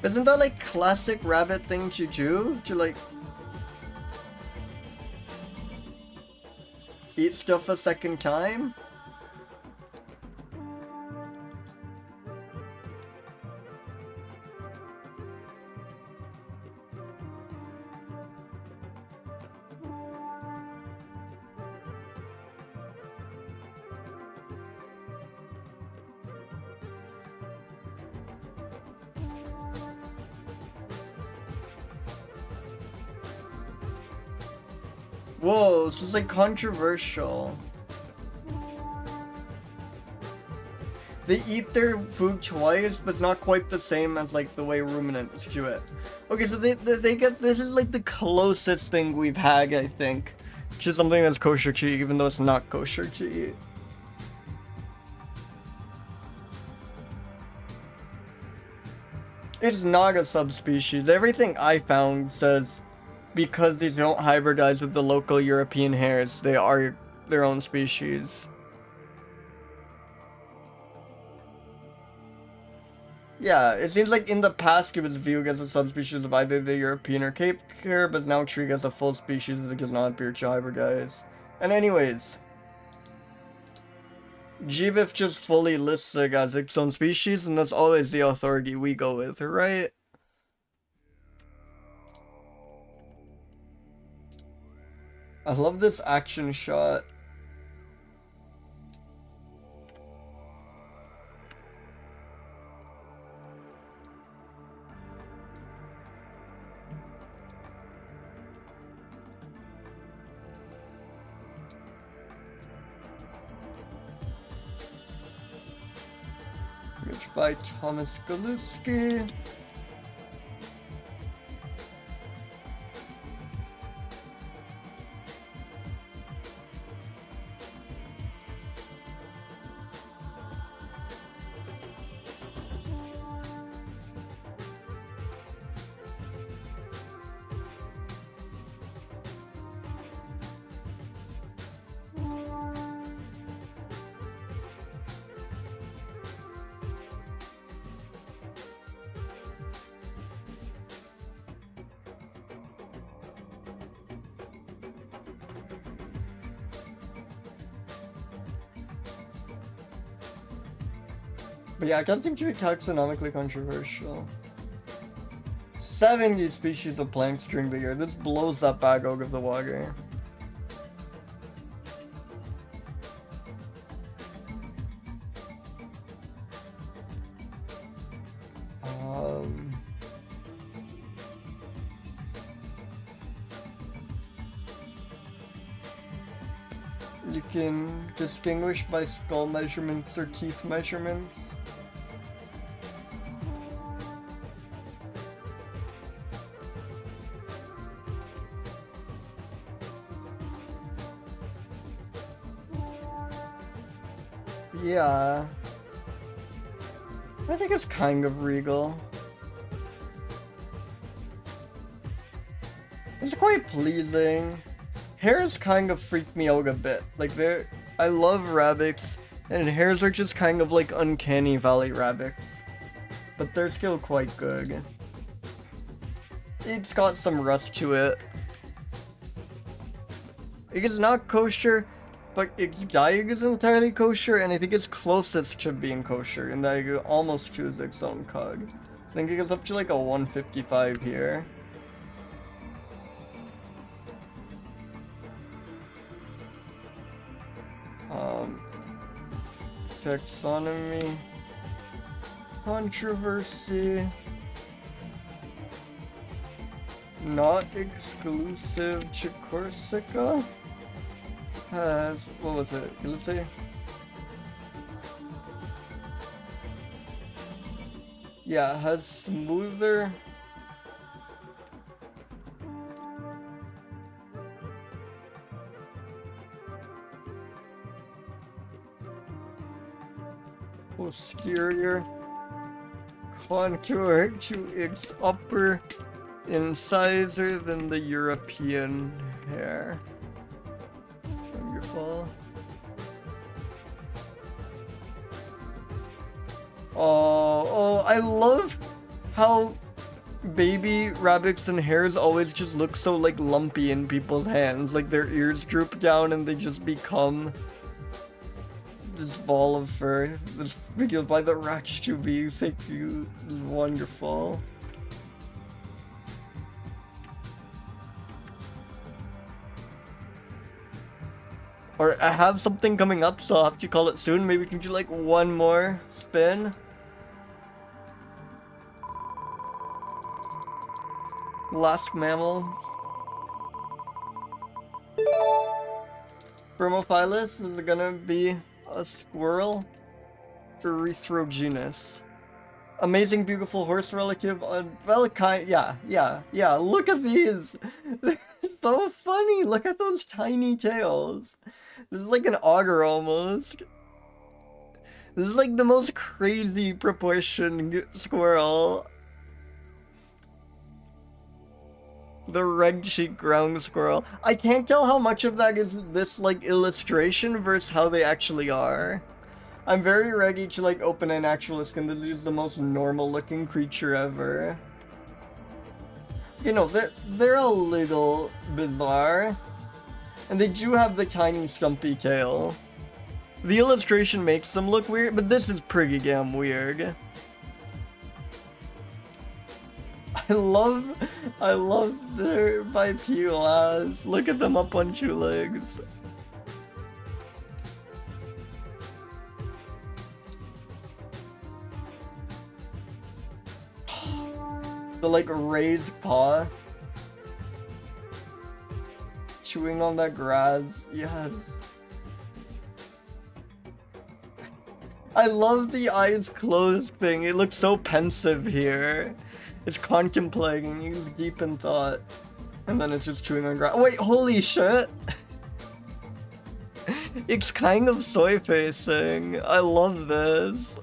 Isn't that like classic rabbit thing to do? To like eat stuff a second time? Whoa, this is like controversial. They eat their food twice, but it's not quite the same as like the way ruminants do it. Okay, so they get, this is like the closest thing we've had, I think, to something that's kosher to eat, even though it's not kosher to eat. It's not a subspecies. Everything I found says because they don't hybridize with the local European hares, they are their own species. Yeah, it seems like in the past it was viewed as a subspecies of either the European or Cape hare, but now treated as a full species that does not appear to hybridize. And anyways, GBIF just fully lists it as its own species, and that's always the authority we go with, right? I love this action shot. Which by Thomas Galuski. But yeah, casting tree taxonomically controversial. 70 species of plants during the year. This blows that bag out of the water. You can distinguish by skull measurements or teeth measurements. Yeah. I think it's kind of regal. It's quite pleasing. Hares kind of freak me out a bit. Like I love rabbits, and hares are just kind of like uncanny valley rabbits. But they're still quite good. It's got some rust to it. It is not kosher, but its diet is entirely kosher, and I think it's closest to being kosher, and that I almost choose its own cog. I think it goes up to like a 155 here. Taxonomy, controversy, not exclusive to Corsica, has, what was it, let's see. Yeah, has smoother posterior contour to its upper incisor than the European hair. Wonderful. Oh, I love how baby rabbits and hares always just look so like lumpy in people's hands. Like their ears droop down and they just become this ball of fur. This video by the Ratch to be. Thank you. This is wonderful. Or I have something coming up, so I'll have to call it soon. Maybe we can do like one more spin. Last mammal. Spermophilus is gonna be a squirrel. Orthogeomys. Amazing, beautiful horse relative on Velikine. Yeah. Look at these. They're so funny. Look at those tiny tails. This is like an otter almost. This is like the most crazy proportioned squirrel. The red-cheeked ground squirrel. I can't tell how much of that is this like illustration versus how they actually are. I'm very ready to like open an actual skin. This is the most normal looking creature ever. You know, they're a little bizarre. And they do have the tiny stumpy tail. The illustration makes them look weird, but this is pretty damn weird. I love their bipedal ass. Look at them up on two legs. The like raised paw. Chewing on that grass. Yes. I love the eyes closed thing. It looks so pensive here. It's contemplating. He's deep in thought. And then it's just chewing on grass. Wait, holy shit! It's kind of soy facing. I love this.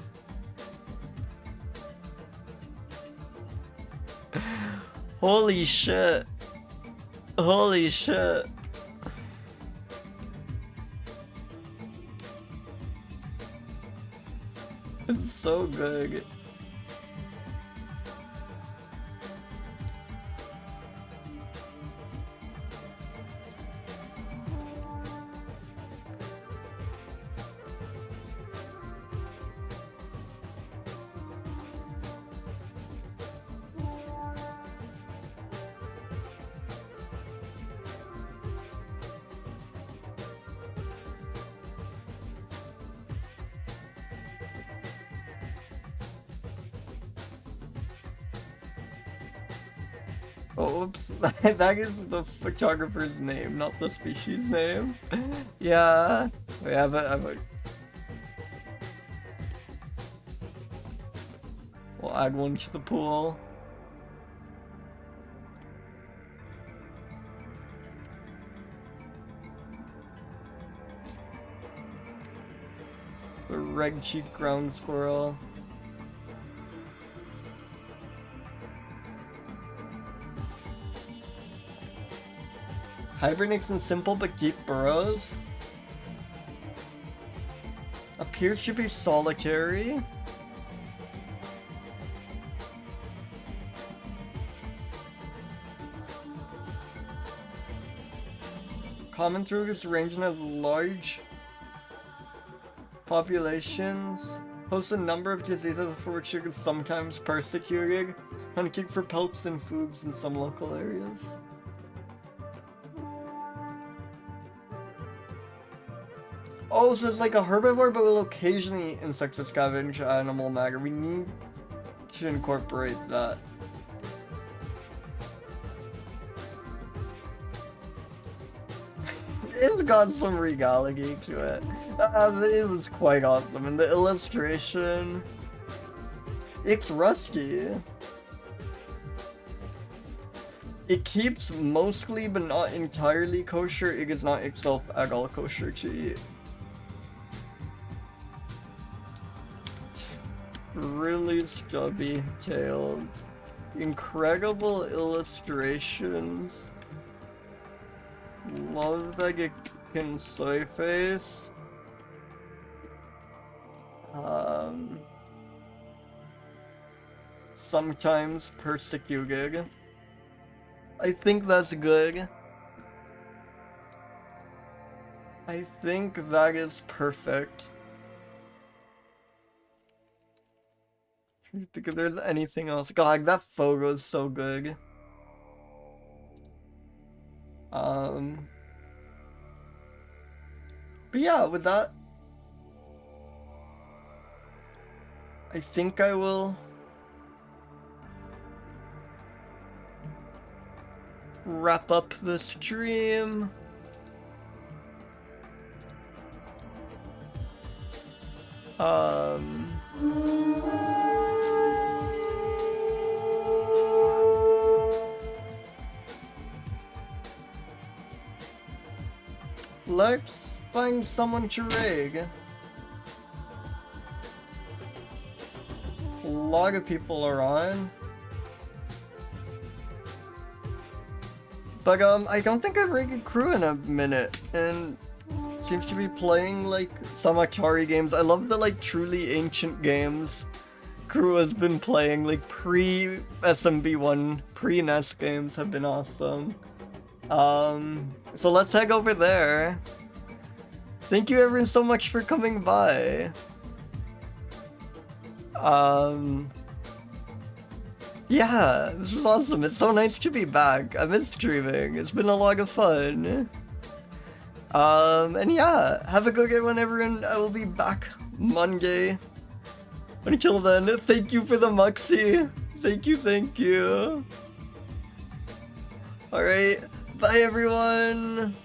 Holy shit. Holy shit. It's so good. Oops, that is the photographer's name, not the species name. Yeah, we have a... We'll add one to the pool. The red-cheeked ground squirrel. Hibernates in simple but deep burrows. Appears to be solitary. Common through its range and has large populations. Hosts a number of diseases for which it is sometimes persecuted. Hunting for pelts and foods in some local areas. Oh, so it's like a herbivore, but will occasionally insect or scavenge animal matter. We need to incorporate that. It's got some regality to it. It was quite awesome. And the illustration... It's rusty. It keeps mostly, but not entirely kosher. It is not itself at all kosher to eat. Really stubby tailed. Incredible illustrations. Love that it can soy face. Sometimes persecuted. I think that's good. I think that is perfect. Think if there's anything else. God, that photo is so good. But yeah, with that, I think I will wrap up the stream. Let's find someone to rig. A lot of people are on. But I don't think I've rigged crew in a minute, and seems to be playing like some Atari games. I love the like truly ancient games crew has been playing, like pre-SMB1, pre-NES games have been awesome. So let's head over there. Thank you everyone so much for coming by. Yeah, this was awesome. It's so nice to be back. I miss streaming. It's been a lot of fun. And yeah, have a good one everyone. I will be back Monday. Until then, thank you for the Muxie. Thank you. Alright, bye everyone.